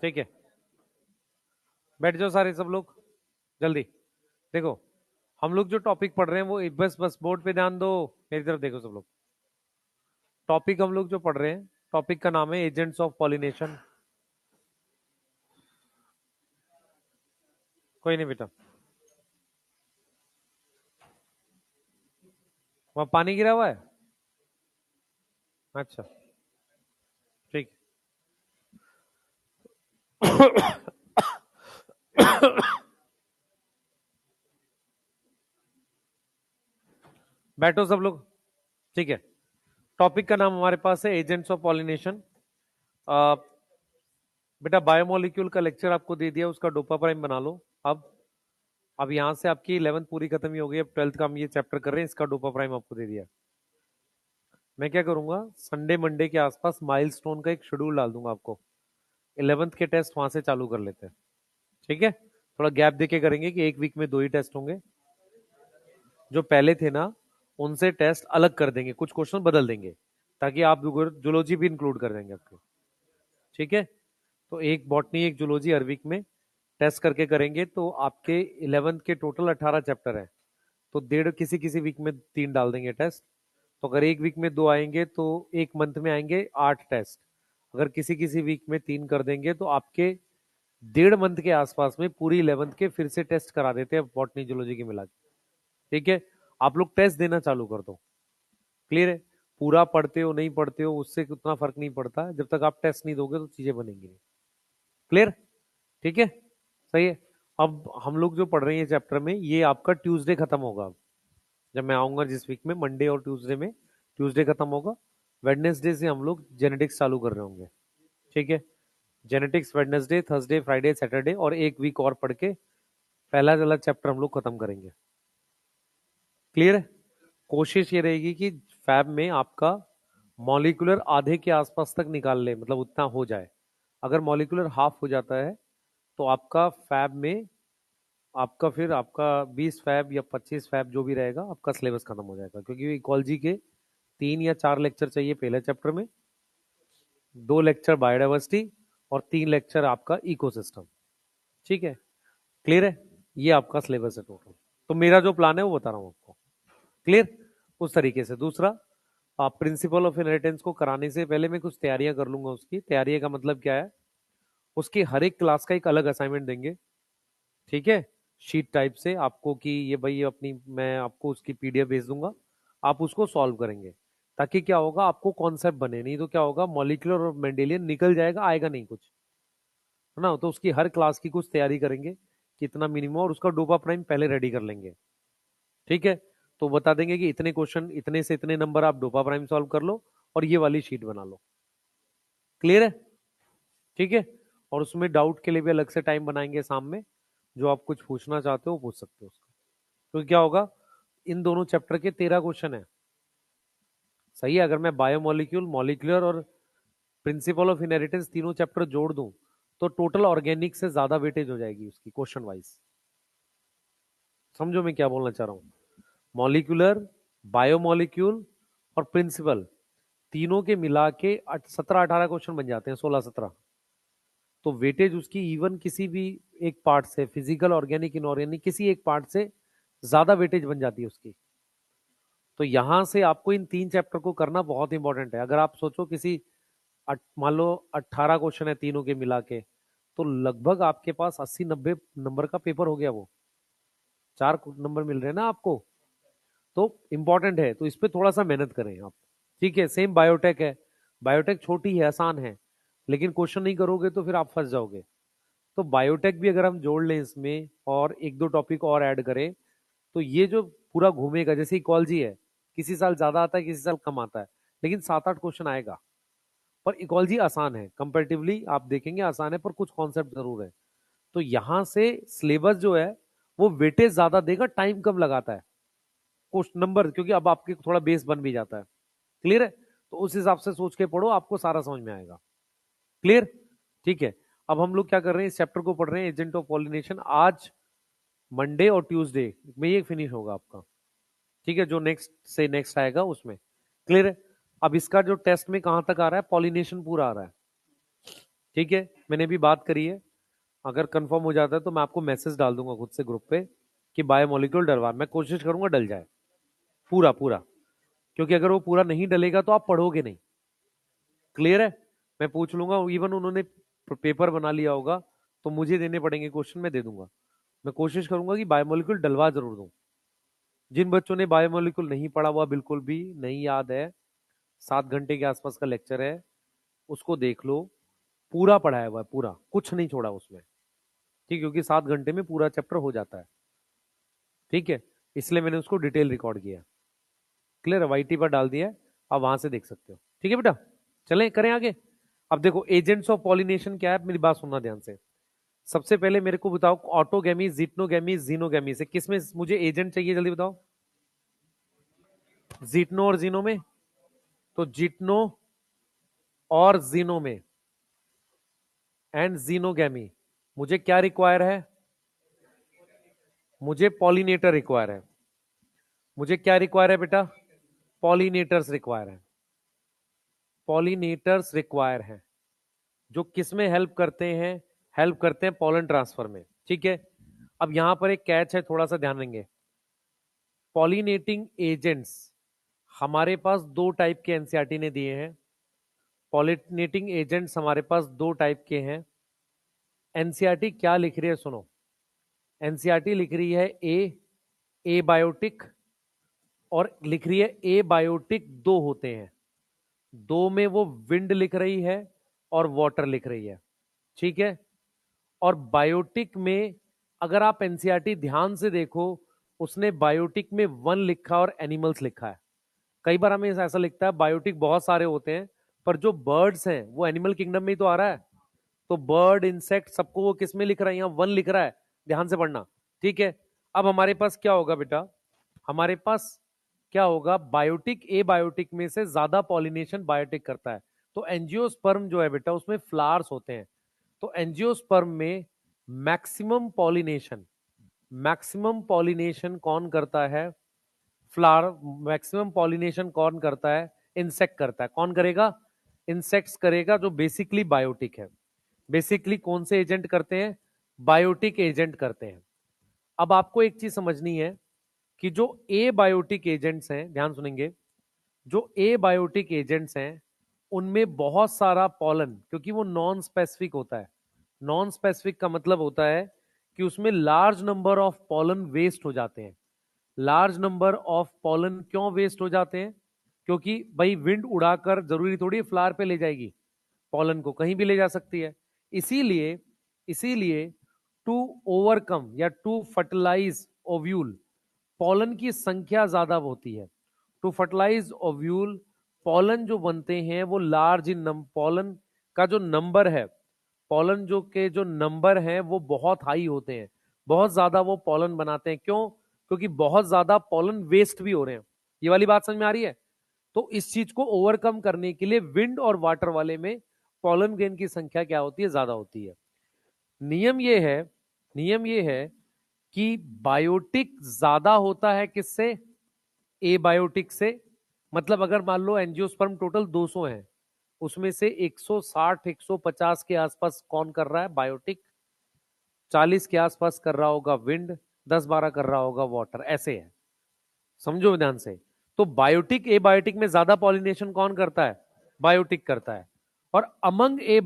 ठीक है, बैठ जाओ सारे सब लोग जल्दी। देखो, हम लोग जो टॉपिक पढ़ रहे हैं वो बस बस बोर्ड पे ध्यान दो, मेरी तरफ देखो सब लोग। टॉपिक हम लोग जो पढ़ रहे हैं, टॉपिक का नाम है एजेंट्स ऑफ पॉलिनेशन। कोई नहीं बेटा, वहां पानी गिरा हुआ है। अच्छा, ठीक। बैठो सब लोग, ठीक है। टॉपिक का नाम हमारे पास है एजेंट्स ऑफ पॉलिनेशन। बेटा बायोमोलिक्यूल का लेक्चर आपको दे दिया, उसका डोपा प्राइम बना लो। अब यहां से आपकी 11th पूरी खत्म ही हो गई, अब 12th का हम ये चैप्टर कर रहे हैं, इसका डोपा प्राइम आपको दे दिया। मैं क्या करूंगा, संडे मंडे के आसपास माइलस्टोन का एक शेड्यूल डाल दूंगा आपको। 11th के टेस्ट वहां से चालू कर लेते हैं, ठीक है। थोड़ा गैप देके करेंगे कि एक वीक में 2 ही टेस्ट होंगे। जो पहले थे ना, उनसे टेस्ट अलग कर देंगे, कुछ क्वेश्चन बदल देंगे, ताकि आप जूलॉजी भी इंक्लूड कर देंगे आपको, ठीक है। तो एक बॉटनी एक जूलॉजी हर वीक में टेस्ट करके करेंगे, तो आपके 11th के टोटल 18 चैप्टर है, तो डेढ़ किसी किसी वीक में 3 डाल देंगे टेस्ट। तो अगर एक वीक में 2 आएंगे तो एक मंथ में आएंगे 8 टेस्ट। अगर किसी किसी वीक में 3 कर देंगे तो आपके 1.5 मंथ के आसपास में पूरी 11th के फिर से टेस्ट करा देते हैं बॉटनी जूलॉजी के मिला के, ठीक है। आप लोग टेस्ट देना चालू कर दो, क्लियर है। पूरा पढ़ते हो नहीं पढ़ते हो उससे उतना फर्क नहीं पड़ता, जब तक आप टेस्ट नहीं दोगे तो चीजें बनेंगी नहीं, क्लियर, ठीक है, सही है। अब हम लोग जो पढ़ रहे हैं चैप्टर में, ये आपका ट्यूसडे खत्म होगा। जब मैं आऊंगा जिस वीक में, मंडे और ट्यूसडे में, ट्यूसडे खत्म होगा, वेडनेसडे से हम लोग जेनेटिक्स चालू कर रहे होंगे, ठीक है। Genetics Wednesday Thursday Friday Saturday, और एक वीक और पढ़ के पहला वाला चैप्टर हम लोग खत्म करेंगे, क्लियर है। कोशिश ये रहेगी कि फैब में आपका मॉलिक्यूलर आधे के आसपास तक निकाल ले, मतलब उतना हो जाए। अगर मॉलिक्यूलर हाफ हो जाता है तो आपका फैब में, आपका फिर आपका 20 फैब या 25 फैब जो भी रहेगा, आपका सिलेबस खत्म हो जाएगा, क्योंकि इकोलॉजी के 3 या 4 लेक्चर चाहिए पहले चैप्टर में, 2 लेक्चर बायोडाइवर्सिटी, और 3 लेक्चर आपका इकोसिस्टम, ठीक है, क्लियर है। ये आपका सिलेबस है टोटल। तो मेरा जो प्लान है वो बता रहा हूँ आपको, क्लियर। उस तरीके से दूसरा, आप प्रिंसिपल ऑफ इनहेरिटेंस को कराने से पहले मैं कुछ तैयारियां कर लूंगा। उसकी तैयारी का मतलब क्या है, उसकी हर एक क्लास का एक अलग असाइनमेंट देंगे, ठीक है, शीट टाइप से आपको, कि ये भाई अपनी, मैं आपको उसकी पीडीएफ भेज दूंगा, आप उसको सॉल्व करेंगे, ताकि क्या होगा, आपको कॉन्सेप्ट बने। नहीं तो क्या होगा, मॉलिक्यूलर और मेंडेलियन निकल जाएगा, आएगा नहीं कुछ, है ना। तो उसकी हर क्लास की कुछ तैयारी करेंगे, कितना मिनिमम, और उसका डोपा प्राइम पहले रेडी कर लेंगे, ठीक है। तो बता देंगे कि इतने क्वेश्चन, इतने से इतने नंबर आप डोपा प्राइम सॉल्व कर लो, और ये वाली शीट बना लो, क्लियर है, ठीक है। और उसमें डाउट के लिए भी अलग से टाइम बनाएंगे शाम में, जो आप कुछ पूछना चाहते हो पूछ सकते हो उसका। तो क्या होगा, इन दोनों चैप्टर के 13 क्वेश्चन है, सही है। अगर मैं बायोमोलिक्यूल, मॉलिक्यूलर और प्रिंसिपल ऑफ इनहेरिटेंस तीनों चैप्टर जोड़ दूं, तो टोटल ऑर्गेनिक से ज्यादा वेटेज हो जाएगी उसकी क्वेश्चन वाइज। समझो मैं क्या बोलना चाह रहा हूं। मॉलिक्यूलर, बायोमोलिक्यूल और प्रिंसिपल, तीनों के मिला के 17-18 क्वेश्चन बन जाते हैं, 16-17। तो वेटेज उसकी इवन किसी भी एक पार्ट से, फिजिकल, ऑर्गेनिक, इनऑर्गेनिक, किसी एक पार्ट से ज्यादा वेटेज बन जाती है उसकी। तो यहां से आपको इन 3 चैप्टर को करना बहुत इंपॉर्टेंट है। अगर आप सोचो किसी, मान लो 18 क्वेश्चन है तीनों के मिला के, तो लगभग आपके पास 80-90 नंबर का पेपर हो गया। वो 4 नंबर मिल रहे हैं ना आपको, तो इंपॉर्टेंट है, तो इस पे थोड़ा सा मेहनत करें आप, ठीक है। सेम बायोटेक है, बायोटेक छोटी है, आसान है, लेकिन क्वेश्चन नहीं करोगे तो फिर आप फंस जाओगे। तो बायोटेक भी अगर हम जोड़ लें इसमें, और एक दो टॉपिक और ऐड करें, तो ये जो पूरा घूमेगा, जैसे इकोलॉजी है, किसी साल ज्यादा आता है किसी साल कम आता है, लेकिन 7-8 क्वेश्चन आएगा। पर इकोलॉजी आसान है कंपेरेटिवली, आप देखेंगे आसान है, पर कुछ कॉन्सेप्ट जरूर है। तो यहां से सिलेबस जो है वो वेटेज ज्यादा देगा, टाइम कम लगाता है क्वेश्चन नंबर, क्योंकि अब आपके थोड़ा बेस बन भी जाता है, क्लियर है। तो उस हिसाब से सोच के पढ़ो, आपको सारा समझ में आएगा, क्लियर, ठीक है। अब हम लोग क्या कर रहे हैं, इस चैप्टर को पढ़ रहे हैं, एजेंट ऑफ पॉलिनेशन। आज मंडे और ट्यूसडे में ये फिनिश होगा आपका, ठीक है। जो नेक्स्ट से नेक्स्ट आएगा उसमें, क्लियर है। अब इसका जो टेस्ट में कहां तक आ रहा है, पॉलिनेशन पूरा आ रहा है, ठीक है, मैंने भी बात करी है, अगर कंफर्म हो जाता है तो मैं आपको मैसेज डाल दूंगा खुद से ग्रुप पे कि बायोमोलिक्यूल डलवा, मैं कोशिश करूंगा डल जाए पूरा पूरा, क्योंकि अगर वो पूरा नहीं डलेगा तो आप पढ़ोगे नहीं। क्लियर है? मैं पूछ लूंगा, इवन उन्होंने पेपर बना लिया होगा तो मुझे देने पड़ेंगे क्वेश्चन, मैं दे दूंगा। मैं कोशिश करूंगा कि बायोमोलिक्यूल डलवा जरूर दूं। जिन बच्चों ने बायोमोलिक्यूल नहीं पढ़ा हुआ, बिल्कुल भी नहीं याद है, 7 घंटे के आसपास का लेक्चर है, उसको देख लो, पूरा पढ़ाया हुआ है, पूरा कुछ नहीं छोड़ा उसमें। ठीक, क्योंकि 7 घंटे में पूरा चैप्टर हो जाता है। ठीक है, इसलिए मैंने उसको डिटेल रिकॉर्ड किया। क्लियर है? वाईटी पर डाल दिया है, आप वहां से देख सकते हो। ठीक है बेटा, चलें करें आगे। अब देखो एजेंट्स ऑफ पॉलिनेशन क्या है, मेरी बात सुनना ध्यान से। सबसे पहले मेरे को बताओ, ऑटोगेमी, जिटनोगेमी, जीनोगेमी से किसमें मुझे एजेंट चाहिए, जल्दी बताओ। जिटनो और जीनो में, तो जिटनो और जीनो में एंड जीनोगेमी मुझे क्या रिक्वायर है? मुझे पॉलिनेटर रिक्वायर है। मुझे क्या रिक्वायर है बेटा? पॉलिनेटर्स रिक्वायर है। पॉलिनेटर्स रिक्वायर है, जो किस में हेल्प करते हैं? हेल्प करते हैं पॉलन ट्रांसफर में। ठीक है, अब यहां पर एक कैच है, थोड़ा सा ध्यान देंगे। पॉलिनेटिंग एजेंट्स हमारे पास दो टाइप के एनसीईआरटी ने दिए हैं। पॉलिनेटिंग एजेंट्स हमारे पास दो टाइप के हैं। एनसीईआरटी क्या लिख रही है सुनो, एनसीईआरटी लिख रही है ए बायोटिक, और लिख रही है ए बायोटिक दो होते हैं, दो में वो विंड लिख रही है और वाटर लिख रही है। ठीक है, और बायोटिक में अगर आप एनसीईआरटी ध्यान से देखो, उसने बायोटिक में वन लिखा और एनिमल्स लिखा है। कई बार हमें ऐसा लगता है बायोटिक बहुत सारे होते हैं, पर जो बर्ड्स हैं वो एनिमल किंगडम में ही तो आ रहा है। तो बर्ड, इंसेक्ट, सबको वो किस में लिख रहा है? यहाँ वन लिख रहा है, ध्यान से पढ़ना। ठीक है, अब हमारे पास क्या होगा बेटा? हमारे पास क्या होगा? बायोटिक, ए बायोटिक में से ज्यादा पॉलिनेशन बायोटिक करता है। तो एंजियोस्पर्म जो है बेटा, उसमें फ्लावर्स होते हैं। तो एंजियोस्पर्म में मैक्सिमम पॉलिनेशन, मैक्सिमम पॉलिनेशन कौन करता है? फ्लावर। मैक्सिमम पॉलिनेशन कौन करता है? इंसेक्ट करता है। कौन करेगा? इंसेक्ट्स करेगा, जो बेसिकली बायोटिक है। बेसिकली कौन से एजेंट करते हैं? बायोटिक एजेंट करते हैं। अब आपको एक चीज समझनी है कि जो ए बायोटिक एजेंट्स हैं, ध्यान सुनेंगे, जो ए बायोटिक एजेंट्स हैं उनमें बहुत सारा पॉलन, क्योंकि वो नॉन स्पेसिफिक होता है। नॉन स्पेसिफिक का मतलब होता है कि उसमें large number of pollen waste हो जाते हैं। लार्ज नंबर ऑफ पॉलन क्यों वेस्ट हो जाते हैं? क्योंकि भाई विंड उड़ाकर जरूरी थोड़ी फ्लावर पे ले जाएगी, पॉलन को कहीं भी ले जा सकती है। इसीलिए इसीलिए टू ओवरकम या टू फर्टिलाइज ओव्यूल, पॉलन की संख्या ज्यादा होती है। टू फर्टिलाइज ओव्यूल, पॉलन जो बनते हैं वो लार्ज इन पॉलन का जो नंबर है, पॉलन जो नंबर है वो बहुत हाई होते हैं। बहुत ज्यादा वो पॉलन बनाते हैं। क्यों? क्योंकि बहुत ज्यादा पॉलन वेस्ट भी हो रहे हैं। ये वाली बात समझ में आ रही है? तो इस चीज को ओवरकम करने के लिए विंड और वाटर वाले में पॉलन ग्रेन की संख्या क्या होती है? ज्यादा होती है। नियम ये है, नियम ये है कि बायोटिक ज्यादा होता है किससे? ए बायोटिक से। मतलब अगर मान लो एंजियोस्पर्म टोटल 200 हैं, उसमें से 160 150 के आसपास कौन कर रहा है? बायोटिक। 40 के आसपास कर रहा होगा विंड, 10-12 कर रहा होगा वाटर। ऐसे है, समझो ध्यान से। तो बायोटिक, ए बायोटिक में ज्यादा पॉलिनेशन कौन करता है? बायोटिक करता है। और अमंग ए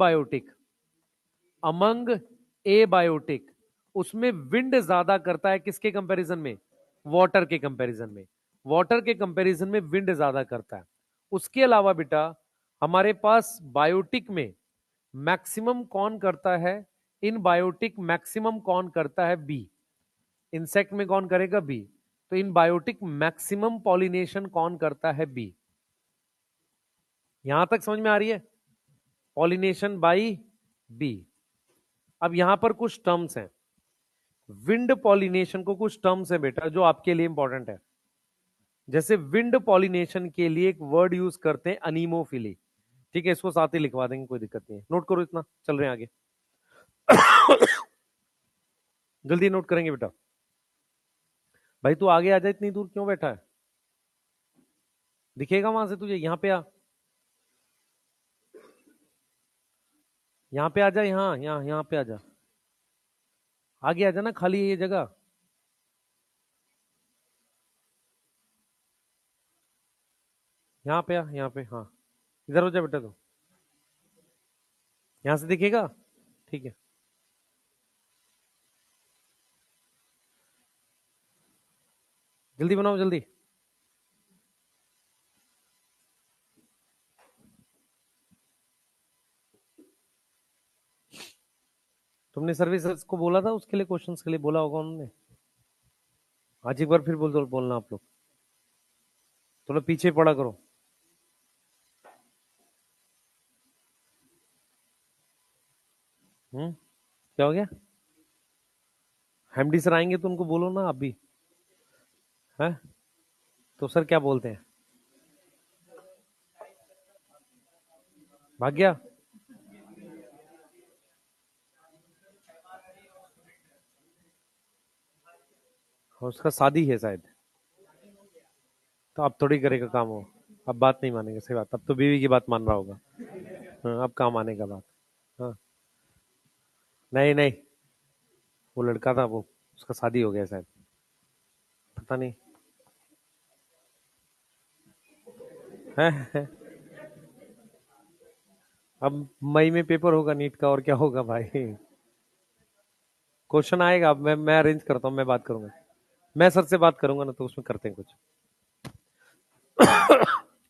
बायोटिक उसमें विंड ज्यादा करता है, किसके कंपैरिजन में? वाटर के कंपैरिजन में। वाटर के कंपैरिजन में विंड ज्यादा करता है। उसके अलावा बेटा हमारे पास बायोटिक में मैक्सिमम कौन करता है? इन बायोटिक मैक्सिमम कौन करता है? बी। इंसेक्ट में कौन करेगा? बी। तो इन बायोटिक मैक्सिमम पॉलिनेशन कौन करता है? बी। यहां तक समझ में आ रही है? Pollination by bee. अब यहां पर कुछ टर्म्स हैं, विंड पॉलिनेशन को कुछ टर्म्स है बेटा जो आपके लिए इंपॉर्टेंट है। जैसे विंड पॉलिनेशन के लिए एक वर्ड यूज करते हैं, अनीमोफिली। ठीक है, इसको साथ ही लिखवा देंगे, कोई दिक्कत नहीं है, नोट करो, इतना चल रहे हैं आगे। जल्दी नोट करेंगे बेटा। भाई तू आगे आ जा, इतनी दूर क्यों बैठा है? दिखेगा वहां से तुझे, यहां पे आ। यहाँ पे आ जा, यहाँ यहाँ यहाँ पे आ जा, आगे आ जा ना, खाली है ये जगह। यहाँ पे आ, यहाँ पे, हाँ। इधर हो जा बेटा तू, यहाँ से दिखेगा। ठीक है, जल्दी बनाओ जल्दी। तुमने सर्विस को बोला था उसके लिए, क्वेश्चंस के लिए बोला होगा उन्होंने। आज एक बार फिर बोलना आप लोग, थोड़ा पीछे पड़ा करो। क्या हो गया? एमडी सर आएंगे तो उनको बोलो ना आप भी, है? तो सर क्या बोलते हैं? भाग गया? उसका शादी है शायद, तो अब थोड़ी करेगा काम हो। अब बात नहीं मानेगा, सही बात, अब तो बीवी की बात मान रहा होगा। हाँ, अब कहाँ मानेगा बात। हाँ। नहीं नहीं, वो लड़का था वो, उसका शादी हो गया शायद, पता नहीं है। अब मई में पेपर होगा नीट का, और क्या होगा भाई। क्वेश्चन आएगा, अब मैं अरेंज करता हूँ, मैं बात करूंगा, मैं सर से बात करूंगा ना, तो उसमें करते हैं कुछ।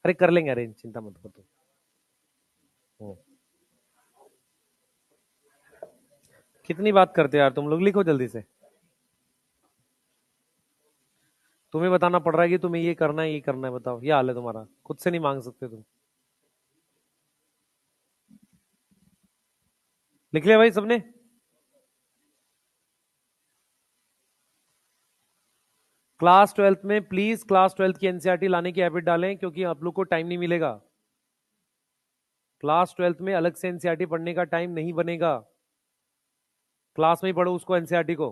अरे कर लेंगे अरेंज, चिंता मत करो तुम। कितनी बात करते हो यार तुम लोग, लिखो जल्दी से। तुम्हें बताना पड़ रहा है कि तुम्हें ये करना है, ये करना है, बताओ, ये हाल है तुम्हारा, खुद से नहीं मांग सकते तुम। लिख लिया भाई सबने? क्लास ट्वेल्थ में प्लीज क्लास ट्वेल्थ की एनसीईआरटी लाने की हैबिट डालें, क्योंकि आप लोग को टाइम नहीं मिलेगा। क्लास ट्वेल्थ में अलग से एनसीईआरटी पढ़ने का टाइम नहीं बनेगा, क्लास में ही पढ़ो उसको, एनसीईआरटी को।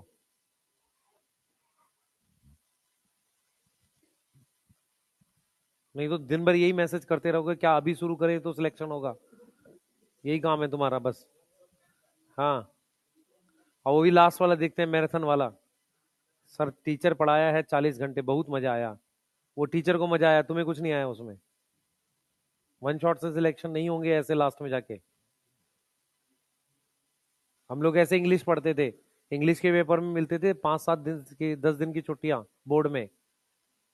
नहीं तो दिन भर यही मैसेज करते रहोगे, क्या अभी शुरू करें तो सिलेक्शन होगा, यही काम है तुम्हारा बस। हाँ, और वो भी लास्ट वाला देखते हैं, मैराथन वाला। सर टीचर पढ़ाया है 40 घंटे, बहुत मजा आया। वो टीचर को मजा आया, तुम्हें कुछ नहीं आया उसमें। वन शॉट से सिलेक्शन नहीं होंगे ऐसे लास्ट में जाके। हम लोग ऐसे इंग्लिश पढ़ते थे, इंग्लिश के पेपर में मिलते थे 5-7 दिन की, 10 दिन की छुट्टियां बोर्ड में।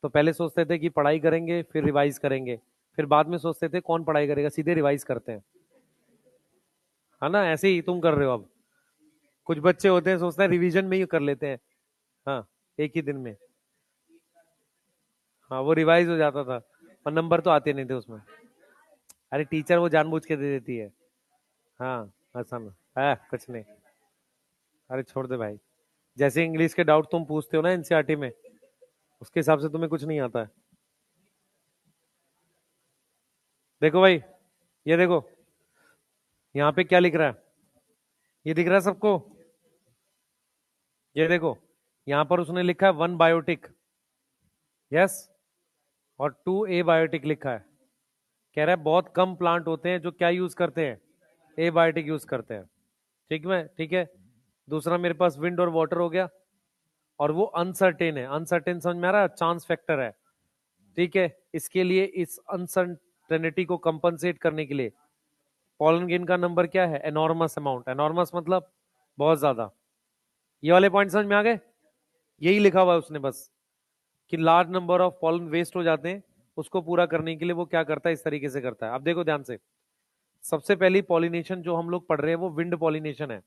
तो पहले सोचते थे कि पढ़ाई करेंगे फिर रिवाइज करेंगे, फिर बाद में सोचते थे कौन पढ़ाई करेगा, सीधे रिवाइज करते हैं। है ना, ऐसे ही तुम कर रहे हो अब। कुछ बच्चे होते हैं सोचते हैं रिवीजन में ही कर लेते हैं। हाँ, एक ही दिन में। हाँ, वो रिवाइज हो जाता था, और नंबर तो आते नहीं थे उसमें। अरे टीचर वो जानबूझ के दे देती है। हाँ, आसान है कुछ नहीं। अरे छोड़ दे भाई, जैसे इंग्लिश के डाउट तुम पूछते हो ना एनसीईआरटी में, उसके हिसाब से तुम्हें कुछ नहीं आता है। देखो भाई, ये देखो, यहाँ पे क्या लिख रहा है, ये दिख रहा है सबको? ये देखो, यहाँ पर उसने लिखा है 1 बायोटिक, यस, और 2 एबायोटिक लिखा है। कह रहा है बहुत कम प्लांट होते हैं जो क्या यूज करते हैं, एबायोटिक यूज करते हैं। ठीक है। दूसरा मेरे पास विंड और वाटर हो गया, और वो अनसर्टेन है, अनसर्टेन समझ में आ रहा है, चांस फैक्टर है। ठीक है, इसके लिए, इस अनसर्टेनिटी को कंपनसेट करने के लिए, पॉलन गेन का नंबर क्या है, एनॉर्मस अमाउंट, एनॉर्मस मतलब बहुत ज्यादा। ये वाले पॉइंट समझ में आ गए? यही लिखा हुआ है उसने बस, कि large number of pollen waste हो जाते हैं, उसको पूरा करने के लिए वो क्या करता है, इस तरीके से करता है। अब देखो ध्यान से, सबसे पहली पॉलिनेशन जो हम लोग पढ़ रहे हैं वो विंड पॉलिनेशन है।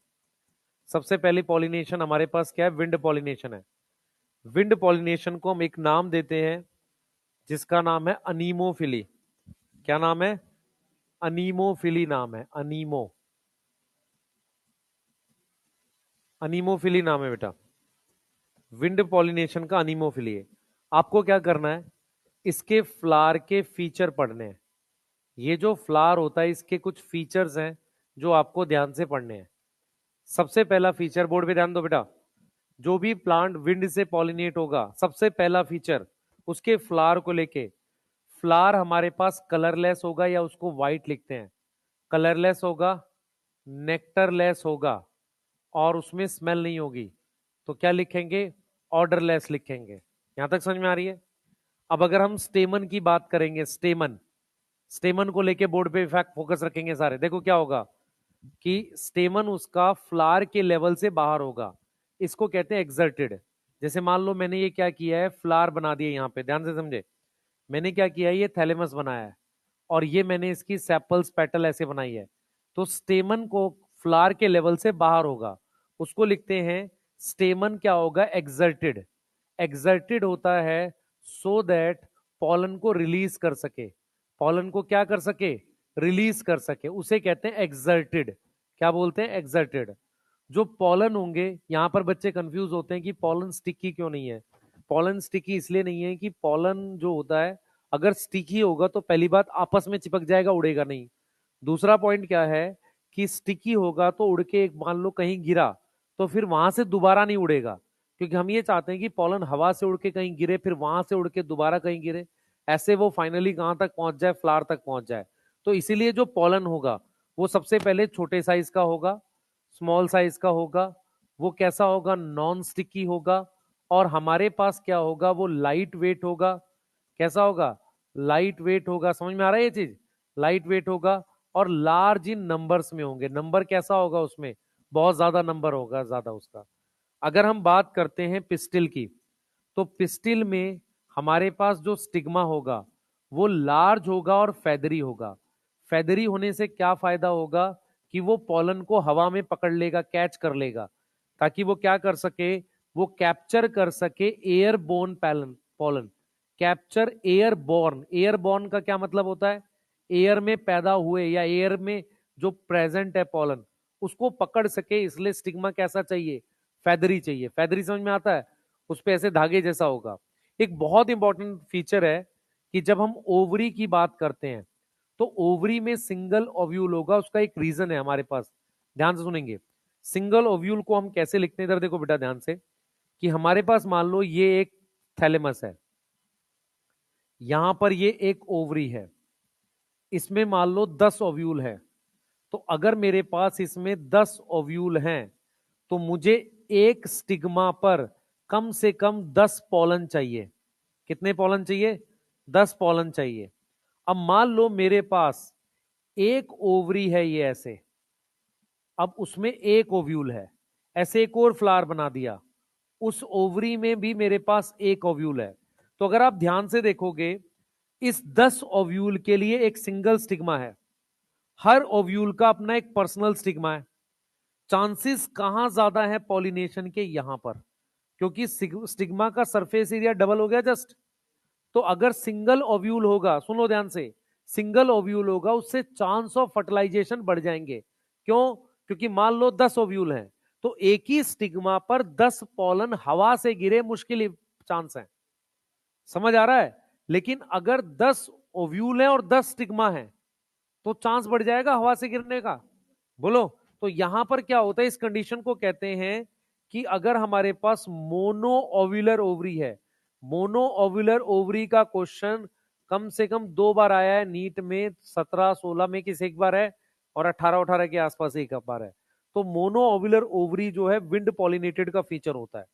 सबसे पहली पॉलिनेशन हमारे पास क्या है, विंड पॉलिनेशन है। विंड पॉलिनेशन को हम एक नाम देते हैं, जिसका नाम है अनीमोफिली। क्या नाम है? अनीमोफिली नाम है, अनीमोफिली नाम है बेटा, विंड पॉलिनेशन का अनीमोफिली है। आपको क्या करना है, इसके फ्लावर के फीचर पढ़ने हैं। ये जो फ्लावर होता है इसके कुछ फीचर्स हैं जो आपको ध्यान से पढ़ने हैं। सबसे पहला फीचर, बोर्ड पे ध्यान दो बेटा, जो भी प्लांट विंड से पॉलिनेट होगा, सबसे पहला फीचर उसके फ्लावर को लेके, फ्लावर हमारे पास कलरलेस होगा, या उसको व्हाइट लिखते हैं, कलरलेस होगा, नेक्टरलेस होगा और उसमें स्मेल नहीं होगी, तो क्या लिखेंगे? ऑर्डरलेस लिखेंगे। यहां तक समझ में आ रही है? अब अगर हम स्टेमन की बात करेंगे, स्टेमन, स्टेमन को लेके बोर्ड पे इफेक्ट फोकस रखेंगे सारे, देखो क्या होगा कि स्टेमन उसका फ्लावर के लेवल से बाहर होगा, इसको कहते हैं एक्सर्टेड। जैसे मान लो मैंने ये क्या किया है, फ्लावर बना दिया यहां पे, ध्यान से समझे, मैंने क्या किया है, ये थैलेमस बनाया है और ये मैंने इसकी सेपल्स पेटल ऐसे बनाई है, तो स्टेमन को फ्लावर के लेवल से बाहर होगा, उसको लिखते हैं स्टेमन क्या होगा, एक्सर्टेड। एक्सर्टेड होता है सो दैट पॉलन को रिलीज कर सके, पॉलन को क्या कर सके, रिलीज कर सके, उसे कहते हैं एक्सर्टेड। क्या बोलते हैं? एक्सर्टेड। जो पॉलन होंगे, यहां पर बच्चे कंफ्यूज होते हैं कि पॉलन स्टिकी क्यों नहीं है। पॉलन स्टिकी इसलिए नहीं है कि पॉलन जो होता है, अगर स्टिकी होगा तो पहली बात आपस में चिपक जाएगा, उड़ेगा नहीं। दूसरा पॉइंट क्या है कि स्टिकी होगा तो उड़ के एक मान लो कहीं गिरा तो फिर वहां से दोबारा नहीं उड़ेगा, क्योंकि हम ये चाहते हैं कि पॉलन हवा से उड़ के कहीं गिरे, फिर वहां से उड़ के दोबारा कहीं गिरे, ऐसे वो फाइनली कहां तक पहुंच जाए, फ्लावर तक पहुंच जाए। तो इसीलिए जो पॉलन होगा वो सबसे पहले छोटे साइज का होगा, स्मॉल साइज का होगा, वो कैसा होगा, नॉन स्टिकी होगा, और हमारे पास क्या होगा, वो लाइट वेट होगा। कैसा होगा? लाइट वेट होगा। समझ में आ रहा है ये चीज? लाइट वेट होगा और लार्ज इन नंबर्स में होंगे। नंबर कैसा होगा उसमें? बहुत ज्यादा नंबर होगा, ज्यादा उसका। अगर हम बात करते हैं पिस्टिल की, तो पिस्टिल में हमारे पास जो स्टिग्मा होगा वो लार्ज होगा और फेदरी होगा। फेदरी होने से क्या फायदा होगा कि वो पॉलन को हवा में पकड़ लेगा, कैच कर लेगा, ताकि वो क्या कर सके, वो कैप्चर कर सके airborne pollen. Capture airborne, airborne का क्या मतलब होता है? एयर में पैदा हुए या एयर में जो प्रेजेंट है पॉलन, उसको पकड़ सके, इसलिए स्टिग्मा कैसा चाहिए, फेदरी चाहिए। फेदरी समझ में आता है? उस पे ऐसे धागे जैसा होगा। एक बहुत इंपॉर्टेंट फीचर है कि जब हम ओवरी की बात करते हैं तो ओवरी में सिंगल ओव्यूल होगा, उसका एक रीजन है हमारे पास, ध्यान से सुनेंगे। सिंगल ओव्यूल को हम कैसे लिखते हैं, इधर देखो बेटा ध्यान से, कि हमारे पास मान लो ये एक थैलेमस है, यहां पर ये एक ओवरी है, इसमें मान लो 10 ओव्यूल है, तो अगर मेरे पास इसमें 10 ओव्यूल हैं तो मुझे एक स्टिग्मा पर कम से कम 10 पॉलन चाहिए। कितने पॉलन चाहिए? 10 पॉलन चाहिए। अब मान लो मेरे पास एक ओवरी है ये ऐसे, अब उसमें एक ओव्यूल है, ऐसे एक और फ्लावर बना दिया, उस ओवरी में भी मेरे पास एक ओव्यूल है। तो अगर आप ध्यान से देखोगे, इस 10 ओव्यूल के लिए एक सिंगल स्टिग्मा है, हर ओव्यूल का अपना एक पर्सनल स्टिग्मा है। चांसेस कहां ज्यादा है पॉलिनेशन के? यहां पर, क्योंकि स्टिग्मा का सरफेस एरिया डबल हो गया जस्ट। तो अगर सिंगल ओव्यूल होगा, सुनो ध्यान से, सिंगल ओव्यूल होगा उससे चांस ऑफ फर्टिलाइजेशन बढ़ जाएंगे। क्यों? क्योंकि मान लो 10 ओव्यूल हैं तो एक ही स्टिग्मा पर 10 पॉलन हवा से गिरे, मुश्किल चांस है। समझ आ रहा है? लेकिन अगर 10 ओव्यूल है और 10 स्टिग्मा है तो चांस बढ़ जाएगा हवा से गिरने का। बोलो। तो यहां पर क्या होता है, इस कंडीशन को कहते हैं कि अगर हमारे पास मोनो ओव्यूलर ओवरी है, मोनो ओव्यूलर ओवरी का क्वेश्चन कम से कम 2 बार आया है नीट में, 17-16 में किसी एक बार है और 18-18 के आसपास एक बार है। तो मोनो ओव्यूलर ओवरी जो है विंड पॉलिनेटेड का फीचर होता है।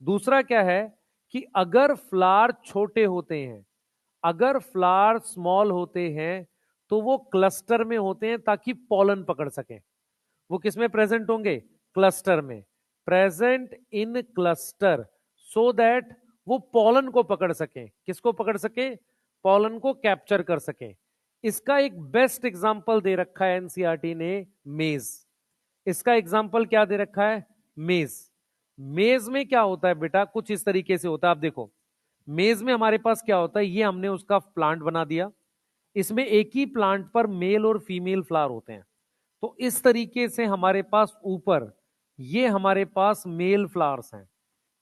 दूसरा क्या है कि अगर फ्लावर छोटे होते हैं, अगर फ्लावर स्मॉल होते हैं तो वो क्लस्टर में होते हैं ताकि पॉलन पकड़ सकें। वो किस में प्रेजेंट होंगे? क्लस्टर में। Present in cluster so that वो पॉलन को पकड़ सकें। किसको पकड़ सके? पॉलन को कैप्चर कर सकें। इसका एक बेस्ट एग्जांपल दे रखा है एनसीईआरटी ने, मेज। इसका एग्जांपल क्या दे रखा है? मेज। मेज में क्या होता है बेटा, कुछ इस तरीके से होता है। आप देखो, मेज में हमारे पास क्या होता है, ये हमने उसका प्लांट बना दिया, इसमें एक ही प्लांट पर मेल और फीमेल फ्लावर होते हैं। तो इस तरीके से हमारे पास ऊपर ये हमारे पास मेल फ्लावर्स हैं,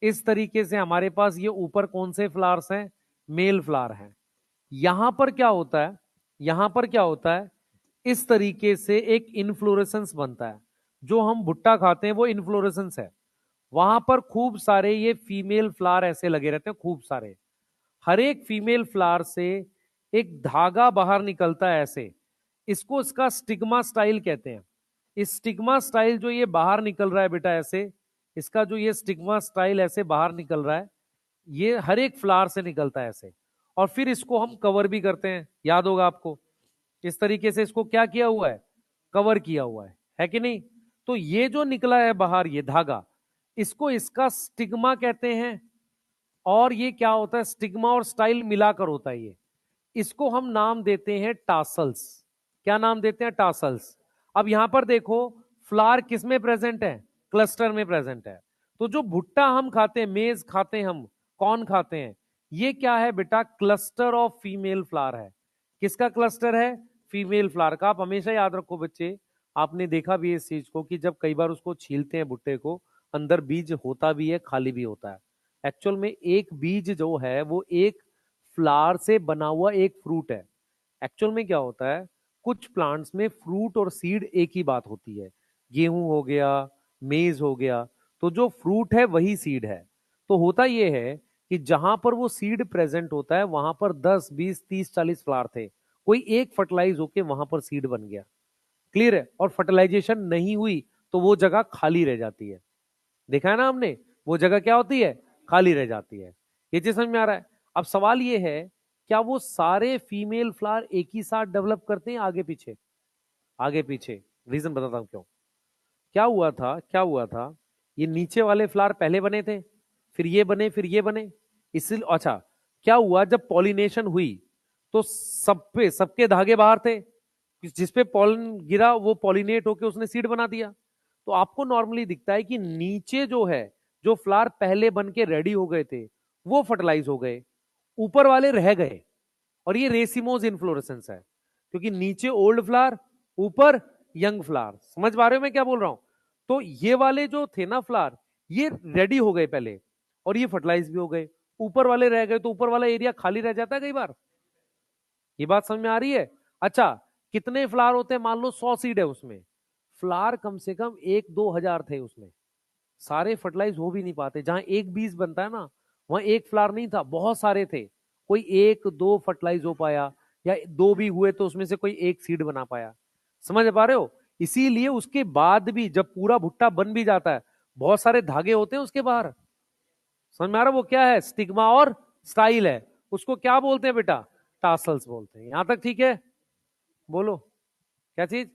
इस तरीके से हमारे पास ये ऊपर कौन से फ्लावर्स हैं? मेल फ्लावर हैं। यहां पर क्या होता है, यहां पर क्या होता है, इस तरीके से एक इन्फ्लोरेसेंस बनता है। जो हम भुट्टा खाते हैं वो इन्फ्लोरेसेंस है। वहां पर खूब सारे ये फीमेल फ्लावर ऐसे लगे रहते हैं, खूब सारे। हर एक फीमेल फ्लावर से एक धागा बाहर निकलता है ऐसे, इसको इसका स्टिग्मा स्टाइल कहते हैं। इस स्टिग्मा स्टाइल जो ये बाहर निकल रहा है बेटा ऐसे, इसका जो ये स्टिग्मा स्टाइल ऐसे बाहर निकल रहा है, ये हर एक फ्लावर से निकलता है ऐसे, और फिर इसको हम कवर भी करते हैं, याद होगा आपको। इस तरीके से इसको क्या किया हुआ है, कवर किया हुआ है कि नहीं। तो ये जो निकला है बाहर ये धागा, इसको इसका स्टिग्मा कहते हैं। और ये क्या होता है, स्टिग्मा और स्टाइल मिलाकर होता है ये। इसको हम नाम देते हैं टासल्स। क्या नाम देते हैं, टासल्स। अब यहां पर देखो, फ्लावर किस में प्रेजेंट है, क्लस्टर में प्रेजेंट है। तो जो भुट्टा हम खाते हैं, मेज खाते हैं हम, कौन खाते हैं, ये क्या है बेटा, क्लस्टर ऑफ फीमेल फ्लावर है। किसका क्लस्टर है, फीमेल फ्लावर का। आप हमेशा याद रखो बच्चे, आपने देखा भी है इस चीज को कि जब कई बार उसको छीलते हैं भुट्टे को, अंदर बीज होता भी है, खाली भी होता है। एक्चुअल में एक बीज जो है वो एक फ्लावर से बना हुआ एक फ्रूट है। एक्चुअल में क्या होता है, कुछ प्लांट्स में फ्रूट और सीड एक ही बात होती है। गेहूं हो गया, मेज हो गया, तो जो फ्रूट है वही सीड है। तो होता यह है कि जहां पर वो सीड प्रेजेंट होता है वहां पर 10 20 30 40 फ्लावर थे, कोई एक फर्टिलाइज होके वहां पर सीड बन गया। क्लियर है, और फर्टिलाइजेशन नहीं हुई तो वो जगह खाली रह जाती है। देखा है ना हमने, वो जगह क्या होती है, खाली रह जाती है। ये चीज समझ में आ रहा है। अब सवाल ये है, क्या वो सारे फीमेल फ्लावर एक ही साथ डेवलप करते हैं, आगे पीछे, आगे पीछे। रीजन बताता हूं क्यों। क्या हुआ था, ये नीचे वाले फ्लावर पहले बने थे, फिर ये बने, फिर ये बने। इसलिए अच्छा, क्या हुआ, जब पॉलिनेशन हुई तो सब पे सबके धागे बाहर थे, जिसपे पॉलन गिरा वो पॉलिनेट होके उसने सीड बना दिया। तो आपको नॉर्मली दिखता है कि नीचे जो है, जो फ्लावर पहले बन के रेडी हो गए थे वो फर्टिलाइज हो गए, ऊपर वाले रह गए। और ये रेसिमोज इन्फ्लोरेसेंस है, क्योंकि नीचे ओल्ड फ्लावर, ऊपर यंग फ्लावर। समझ पा रहे हो मैं क्या बोल रहा हूं। तो ये वाले जो थे ना फ्लावर, ये रेडी हो गए पहले, और ये फर्टिलाइज भी हो गए, ऊपर वाले रह गए, तो ऊपर वाला एरिया खाली रह जाता है कई बार। ये बात समझ में आ रही है। अच्छा, कितने फ्लावर होते हैं, मान लो 100 सीड है उसमें, फ्लावर कम से कम 1-2 हजार थे उसमें, सारे फर्टिलाइज हो भी नहीं पाते। जहां एक बीज बनता है ना, वहां एक फ्लावर नहीं था, बहुत सारे थे, कोई एक दो फर्टिलाइज हो पाया, या दो भी हुए तो उसमें से कोई एक सीड बना पाया। समझ पा रहे हो। इसीलिए उसके बाद भी जब पूरा भुट्टा बन भी जाता है, बहुत सारे धागे होते हैं उसके बाहर। समझ में आ रहा है, वो क्या है, स्टिग्मा और स्टाइल है। उसको क्या बोलते हैं बेटा, टासल्स बोलते हैं। यहां तक ठीक है, बोलो क्या चीज,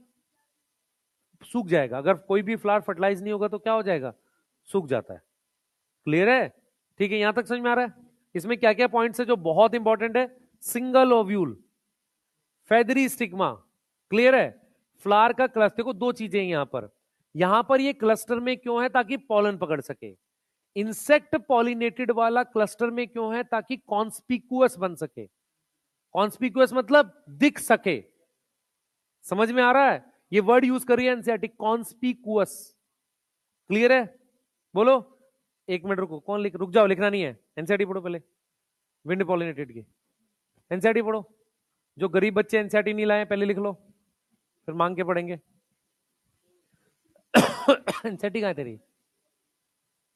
सूख जाएगा। अगर कोई भी फ्लावर फर्टिलाइज नहीं होगा तो क्या हो जाएगा, सूख जाता है। क्लियर है, ठीक है, यहां तक समझ में आ रहा है। इसमें क्या क्या पॉइंट्स है जो बहुत इंपॉर्टेंट है, single ovule, feathery stigma. Clear है, फ्लावर का क्लस्टर, देखो दो चीजें यहां पर ये क्लस्टर में क्यों है, ताकि पॉलन पकड़ सके। इंसेक्ट पॉलिनेटेड वाला क्लस्टर में क्यों है, ताकि कॉन्स्पिकुअस बन सके। कॉन्स्पिकुअस मतलब दिख सके। समझ में आ रहा है, ये वर्ड यूज करिए एनसीईआरटी, कॉन्स्पिकुअस। क्लियर है, बोलो। एक मिनट रुको, कौन लिख, रुक जाओ, लिखना नहीं है, एनसीईआरटी पढ़ो पहले, विंड पॉलिनेटेड की एनसीईआरटी पढ़ो। जो गरीब बच्चे एनसीईआरटी नहीं लाए पहले लिख लो, फिर मांग के पढ़ेंगे। एनसीईआरटी कहां है तेरी,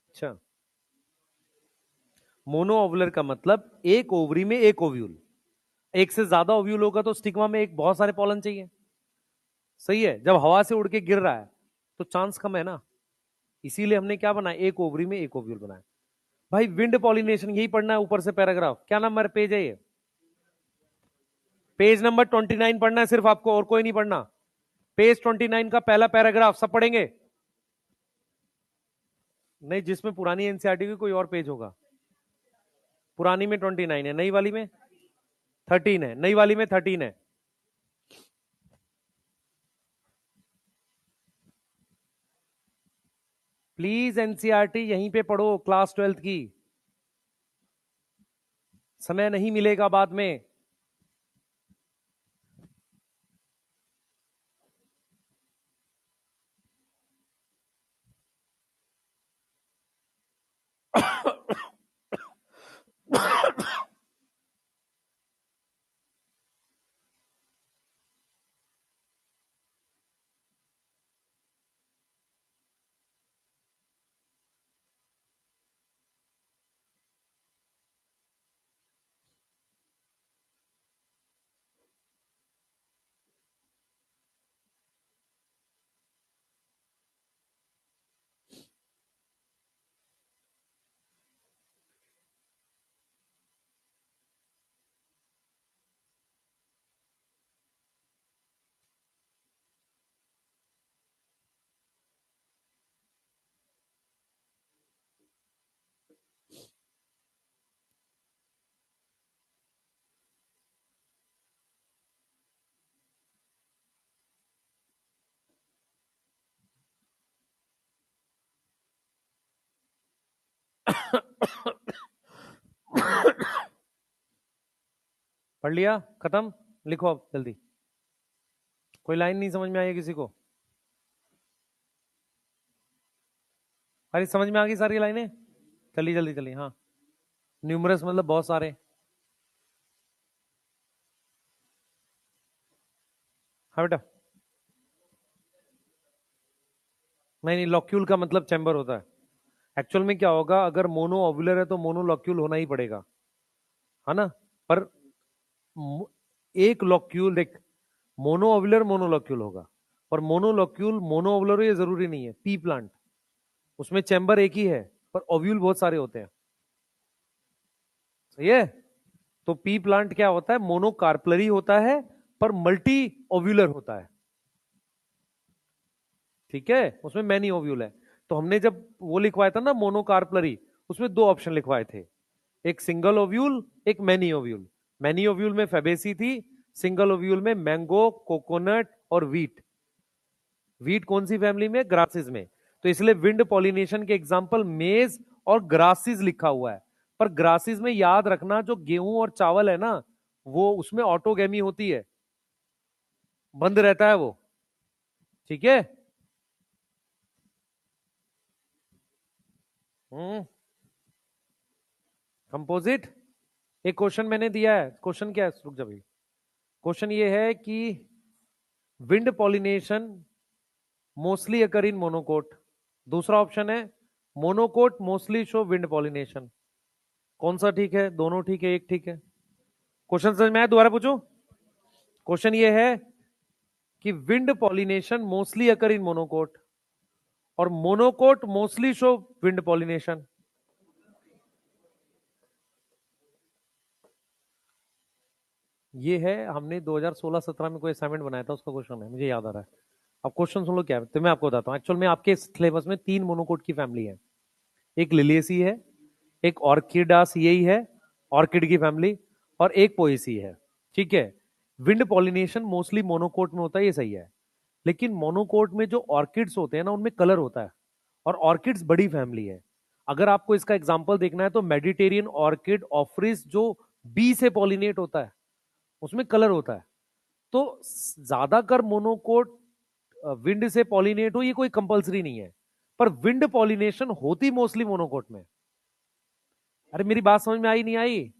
अच्छा। मोनो ओवुलर का मतलब एक ओवरी में एक ओव्यूल, एक से ज्यादा ओव्यूल होगा तो स्टिग्मा में एक बहुत सारे पॉलन चाहिए। सही है, जब हवा से उड़ के गिर रहा है तो चांस कम है ना, इसीलिए हमने क्या बनाया, एक ओवरी में एक ओव्यूल बनाया। भाई विंड पॉलिनेशन यही पढ़ना है, ऊपर से पैराग्राफ, क्या नंबर पेज है ये, पेज नंबर 29 पढ़ना है सिर्फ आपको, और कोई नहीं पढ़ना। पेज 29 का पहला पैराग्राफ सब पढ़ेंगे। नहीं, जिसमें पुरानी एनसीईआरटी की कोई और पेज होगा। पुरानी में 29 है, नई वाली में 13 है, नई वाली में 13 है। प्लीज एनसीईआरटी यहीं पे पढ़ो, क्लास 12th की, समय नहीं मिलेगा बाद में। पढ़ लिया, खत्म। लिखो अब जल्दी। कोई लाइन नहीं समझ में आई है किसी को? अरे समझ में आ गई सारी लाइनें? चलिए जल्दी चलिए। हाँ, न्यूमरस मतलब बहुत सारे। हाँ बेटा। नहीं नहीं, लॉक्यूल का मतलब चैम्बर होता है। एक्चुअल में क्या होगा, अगर मोनो ओव्यूलर है तो मोनो लॉक्यूल होना ही पड़ेगा, है ना? पर मो- एक लॉक्यूल देख, मोनो ओव्यूलर मोनो लॉक्यूल होगा, पर मोनो लॉक्यूल मोनो ओव्यूलर ये जरूरी नहीं है। पी प्लांट, उसमें चैम्बर एक ही है, पर ओव्यूल बहुत सारे होते हैं। सही है? तो पी प्लांट क्या होता है, मोनोकार्पलरी होता है पर मल्टी ओव्यूलर होता है। ठीक है, उसमें मैनी ओव्यूल है। तो हमने जब वो लिखवाया था ना मोनोकार्पलरी, उसमें दो ऑप्शन लिखवाए थे, एक सिंगल ओव्यूल, एक मैनी ओव्यूल। मैनी ओव्यूल में फेबेसी थी, सिंगल ओव्यूल में मैंगो, कोकोनट और वीट। वीट कौन सी फैमिली में? ग्रासेस में। तो इसलिए विंड पॉलिनेशन के एग्जांपल मेज और ग्रासेस लिखा हुआ है। पर ग्रासेस में याद रखना, जो गेहूं और चावल है ना, वो उसमें ऑटोगेमी होती है, बंद रहता है वो। ठीक है। हम्म। कंपोजिट। एक क्वेश्चन मैंने दिया है, क्वेश्चन क्या है, रुक जा भाई। क्वेश्चन ये है कि wind pollination mostly occur in monocot. दूसरा ऑप्शन है monocot mostly show wind pollination. कौन सा ठीक है? दोनों ठीक है, एक ठीक है? क्वेश्चन समझ में आया? दोबारा पूछो। क्वेश्चन ये है कि wind pollination mostly occur in monocot और monocot mostly show wind pollination. ये है, हमने 2016-17 में कोई असाइनमेंट बनाया था, उसका क्वेश्चन है, मुझे याद आ रहा है। अब क्वेश्चन सुन लो क्या है, तो मैं आपको बताता हूँ। एक्चुअल में आपके सिलेबस में तीन मोनोकोट की फैमिली है। एक लिलियसी है, एक ऑर्किडासिएई है, ऑर्किड की फैमिली, और एक पोएसी है। ठीक है। विंड पॉलिनेशन मोस्टली मोनोकोट में होता है, ये सही है। लेकिन मोनोकोट में जो ऑर्किड्स होते हैं ना, उनमें कलर होता है, और ऑर्किड्स बड़ी फैमिली है। अगर आपको इसका एग्जांपल देखना है तो मेडिटेरियन ऑर्किड ऑफ्रिस, जो बी से पॉलिनेट होता है, उसमें कलर होता है। तो ज्यादातर मोनोकोट विंड से पॉलिनेट हो, ये कोई कंपलसरी नहीं है, पर विंड पॉलिनेशन होती मोस्टली मोनोकोट में। अरे मेरी बात समझ में आई नहीं आई?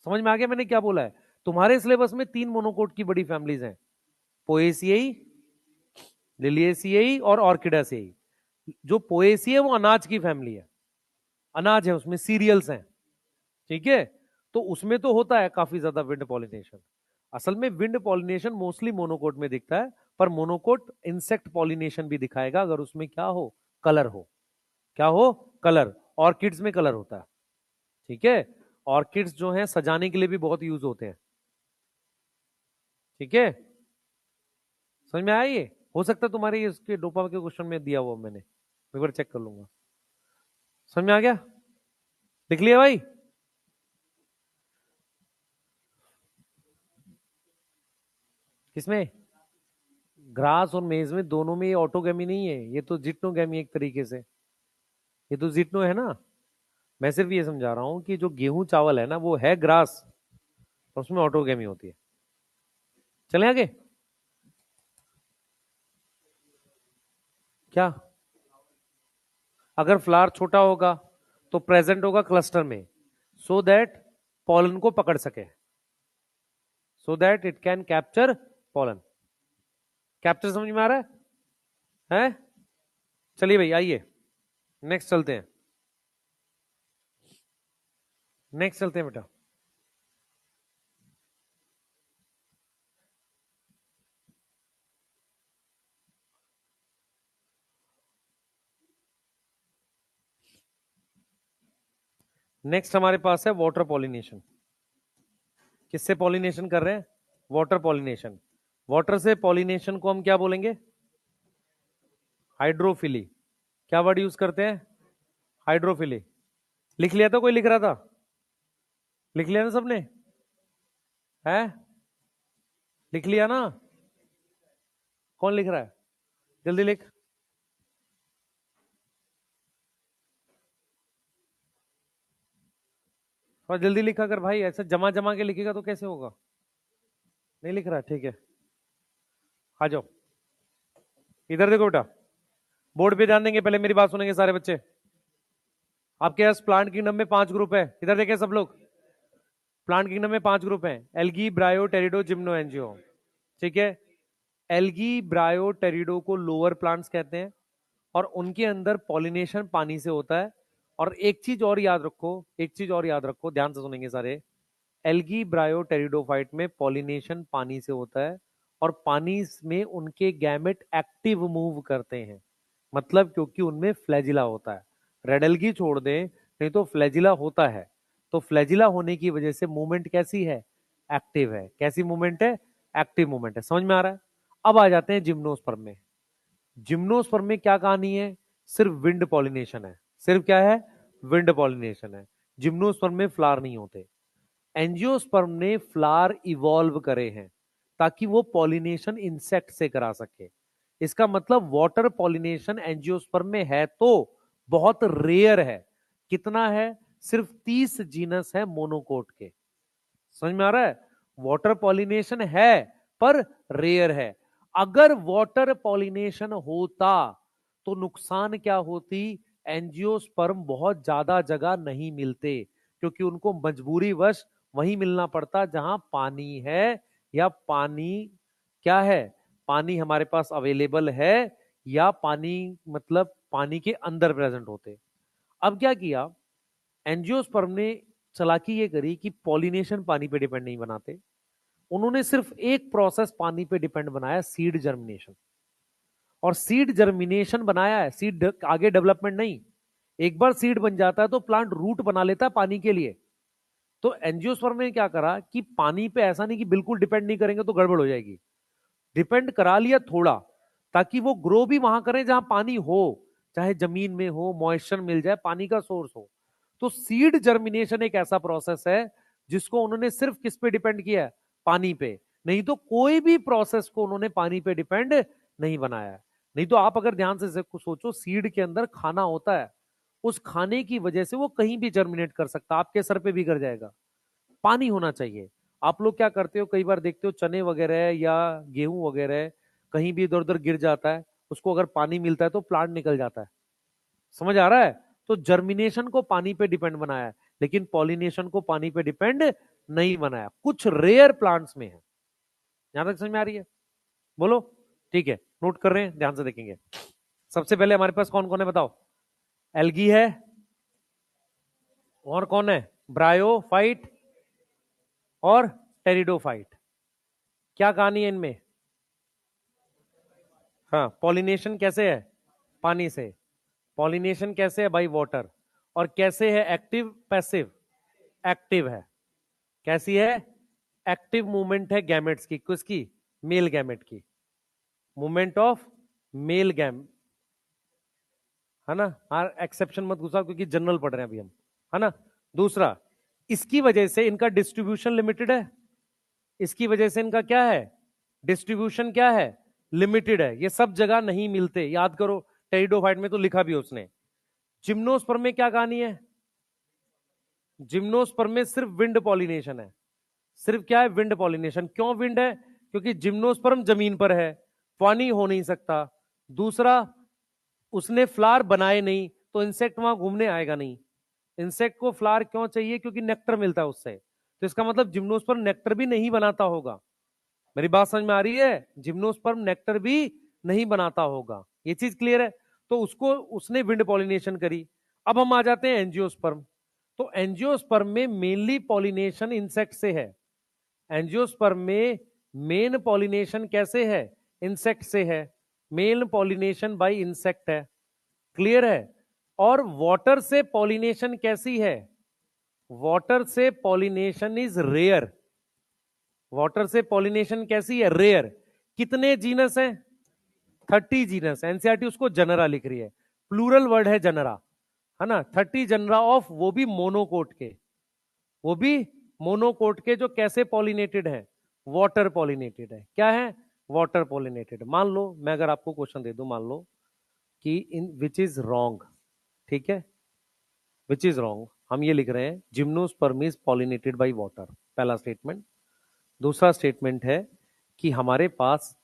समझ में आ गया मैंने क्या बोला है? तुम्हारे सिलेबस में तीन मोनोकोट की बड़ी फैमिलीज हैं, पोएसियाई, लिलियेसियाई और ऑर्किडासियाई। जो पोएसी है वो अनाज की फैमिली है, अनाज है, उसमें सीरियल्स हैं। ठीक है। तो उसमें तो होता है काफी ज्यादा विंड पॉलिनेशन। असल में विंड पॉलिनेशन मोस्टली मोनोकोट में दिखता है, पर मोनोकोट इंसेक्ट पॉलिनेशन भी दिखाएगा अगर उसमें क्या हो, कलर हो। क्या हो? कलर। ऑर्किड्स में कलर होता है। ठीक है। ऑर्किड्स जो है सजाने के लिए भी बहुत यूज होते हैं। ठीक है। समझ में आया ये? हो सकता है तुम्हारे इसके डोपा के क्वेश्चन में दिया हुआ, मैंने एक बार चेक कर लूंगा। समझ में आ गया? लिख लिया भाई? किसमें? ग्रास और मेज में, दोनों में ये ऑटोगेमी नहीं है, ये तो जिट्नोगेमी एक तरीके से। ये तो जिट्नो है ना। मैं सिर्फ ये समझा रहा हूं कि जो गेहूं चावल है ना, वो है ग्रास, और उसमें ऑटोगेमी होती है। चले आगे। क्या? अगर फ्लावर छोटा होगा तो प्रेजेंट होगा क्लस्टर में, सो दैट पॉलन को पकड़ सके, so that it can capture pollen. Capture समझ में आ रहा है? चलिए भाई आइए, नेक्स्ट चलते हैं। नेक्स्ट चलते हैं बेटा। नेक्स्ट हमारे पास है वाटर पॉलिनेशन। किससे पॉलिनेशन कर रहे हैं? Water pollination. वाटर से पॉलिनेशन को हम क्या बोलेंगे? हाइड्रोफिली। क्या वर्ड यूज करते हैं? हाइड्रोफिली। लिख लिया था? कोई लिख रहा था? लिख लिया ना सबने? है? लिख लिया ना? कौन लिख रहा है? जल्दी लिख। थोड़ा जल्दी लिखा कर भाई, ऐसा जमा जमा के लिखेगा तो कैसे होगा? नहीं लिख रहा, ठीक है। आ जाओ इधर देखो बेटा, बोर्ड पे ध्यान देंगे, पहले मेरी बात सुनेंगे सारे बच्चे। आपके पास प्लांट किंगडम में 5 ग्रुप है, इधर देखें सब लोग। प्लांट किंगडम में 5 ग्रुप हैं, एल्गी, ब्रायो, टेरिडो, जिम्नो, एंजियो। ठीक है। एल्गी, ब्रायो, टेरिडो को लोअर प्लांट्स कहते हैं और उनके अंदर पॉलिनेशन पानी से होता है। और एक चीज और याद रखो, एक चीज और याद रखो, ध्यान से सुनेंगे सारे। एल्गी, ब्रायो, टेरिडोफाइट में पॉलिनेशन पानी से होता है और पानी में उनके गैमेट एक्टिव मूव करते हैं, मतलब क्योंकि उनमें फ्लैजिला होता है। रेड एल्गी छोड़ दें, नहीं तो फ्लैजिला होता है। तो फ्लैजिला होने की वजह से मूवमेंट कैसी है? एक्टिव है। कैसी मूवमेंट है? एक्टिव मूवमेंट है। समझ में आ रहा है? अब आ जाते हैं जिम्नोस्पर्म में। जिम्नोस्पर्म में क्या कहानी है? सिर्फ विंड पॉलिनेशन है। सिर्फ क्या है? विंड पॉलिनेशन है। जिम्नोस्पर्म में फ्लावर नहीं होते। एंजियोस्पर्म ने फ्लावर इवॉल्व करे हैं ताकि वो पॉलिनेशन इंसेक्ट से करा सके। इसका मतलब वाटर पॉलिनेशन एंजियोस्पर्म में है तो बहुत रेयर है। कितना है? सिर्फ 30 जीनस है मोनोकोट के। समझ में आ रहा है? वाटर पॉलिनेशन है पर रेयर है। अगर वाटर पॉलिनेशन होता तो नुकसान क्या होती? एंजियोस्पर्म बहुत ज्यादा जगह नहीं मिलते, क्योंकि उनको मजबूरी वश वहीं मिलना पड़ता जहां पानी है, या पानी क्या है, पानी हमारे पास अवेलेबल है, या पानी मतलब पानी के अंदर प्रेजेंट होते। अब क्या किया एंजियोस्पर्म ने? चालाकी ये करी कि पॉलिनेशन पानी पे डिपेंड नहीं बनाते। उन्होंने सिर्फ एक प्रोसेस पानी पे डिपेंड बनाया, सीड जर्मिनेशन। और सीड जर्मिनेशन बनाया है, सीड आगे डेवलपमेंट नहीं। एक बार सीड बन जाता है तो प्लांट रूट बना लेता है पानी के लिए। तो एंजियोस्पर्म ने क्या करा कि पानी पे ऐसा नहीं कि बिल्कुल डिपेंड नहीं करेंगे तो गड़बड़ हो जाएगी, डिपेंड करा लिया थोड़ा, ताकि वो ग्रो भी वहां करें जहां पानी हो, चाहे जमीन में हो, मॉइस्चर मिल जाए, पानी का सोर्स हो। तो सीड जर्मिनेशन एक ऐसा प्रोसेस है जिसको उन्होंने सिर्फ किस पे डिपेंड किया है? पानी पे। नहीं तो कोई भी प्रोसेस को उन्होंने पानी पे डिपेंड नहीं बनाया है। नहीं तो आप अगर ध्यान से सोचो, सीड के अंदर खाना होता है, उस खाने की वजह से वो कहीं भी जर्मिनेट कर सकता, आपके सर पे भी कर जाएगा। पानी होना चाहिए। आप लोग क्या करते हो, कई बार देखते हो चने वगैरह या गेहूं वगैरह कहीं भी इधर उधर गिर जाता है, उसको अगर पानी मिलता है तो प्लांट निकल जाता है। समझ आ रहा है? तो जर्मिनेशन को पानी पे डिपेंड बनाया है, लेकिन पॉलिनेशन को पानी पे डिपेंड नहीं बनाया, कुछ रेयर प्लांट्स में है। यहां तक समझ में आ रही है? बोलो। ठीक है, नोट कर रहे हैं, ध्यान से देखेंगे। सबसे पहले हमारे पास कौन कौन है बताओ? एल्गी है, और कौन है? ब्रायोफाइट और टेरिडोफाइट। क्या कहानी है इनमें? हाँ, पॉलिनेशन कैसे है? पानी से। पॉलिनेशन कैसे है भाई? वाटर। और कैसे है? Active, passive? एक्टिव है। कैसी है? एक्टिव मूवमेंट है गैमेट्स की। किसकी? मेल गैमेट की। मूवमेंट ऑफ मेल गैम, है ना? हर एक्सेप्शन मत घुसा क्योंकि जनरल पढ़ रहे हैं अभी हम, है ना? दूसरा, इसकी वजह से इनका डिस्ट्रीब्यूशन लिमिटेड है। इसकी वजह से इनका क्या है? डिस्ट्रीब्यूशन क्या है? लिमिटेड है। ये सब जगह नहीं मिलते, याद करो। टेरिडोफाइट में तो लिखा भी उसने। जिम्नोस्पर्म में क्या कहानी है? जिम्नोस्पर्म में सिर्फ विंड पॉलिनेशन है। सिर्फ क्या है? Wind pollination. क्यों विंड है? क्योंकि जिम्नोस्पर्म जमीन पर है, पानी हो नहीं सकता। दूसरा, उसने फ्लावर बनाए नहीं तो इंसेक्ट वहां घूमने आएगा नहीं। इंसेक्ट को फ्लावर क्यों चाहिए? क्योंकि नेक्टर मिलता है उससे। तो इसका मतलब जिम्नोस्पर्म नेक्टर भी नहीं बनाता होगा। मेरी बात समझ में आ रही है? जिम्नोस्पर्म नेक्टर भी नहीं बनाता होगा, ये चीज क्लियर है? तो उसको उसने विंड पॉलिनेशन करी। अब हम आ जाते हैं एंजियोस्पर्म। तो एंजियोस्पर्म में मेनली पॉलिनेशन इंसेक्ट से है। एंजियोस्पर्म में मेन पॉलिनेशन कैसे है? इंसेक्ट से है। मेन पॉलिनेशन बाय इंसेक्ट है। क्लियर है? और वाटर से पॉलिनेशन कैसी है? वाटर से पॉलिनेशन इज रेयर। वाटर से पॉलिनेशन कैसी है? रेयर। कितने जीनस हैं? 30 जीनस। एनसीईआरटी उसको जनरा लिख रही है, प्लूरल वर्ड है जनरा, है ना? 30 जनरा ऑफ, वो भी मोनोकोट के। वो भी मोनोकोट के, जो कैसे पॉलिनेटेड है? वाटर पॉलिनेटेड है। क्या है? Water pollinated. मान लो मैं अगर आपको क्वेश्चन दे दूं, मान लो कि इन विच इज रॉन्ग, ठीक है, विच इज रॉन्ग, हम ये लिख रहे हैं gymnosperm is pollinated by water, पहला स्टेटमेंट। दूसरा स्टेटमेंट है कि हमारे पास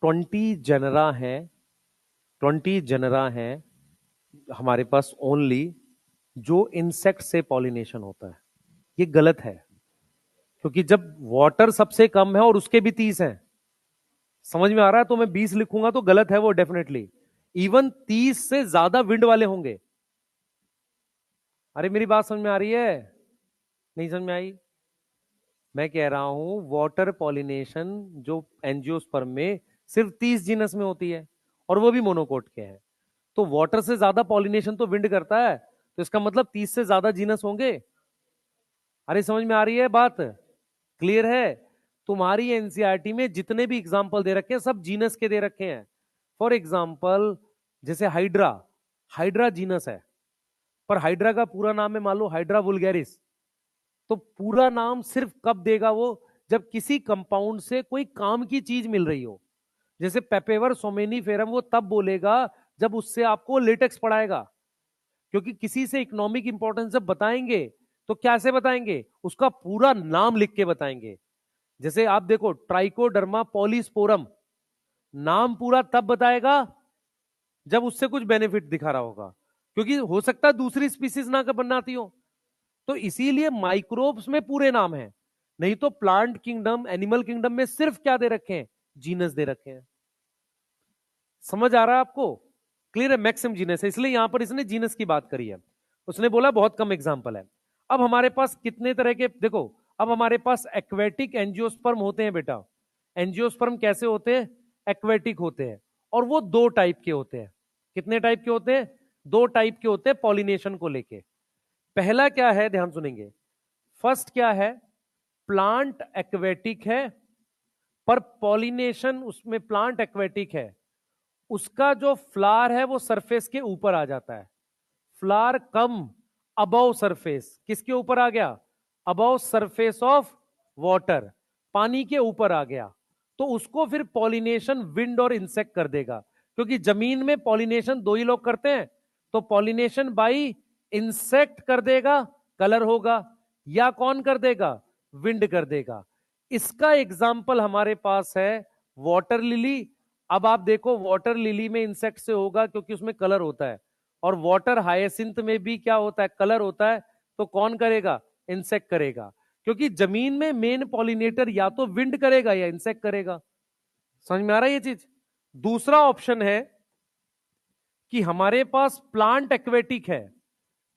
20 जनरा है, 20 जनरा है हमारे पास ओनली, जो इंसेक्ट से पॉलिनेशन होता है। ये गलत है, क्योंकि जब वाटर सबसे कम है और उसके भी 30 हैं, समझ में आ रहा है? तो मैं 20 लिखूंगा तो गलत है वो डेफिनेटली। इवन 30 से ज्यादा विंड वाले होंगे। अरे मेरी बात समझ में आ रही है? नहीं समझ में आई? मैं कह रहा हूं वाटर पॉलिनेशन जो एंजियोस्पर्म में सिर्फ 30 जीनस में होती है, और वो भी मोनोकोट के हैं। तो वाटर से ज्यादा पॉलिनेशन तो विंड करता है, तो इसका मतलब 30 से ज्यादा जीनस होंगे। अरे समझ में आ रही है बात? क्लियर है? तुम्हारी एनसीईआरटी में जितने भी एग्जाम्पल दे रखे हैं सब जीनस के दे रखे हैं। फॉर एग्जाम्पल जैसे हाइड्रा, हाइड्रा जीनस है, पर हाइड्रा का पूरा नाम है मान लो हाइड्रा वुल्गैरिस। तो पूरा नाम सिर्फ कब देगा वो, जब किसी कंपाउंड से कोई काम की चीज मिल रही हो। जैसे पेपेवर सोमेनीफेरम वो तब बोलेगा जब उससे आपको लेटेक्स पढ़ाएगा, क्योंकि किसी से इकोनॉमिक इंपॉर्टेंस जब बताएंगे तो कैसे बताएंगे, उसका पूरा नाम लिख के बताएंगे। जैसे आप देखो ट्राइकोडर्मा पॉलीस्पोरम, नाम पूरा तब बताएगा जब उससे कुछ बेनिफिट दिखा रहा होगा, क्योंकि हो सकता है दूसरी स्पीसीज ना बनाती हो। तो इसीलिए माइक्रोब्स में पूरे नाम है, नहीं तो प्लांट किंगडम एनिमल किंगडम में सिर्फ क्या दे रखे हैं, जीनस दे रखे हैं। समझ आ रहा है आपको? क्लियर है? मैक्सिमम जीनस है, इसलिए यहां पर इसने जीनस की बात करी है। उसने बोला बहुत कम एग्जांपल है। अब हमारे पास कितने तरह के, देखो अब हमारे पास एक्वेटिक एंजियोस्पर्म होते हैं बेटा। एंजियोस्पर्म कैसे होते हैं? एक्वेटिक होते हैं, और वो दो टाइप के होते हैं। कितने टाइप के होते हैं? दो टाइप के होते हैं पॉलिनेशन को लेके। पहला क्या है, ध्यान सुनेंगे। फर्स्ट क्या है? प्लांट एक्वेटिक है, पर पॉलिनेशन उसमें प्लांट एक्वेटिक है, उसका जो फ्लावर है वो सरफेस के ऊपर आ जाता है। फ्लावर कम अबव सरफेस, किसके ऊपर आ गया? अबव सरफेस ऑफ वाटर, पानी के ऊपर आ गया। तो उसको फिर पॉलिनेशन विंड और इंसेक्ट कर देगा, क्योंकि जमीन में पॉलिनेशन दो ही लोग करते हैं। तो पॉलिनेशन बाई इंसेक्ट कर देगा, कलर होगा, या कौन कर देगा? विंड कर देगा। इसका एग्जाम्पल हमारे पास है वाटर लिली। अब आप देखो वाटर लिली में इंसेक्ट से होगा क्योंकि उसमें कलर होता है, और वाटर हायसिंथ में भी क्या होता है? कलर होता है। तो कौन करेगा? इंसेक्ट करेगा, क्योंकि जमीन में मेन पॉलिनेटर या तो विंड करेगा या इंसेक्ट करेगा। समझ में आ रहा है ये चीज? दूसरा ऑप्शन है कि हमारे पास प्लांट एक्वेटिक है,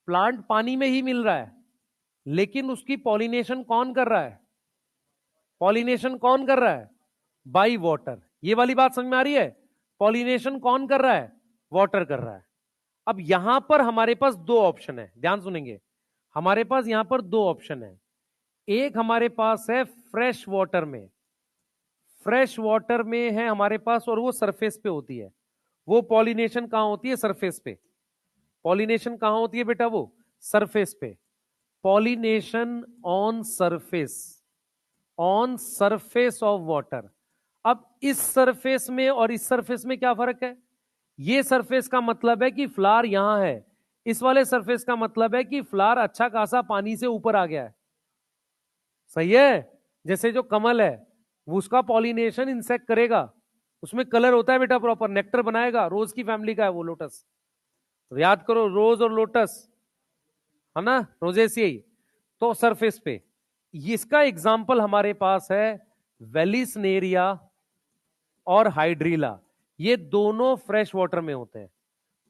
प्लांट पानी में ही मिल रहा है, लेकिन उसकी पॉलिनेशन कौन कर रहा है? पॉलिनेशन कौन कर रहा है? By water. ये वाली बात समझ में आ रही है? पॉलिनेशन कौन कर रहा है? वाटर कर रहा है। अब यहां पर हमारे पास दो ऑप्शन है, ध्यान सुनेंगे। हमारे पास यहां पर दो ऑप्शन है। एक हमारे पास है फ्रेश वाटर में, फ्रेश वाटर में है हमारे पास, और वो सरफेस पे होती है। वो पॉलिनेशन कहां होती है? सरफेस पे। पॉलिनेशन कहां होती है बेटा? वो सरफेस पे। Pollination on surface, on surface of water. अब इस सरफेस में और इस सरफेस में क्या फर्क है? ये सरफेस का मतलब है कि फ्लावर यहां है, इस वाले सरफेस का मतलब है कि फ्लावर अच्छा खासा पानी से ऊपर आ गया है। सही है? जैसे जो कमल है वो उसका पॉलिनेशन इंसेक्ट करेगा, उसमें कलर होता है बेटा प्रॉपर, नेक्टर बनाएगा, रोज की फैमिली का है वो लोटस। तो याद करो रोज और लोटस, है ना, रोजेसियाई। तो सरफेस पे इसका एग्जाम्पल हमारे पास है वेलिसनेरिया और हाइड्रीला। ये दोनों फ्रेश वाटर में होते हैं।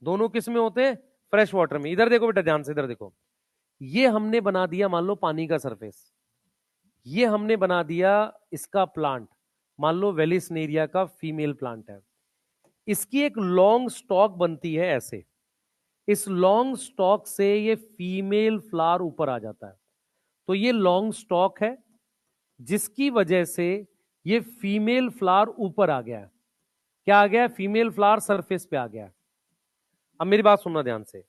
दोनों किस में होते हैं? फ्रेश वाटर में। इधर देखो बेटा, ध्यान से इधर देखो। ये हमने बना दिया मान लो पानी का सरफेस, ये हमने बना दिया इसका प्लांट, मान लो वेलिसनेरिया का फीमेल प्लांट है। इसकी एक लॉन्ग स्टॉक बनती है ऐसे, इस लॉन्ग स्टॉक से ये फीमेल फ्लावर ऊपर आ जाता है। तो ये लॉन्ग स्टॉक है जिसकी वजह से ये फीमेल फ्लावर ऊपर आ गया है। क्या आ गया? फीमेल फ्लावर सरफेस पे आ गया। अब मेरी बात सुनना ध्यान से।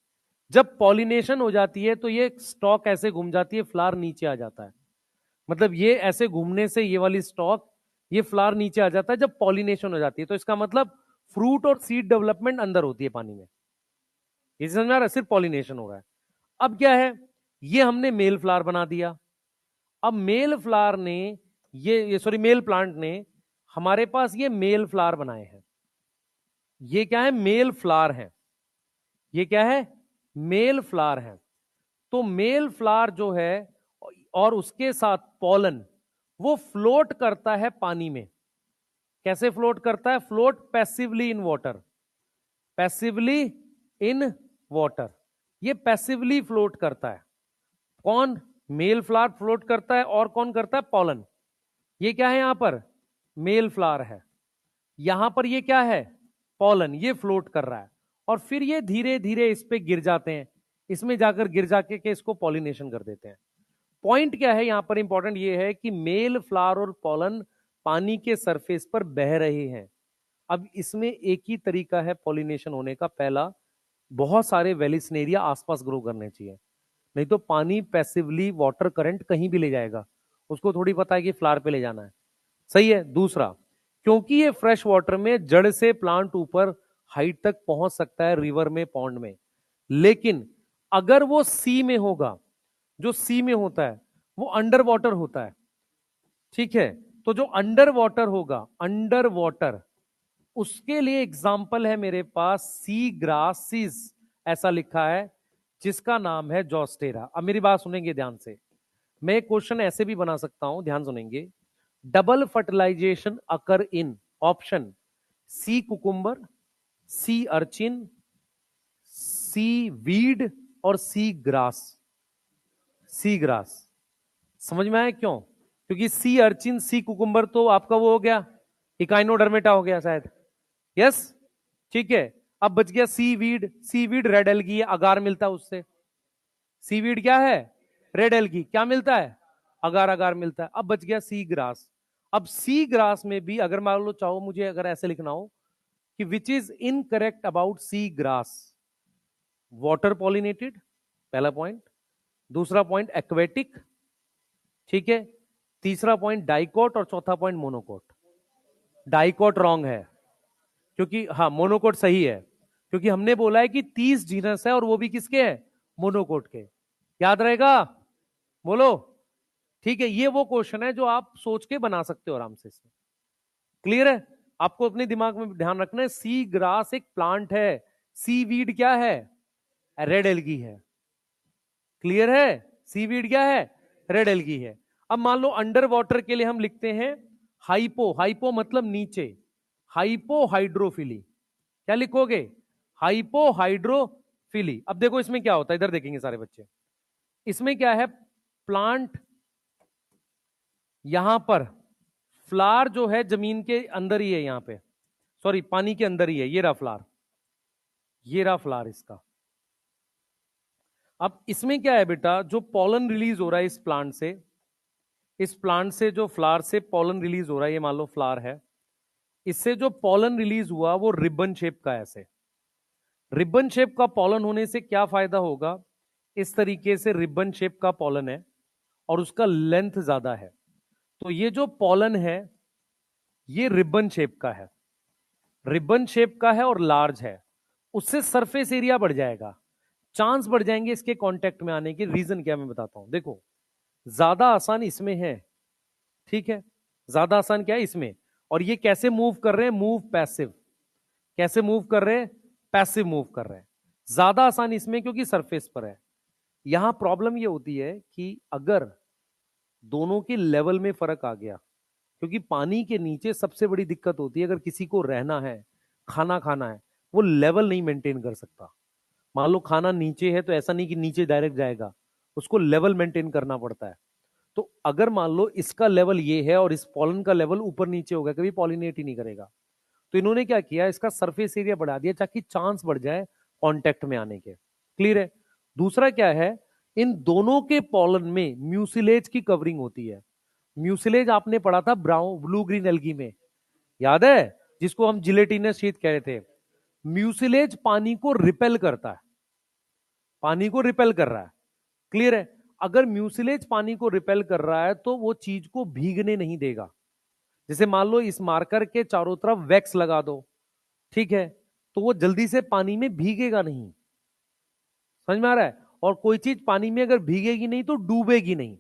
जब पॉलिनेशन हो जाती है तो ये स्टॉक ऐसे घूम जाती है, फ्लावर नीचे आ जाता है। मतलब ये ऐसे घूमने से ये वाली स्टॉक, ये फ्लावर नीचे आ जाता है जब पॉलिनेशन हो जाती है। तो इसका मतलब फ्रूट और सीड डेवलपमेंट अंदर होती है पानी में। ये समझ में आ रहा है? सिर्फ पॉलिनेशन हो रहा है। अब क्या है, ये हमने मेल फ्लावर बना दिया। अब मेल फ्लावर ने ये सॉरी मेल प्लांट ने हमारे पास ये मेल फ्लावर बनाए हैं। ये क्या है? मेल फ्लावर है। ये क्या है? मेल फ्लावर है। तो मेल फ्लावर जो है और उसके साथ पॉलन, वो फ्लोट करता है पानी में। कैसे फ्लोट करता है? Float passively in water. Passively in water. ये पैसिवली फ्लोट करता है। कौन? मेल फ्लावर फ्लोट करता है। और कौन करता है? पॉलन। ये क्या है? यहां पर मेल फ्लावर है, यहां पर ये क्या है? पॉलन। ये फ्लोट कर रहा है और फिर ये धीरे धीरे इस पे गिर जाते हैं, इसमें जाकर गिर जाके के इसको पॉलिनेशन कर देते हैं। पॉइंट क्या है यहां पर? इंपॉर्टेंट ये है कि मेल फ्लावर और पॉलन पानी के सरफेस पर बह रहे हैं। अब इसमें एक ही तरीका है पॉलिनेशन होने का। पहला, बहुत सारे वेलिस्नेरिया आसपास ग्रो करने चाहिए, नहीं तो पानी पैसिवली वाटर करंट कहीं भी ले जाएगा, उसको थोड़ी पता है कि फ्लावर पे ले जाना है। सही है। दूसरा, क्योंकि ये फ्रेश वाटर में जड़ से प्लांट ऊपर हाइट तक पहुंच सकता है, रिवर में, पॉन्ड में। लेकिन अगर वो सी में होगा, जो सी में होता है वो अंडर वाटर होता है, ठीक है? तो जो अंडर वाटर होगा, अंडर वाटर, उसके लिए एग्जाम्पल है मेरे पास सी ग्रासिस, ऐसा लिखा है, जिसका नाम है जॉस्टेरा। अब मेरी बात सुनेंगे ध्यान से। मैं एक क्वेश्चन ऐसे भी बना सकता हूं, ध्यान सुनेंगे। Double fertilization occur in option C cucumber, sea urchin, seaweed और सी ग्रास। Sea grass. समझ में आया क्यों? क्योंकि सी अर्चिन, सी कुकुम्बर तो आपका वो हो गया, इकाइनोडर्मेटा हो गया शायद। यस, ठीक है। अब बच गया सी वीड। सी वीड रेड एल्गी है, अगार मिलता है उससे। सी वीड क्या है? Red algae. क्या मिलता है? अगार, अगार मिलता है। अब बच गया सी ग्रास। अब सी ग्रास में भी अगर मान लो चाहो, मुझे अगर ऐसे लिखना हो कि which is incorrect about sea grass, water pollinated, पहला पॉइंट। दूसरा पॉइंट एक्वेटिक, ठीक है। तीसरा पॉइंट डाइकोट और चौथा पॉइंट मोनोकोट। डाइकोट रॉन्ग है, क्योंकि हाँ मोनोकोट सही है, क्योंकि हमने बोला है कि 30 जीनस है और वो भी किसके हैं? मोनोकोट के। याद रहेगा? बोलो। ठीक है, ये वो क्वेश्चन है जो आप सोच के बना सकते हो आराम से इसमें। क्लियर है? आपको अपने दिमाग में ध्यान रखना है, सी ग्रास एक प्लांट है, सी वीड क्या है? रेड एल्गी है। क्लियर है? सी वीड क्या है? रेड एल्गी है। अब मान लो अंडर वाटर के लिए हम लिखते हैं हाइपो। हाइपो मतलब नीचे, हाइपो हाइड्रोफिली। क्या लिखोगे? Hypo hydrophily. अब देखो इसमें क्या होता है, इधर देखेंगे सारे बच्चे। इसमें क्या है? प्लांट यहां पर, फ्लावर जो है जमीन के अंदर ही है, यहां पे सॉरी पानी के अंदर ही है। ये रहा फ्लावर, ये रहा फ्लावर इसका। अब इसमें क्या है बेटा? जो पॉलन रिलीज हो रहा है इस प्लांट से, इस प्लांट से जो फ्लावर से पॉलन रिलीज हो रहा है, ये मान लो फ्लावर है, इससे जो पॉलन रिलीज हुआ वो रिबन शेप का, ऐसे रिबन शेप का पॉलन होने से क्या फायदा होगा? इस तरीके से रिबन शेप का पॉलन है और उसका लेंथ ज्यादा है, तो ये जो पॉलन है ये रिबन शेप का है, रिबन शेप का है और लार्ज है। उससे सरफेस एरिया बढ़ जाएगा, चांस बढ़ जाएंगे इसके कांटेक्ट में आने के। रीजन क्या मैं बताता हूं। देखो, ज्यादा आसान इसमें है, ठीक है? ज्यादा आसान क्या है इसमें? और ये कैसे मूव कर रहे हैं? Move passive. कैसे मूव कर रहे हैं? पैसिव मूव कर रहे हैं। ज्यादा आसान इसमें क्योंकि सरफेस पर है। यहां प्रॉब्लम ये होती है कि अगर दोनों के लेवल में फर्क आ गया, क्योंकि पानी के नीचे सबसे बड़ी दिक्कत होती है, अगर किसी को रहना है, खाना खाना है, वो लेवल नहीं मेंटेन कर सकता। मान लो खाना नीचे है तो ऐसा नहीं कि नीचे डायरेक्ट जाएगा, उसको लेवल मेंटेन करना पड़ता है। तो अगर मान लो इसका लेवल ये है और इस पॉलन का लेवल ऊपर नीचे होगा, कभी पॉलिनेट ही नहीं करेगा। तो इन्होंने क्या किया, इसका सरफेस एरिया बढ़ा दिया ताकि चांस बढ़ जाए कांटेक्ट में आने के। क्लियर है? दूसरा क्या है, इन दोनों के पॉलन में म्यूसिलेज की कवरिंग होती है। म्यूसिलेज आपने पढ़ा था ब्राउन ब्लू ग्रीन एल्गी में, याद है? जिसको हम जिलेटिनस शीट कह रहे थे। म्यूसिलेज पानी को रिपेल करता है, पानी को रिपेल कर रहा है। क्लियर है? अगर म्यूसिलेज पानी को रिपेल कर रहा है तो वो चीज को भीगने नहीं देगा। जैसे मान लो इस मार्कर के चारों तरफ वैक्स लगा दो, ठीक है, तो वो जल्दी से पानी में भीगेगा नहीं। समझ में आ रहा है? और कोई चीज पानी में अगर भीगेगी नहीं तो डूबेगी नहीं।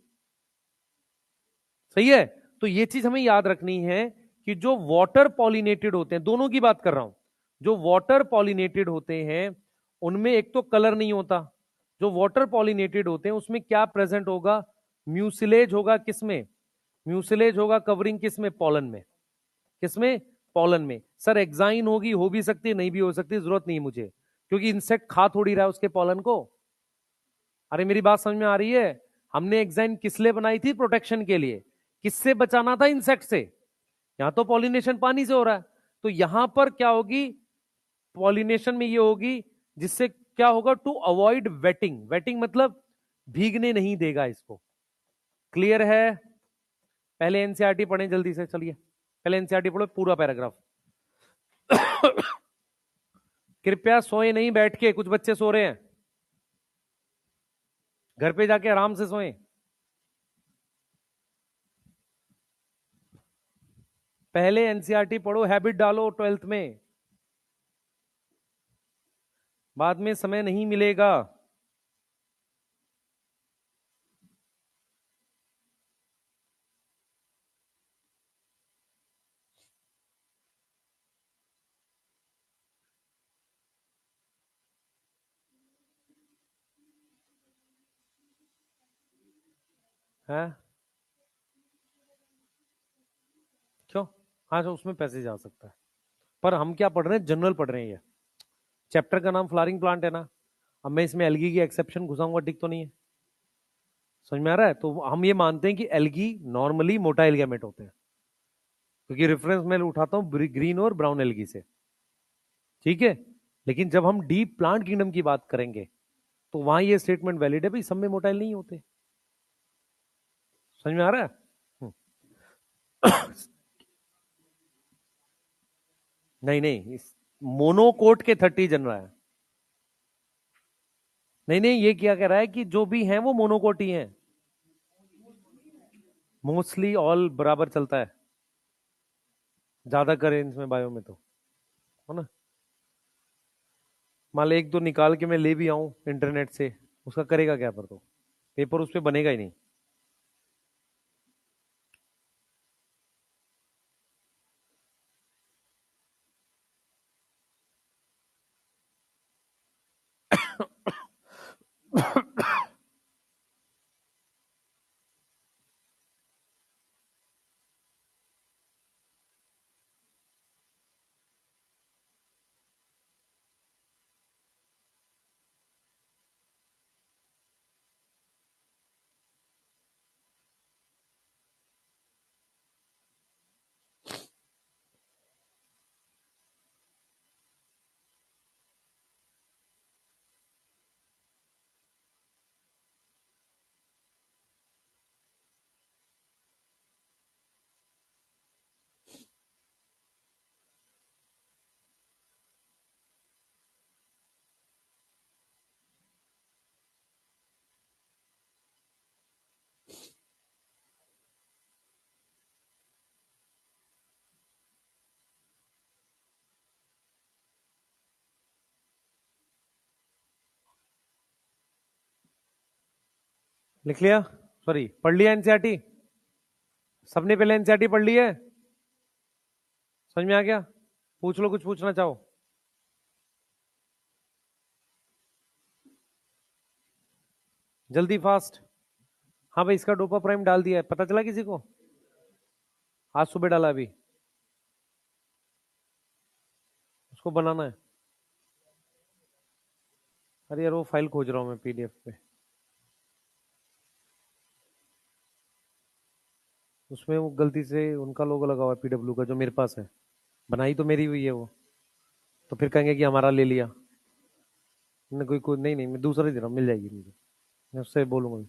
सही है? तो ये चीज हमें याद रखनी है कि जो वाटर पॉलिनेटेड होते हैं, दोनों की बात कर रहा हूं, जो वाटर पॉलिनेटेड होते हैं उनमें एक तो कलर नहीं होता। जो वाटर पॉलिनेटेड होते हैं उसमें क्या प्रेजेंट होगा? म्यूसिलेज होगा। किसमें? म्यूसिलेज होगा कवरिंग किसमें? पॉलन में। किसमें? पॉलन में। सर एग्जाइन होगी, हो भी सकती है, नहीं भी हो सकती, जरूरत नहीं मुझे, क्योंकि इंसेक्ट खा थोड़ी रहा है उसके पॉलन को। अरे मेरी बात समझ में आ रही है? हमने एग्जाइन किस लिए बनाई थी? प्रोटेक्शन के लिए। किससे बचाना था? इंसेक्ट से। यहां तो पॉलिनेशन पानी से हो रहा है, तो यहां पर क्या होगी? पॉलिनेशन में ये होगी, जिससे क्या होगा? To avoid waiting. वेटिंग मतलब भीगने नहीं देगा इसको। क्लियर है? पहले एनसीईआरटी पढ़ें जल्दी से, चलिए पहले एनसीईआरटी पढ़ो पूरा पैराग्राफ। कृपया सोए नहीं बैठ के, कुछ बच्चे सो रहे हैं, घर पे जाके आराम से सोएं। पहले एनसीईआरटी पढ़ो, हैबिट डालो 12th में, बाद में समय नहीं मिलेगा। है? क्यों? हाँ, तो उसमें पैसे जा सकता है, पर हम क्या पढ़ रहे हैं? जनरल पढ़ रहे हैं। ये चैप्टर का नाम फ्लावरिंग प्लांट है ना। अब मैं इसमें एल्गी की एक्सेप्शन घुसाऊंगा, ठीक तो नहीं है? समझ में आ रहा है? तो हम ये मानते हैं कि एल्गी नॉर्मली मोटाइल गैमेट होते हैं, क्योंकि रेफरेंस मैं उठाता हूं ग्रीन और ब्राउन एल्गी से। ठीक है? लेकिन जब हम डीप प्लांट किंगडम की बात करेंगे तो वहां ये स्टेटमेंट वैलिड है, भाई सब में मोटाइल नहीं होते। समझ में आ रहा है? हम्म। नहीं नहीं, मोनोकोट के 30 जन रहा है। नहीं नहीं, ये क्या कह रहा है कि जो भी हैं वो मोनोकोट ही हैं। मोस्टली ऑल बराबर चलता है, ज्यादा करें इसमें बायो में तो, है ना? मान लो एक दो निकाल के मैं ले भी आऊं इंटरनेट से, उसका करेगा क्या? पर तो पेपर उस पर बनेगा ही नहीं। लिख लिया? सॉरी, पढ़ लिया एनसीईआरटी? सबने पहले एनसीईआरटी पढ़ ली है? समझ में आ गया? पूछ लो, कुछ पूछना चाहो? जल्दी फास्ट। हाँ भाई, इसका डोपा प्राइम डाल दिया है, पता चला किसी को? आज सुबह डाला अभी। उसको बनाना है। अरे यार वो फाइल खोज रहा हूँ मैं पीडीएफ पे, उसमें वो गलती से उनका लोगो लगा हुआ है पीडब्ल्यू का, जो मेरे पास है। बनाई तो मेरी हुई है वो, तो फिर कहेंगे कि हमारा ले लिया। नहीं कोई कोई नहीं नहीं, मैं दूसरा ही दे रहा हूँ, मिल जाएगी मुझे, मैं उससे बोलूंगा।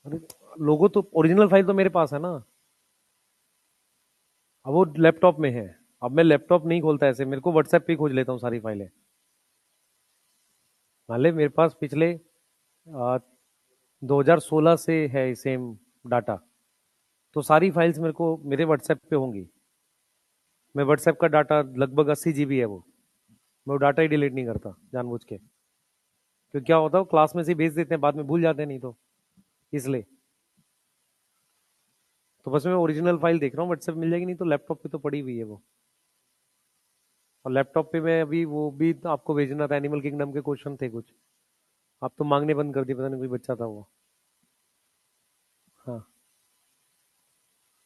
अरे लोगो तो ओरिजिनल फाइल तो मेरे पास है ना। अब वो लैपटॉप में है। अब मैं लैपटॉप नहीं खोलता ऐसे, मेरे को व्हाट्सएप पे ही खोज लेता हूँ सारी फाइलें। मान ले मेरे पास पिछले 2016 से है सेम डाटा, तो सारी फाइल्स मेरे को मेरे व्हाट्सएप पे होंगी। मैं व्हाट्सएप का डाटा लगभग 80 GB है वो, मैं वो डाटा ही डिलीट नहीं करता जानबूझ के। क्योंकि क्या होता है क्लास में से भेज देते हैं, बाद में भूल जाते हैं, नहीं तो इसलिए। तो बस मैं ओरिजिनल फाइल देख रहा हूँ, व्हाट्सएप मिल जाएगी, नहीं तो लैपटॉप पे तो पड़ी हुई है वो। और लैपटॉप पे मैं अभी वो भी तो आपको भेजना था, एनिमल किंगडम के क्वेश्चन थे कुछ, आप तो मांगने बंद कर दिए, पता नहीं कोई बच्चा था वो। हाँ,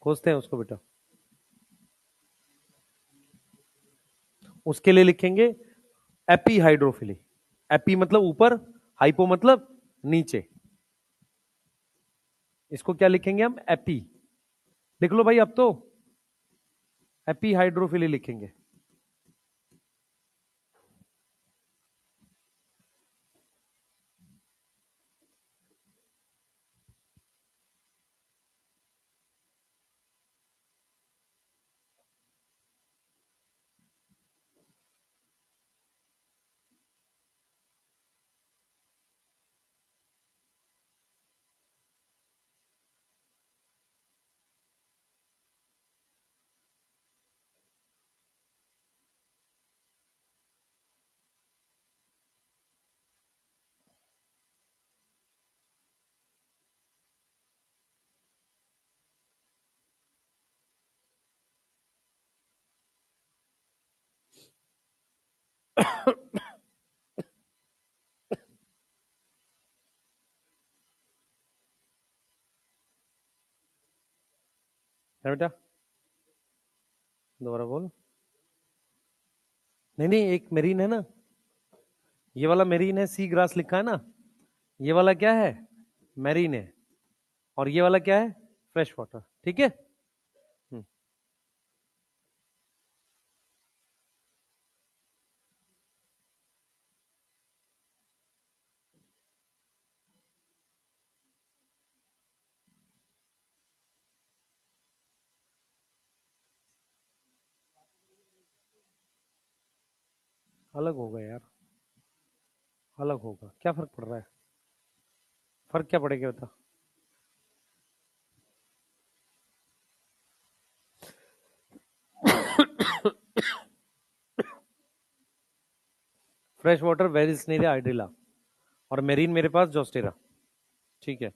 खोजते हैं उसको बेटा। उसके लिए लिखेंगे एपी हाइड्रोफिली। एपी मतलब ऊपर, हाइपो मतलब नीचे। इसको क्या लिखेंगे हम? एपी। लिख लो भाई अब तो, एपी हाइड्रोफिली लिखेंगे। है बेटा? दोबारा बोल। नहीं नहीं, एक मेरीन है ना, ये वाला मेरीन है, सी ग्रास लिखा है ना, ये वाला क्या है? मैरीन है। और ये वाला क्या है? Fresh water. ठीक है। हम्म, अलग होगा यार, अलग होगा, क्या फर्क पड़ रहा है? फर्क क्या पड़ेगा बता। फ्रेश वाटर वेरिसनेरिया आइडिला, और मेरीन मेरे पास जोस्टेरा। ठीक है।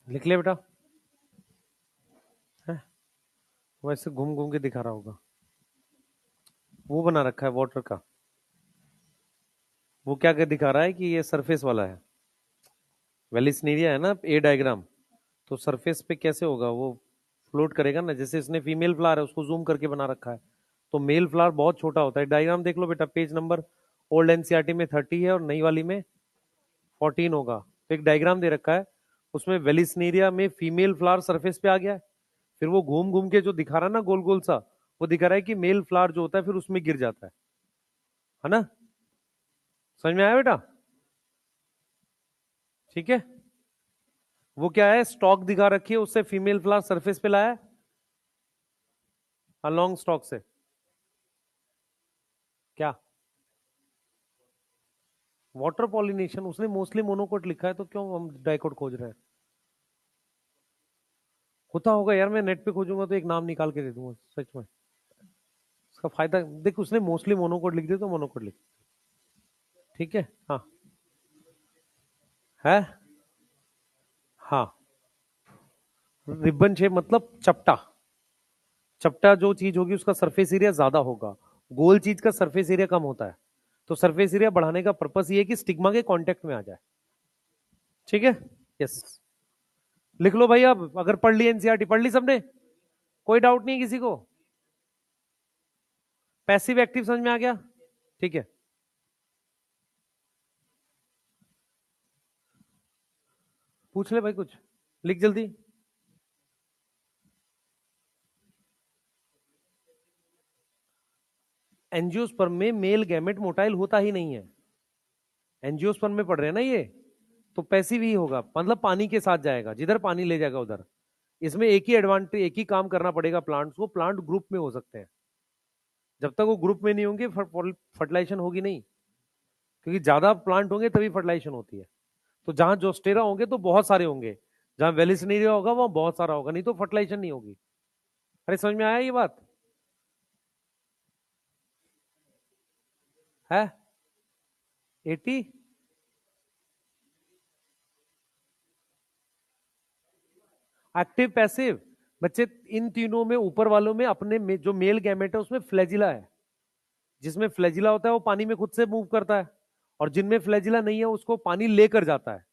लिख ले बेटा। है, वैसे घूम घूम के दिखा रहा होगा। वो बना रखा है वाटर का। वो क्या कर दिखा रहा है कि ये सरफेस वाला है, वेलिसनेरिया है ना, ए डायग्राम। तो सरफेस पे कैसे होगा वो? फ्लोट करेगा ना, जैसे इसने फीमेल फ्लावर है उसको जूम करके बना रखा है, तो मेल फ्लावर बहुत छोटा होता है। डायग्राम देख लो बेटा, पेज नंबर ओल्ड एनसीईआरटी में 30 है और नई वाली में 14 होगा। तो एक डायग्राम दे रखा है, उसमें वेलिस्नेरिया में फीमेल फ्लावर सरफेस पे आ गया है, फिर वो घूम घूम के जो दिखा रहा है ना गोल गोल सा, वो दिखा रहा है कि मेल फ्लावर जो होता है फिर उसमें गिर जाता है ना। समझ में आया बेटा? ठीक है। वो क्या है, स्टॉक दिखा रखी है, उससे फीमेल फ्लावर सरफेस पे लाया है अलोंग स्टॉक से। क्या वाटर पॉलिनेशन, उसने मोस्टली मोनोकोट लिखा है, तो क्यों हम डाइकोट खोज रहे हैं? होता होगा यार, मैं नेट पे खोजूंगा तो एक नाम निकाल के दे दूंगा सच में। उसका फायदा देख, उसने मोस्टली मोनोकोट लिख दिया तो मोनोकोट लिख। ठीक है। हाँ है। हाँ, रिबन शेप मतलब चपटा। चपटा जो चीज होगी उसका सरफेस एरिया ज्यादा होगा, गोल चीज का सरफेस एरिया कम होता है। तो सरफेस एरिया बढ़ाने का पर्पस ये है कि स्टिग्मा के कांटेक्ट में आ जाए। ठीक है। यस। लिख लो भाई, अब अगर पढ़ ली एनसीईआरटी, पढ़ ली सबने, कोई डाउट नहीं है किसी को? पैसिव एक्टिव समझ में आ गया? ठीक है। पूछ ले भाई कुछ, लिख जल्दी। एंजियोस्पर्म में मेल गैमेट मोटाइल होता ही नहीं है। एंजियोस्पर्म में पढ़ रहे हैं ना ये, तो पैसिव ही होगा, मतलब पानी के साथ जाएगा, जिधर पानी ले जाएगा उधर। इसमें एक ही एडवांटेज, एक ही काम करना पड़ेगा प्लांट्स को, प्लांट ग्रुप में हो सकते हैं। जब तक वो ग्रुप में नहीं होंगे फर्टिलाइजेशन होगी नहीं, क्योंकि ज्यादा प्लांट होंगे तभी फर्टिलाइजेशन होती है। तो जहां जोस्टेरा होंगे तो बहुत सारे होंगे, जहां वेलिसनेरिया होगा वहां बहुत सारा होगा, नहीं तो फर्टिलाइजेशन नहीं होगी। अरे समझ में आया ये बात? है 80। एक्टिव पैसिव बच्चे, इन तीनों में ऊपर वालों में अपने में जो मेल गैमेट है उसमें फ्लैजिला है। जिसमें फ्लैजिला होता है वो पानी में खुद से मूव करता है, और जिनमें फ्लैजिला नहीं है उसको पानी लेकर जाता है।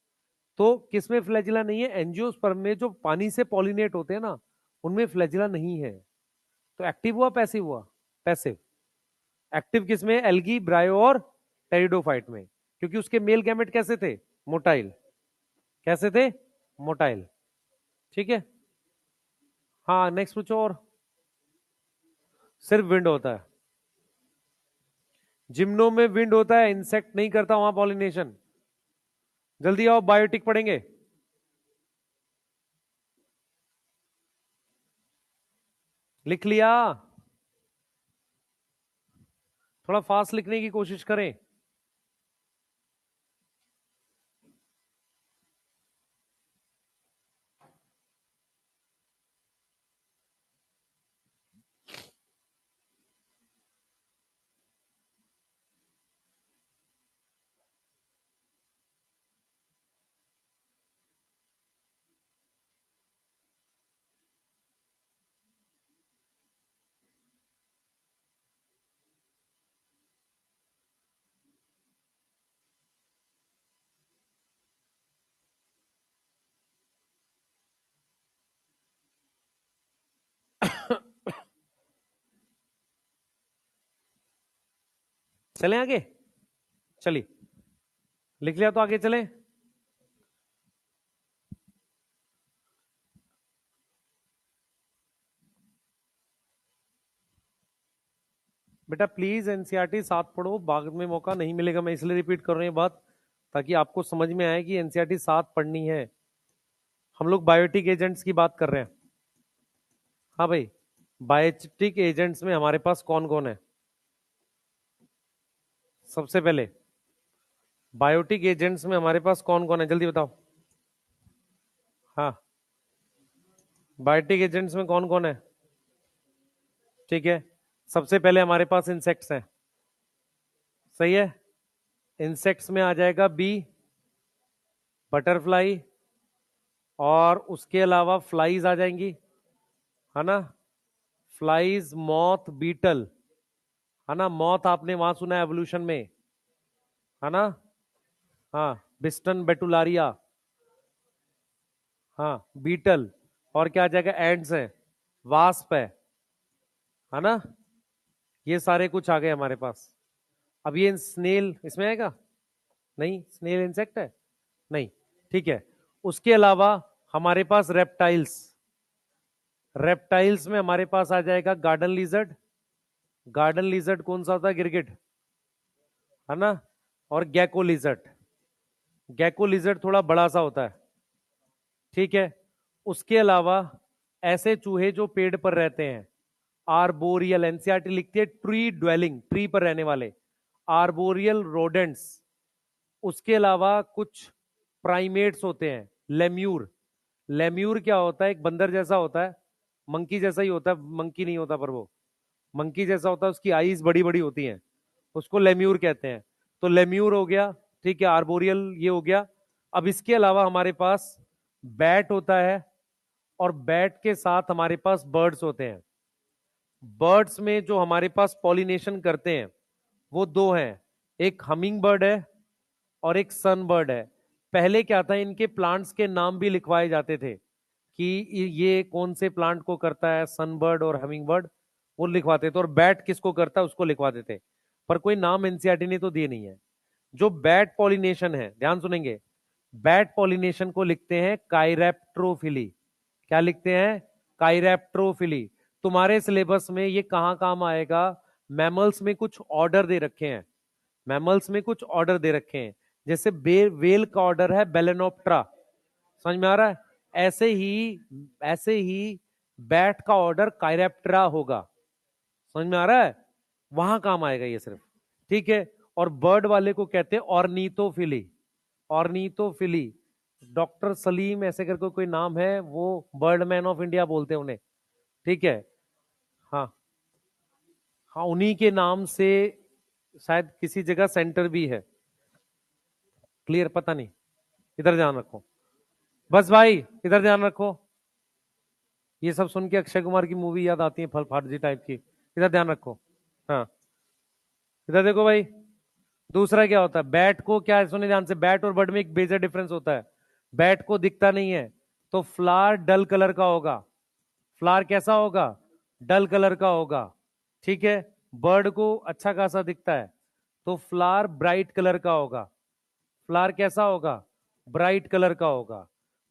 तो किसमें फ्लैजिला नहीं है? एंजियोस्पर्म में जो पानी से पॉलिनेट होते हैं ना, उनमें फ्लैजिला नहीं है। तो एक्टिव हुआ पैसिव हुआ? पैसिव। एक्टिव किसमें? एल्गी, ब्रायो और टेरिडोफाइट में, क्योंकि उसके मेल गैमेट कैसे थे? मोटाइल। कैसे थे? मोटाइल। ठीक है। हाँ नेक्स्ट पूछो। और सिर्फ विंड होता है? जिम्नो में विंड होता है, इंसेक्ट नहीं करता वहां पॉलिनेशन। जल्दी आओ, बायोटिक पढ़ेंगे। लिख लिया? थोड़ा फास्ट लिखने की कोशिश करें। चलें आगे? चलिए, लिख लिया तो आगे चलें। बेटा प्लीज एनसीईआरटी साथ पढ़ो, बाद में मौका नहीं मिलेगा, मैं इसलिए रिपीट कर रही हूँ बात, ताकि आपको समझ में आए कि एनसीईआरटी साथ पढ़नी है। हम लोग बायोटिक एजेंट्स की बात कर रहे हैं। हाँ भाई, बायोटिक एजेंट्स में हमारे पास कौन कौन है? सबसे पहले बायोटिक एजेंट्स में हमारे पास कौन कौन है, जल्दी बताओ। हाँ, बायोटिक एजेंट्स में कौन कौन है? ठीक है, सबसे पहले हमारे पास इंसेक्ट्स हैं। सही है। इंसेक्ट्स में आ जाएगा बी, बटरफ्लाई, और उसके अलावा फ्लाइज आ जाएंगी, है ना। फ्लाइज, मॉथ, बीटल, है ना। मॉथ आपने वहां सुना है एवोल्यूशन में, है ना। हाँ, बिस्टन बेटुलारिया। हाँ, बीटल। और क्या आ जाएगा? एंड्स है, वास्प है ना। ये सारे कुछ आ गए हमारे पास। अब ये स्नेल इसमें आएगा नहीं, स्नेल इंसेक्ट है नहीं, ठीक है। उसके अलावा हमारे पास रेप्टाइल्स, रेप्टाइल्स में हमारे पास आ जाएगा गार्डन लिजर्ड, गार्डन लिजर्ड कौन सा होता है, गिरगिट है ना, और गैको लिजर्ड, गैको लिजर्ड थोड़ा बड़ा सा होता है, ठीक है। उसके अलावा ऐसे चूहे जो पेड़ पर रहते हैं, आर्बोरियल, एनसीईआरटी लिखती है ट्री ड्वेलिंग, ट्री पर रहने वाले आर्बोरियल रोडेंट्स। उसके अलावा कुछ प्राइमेट्स होते हैं, लेम्यूर, लेम्यूर क्या होता है, एक बंदर जैसा होता है, मंकी जैसा ही होता है, मंकी नहीं होता पर वो मंकी जैसा होता है, उसकी आईज बड़ी बड़ी होती हैं, उसको लेम्यूर कहते हैं। तो लेम्यूर हो गया, ठीक है, आर्बोरियल ये हो गया। अब इसके अलावा हमारे पास बैट होता है, और बैट के साथ हमारे पास बर्ड्स होते हैं। बर्ड्स में जो हमारे पास पॉलिनेशन करते हैं वो दो हैं, एक हमिंग बर्ड है और एक सन बर्ड है। पहले क्या था, इनके प्लांट्स के नाम भी लिखवाए जाते थे कि ये कौन से प्लांट को करता है, सन बर्ड और हमिंग बर्ड, वो लिखवाते थे, और बैट किसको करता है उसको लिखवाते थे, पर कोई नाम एनसीईआरटी ने तो दिए नहीं है। जो बैट पॉलिनेशन है, ध्यान सुनेंगे, बैट पॉलिनेशन को लिखते हैं काइरेप्ट्रोफिली। क्या लिखते हैं, काइरेप्ट्रोफिली। तुम्हारे सिलेबस में ये कहां काम आएगा, मैमल्स में कुछ ऑर्डर दे रखे हैं, मैमल्स में कुछ ऑर्डर दे रखे हैं, जैसे वेल का ऑर्डर है बेलेनोप्टरा, समझ में आ रहा है, ऐसे ही बैट का ऑर्डर काइरेप्टरा होगा, समझ में आ रहा है, वहां काम आएगा ये सिर्फ, ठीक है। और बर्ड वाले को कहते हैं ऑर्निथोफिली, ऑर्निथोफिली। डॉक्टर सलीम ऐसे करके कोई नाम है, वो बर्डमैन ऑफ इंडिया बोलते हैं उन्हें, ठीक है। हाँ, हाँ उन्हीं के नाम से शायद किसी जगह सेंटर भी है, क्लियर, पता नहीं, इधर ध्यान रखो, बस भाई इधर ध्यान रखो। ये सब सुन के अक्षय कुमार की मूवी याद आती है, फल फाटजी टाइप की, इधर ध्यान रखो। हाँ, इधर देखो भाई, दूसरा क्या होता है, बैट को क्या है, सुने ध्यान से, बैट और बर्ड में एक बेजर डिफरेंस होता है, बैट को दिखता नहीं है, तो फ्लावर डल कलर का होगा, फ्लावर कैसा होगा, डल कलर का होगा, ठीक है। बर्ड को अच्छा खासा दिखता है, तो फ्लावर ब्राइट कलर का होगा, फ्लावर कैसा होगा, ब्राइट कलर का होगा।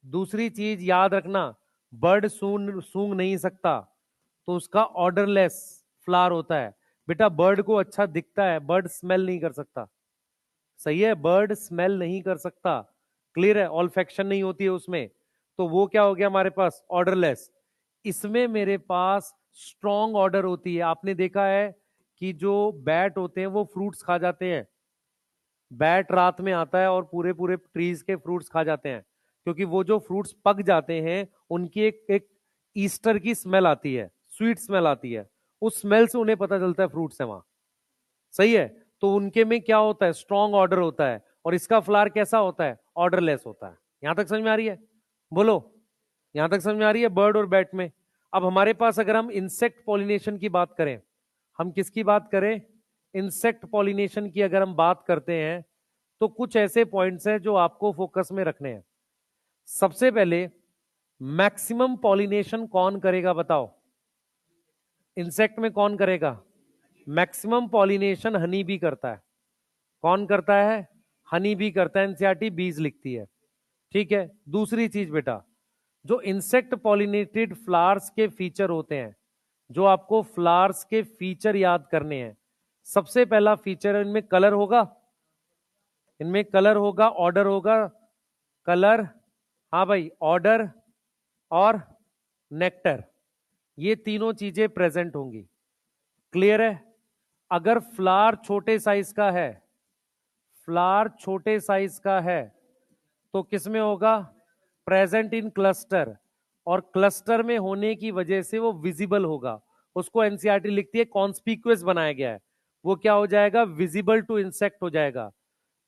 दूसरी चीज याद रखना, बर्ड सूंघ सूंघ नहीं सकता, तो उसका ऑर्डरलेस फ्लावर होता है। बेटा बर्ड को अच्छा दिखता है, बर्ड स्मेल नहीं कर सकता, सही है, बर्ड स्मेल नहीं कर सकता, क्लियर है, ऑल्फैक्शन नहीं होती है उसमें, तो वो क्या हो गया हमारे पास, ऑर्डरलेस। इसमें मेरे पास स्ट्रॉन्ग ऑर्डर होती है, आपने देखा है कि जो बैट होते हैं वो फ्रूट्स खा जाते हैं, बैट रात में आता है और पूरे पूरे ट्रीज के फ्रूट्स खा जाते हैं, क्योंकि वो जो फ्रूट्स पक जाते हैं उनकी एक ईस्टर की स्मेल आती है, स्वीट स्मेल आती है, उस स्मेल से उन्हें पता चलता है फ्रूट्स है वहां, सही है। तो उनके में क्या होता है, स्ट्रॉन्ग ऑर्डर होता है, और इसका फ्लावर कैसा होता है, ऑर्डरलेस होता है। यहां तक समझ में आ रही है, बोलो, यहां तक समझ में आ रही है बर्ड और बैट में। अब हमारे पास अगर हम इंसेक्ट पॉलिनेशन की बात करें, हम किसकी बात करें, इंसेक्ट पॉलिनेशन की अगर हम बात करते हैं, तो कुछ ऐसे पॉइंट्स हैं जो आपको फोकस में रखने हैं। सबसे पहले, मैक्सिमम पॉलिनेशन कौन करेगा बताओ, इंसेक्ट में कौन करेगा, मैक्सिमम पॉलिनेशन हनी बी करता है, कौन करता है, हनी बी करता है, एनसीईआरटी बीज लिखती है, ठीक है। दूसरी चीज बेटा, जो इंसेक्ट पॉलिनेटेड फ्लावर्स के फीचर होते हैं, जो आपको फ्लावर्स के फीचर याद करने हैं, सबसे पहला फीचर इनमें कलर होगा, इनमें कलर होगा, ऑर्डर होगा, कलर, हाँ भाई, ऑर्डर और नेक्टर, ये तीनों चीजें प्रेजेंट होंगी, क्लियर है। अगर फ्लावर छोटे साइज का है, फ्लावर छोटे साइज का है, तो किसमें होगा, प्रेजेंट इन क्लस्टर, और क्लस्टर में होने की वजह से वो विजिबल होगा, उसको एनसीईआरटी लिखती है कॉन्स्पिक्यूअस बनाया गया है, वो क्या हो जाएगा, विजिबल टू इंसेक्ट हो जाएगा,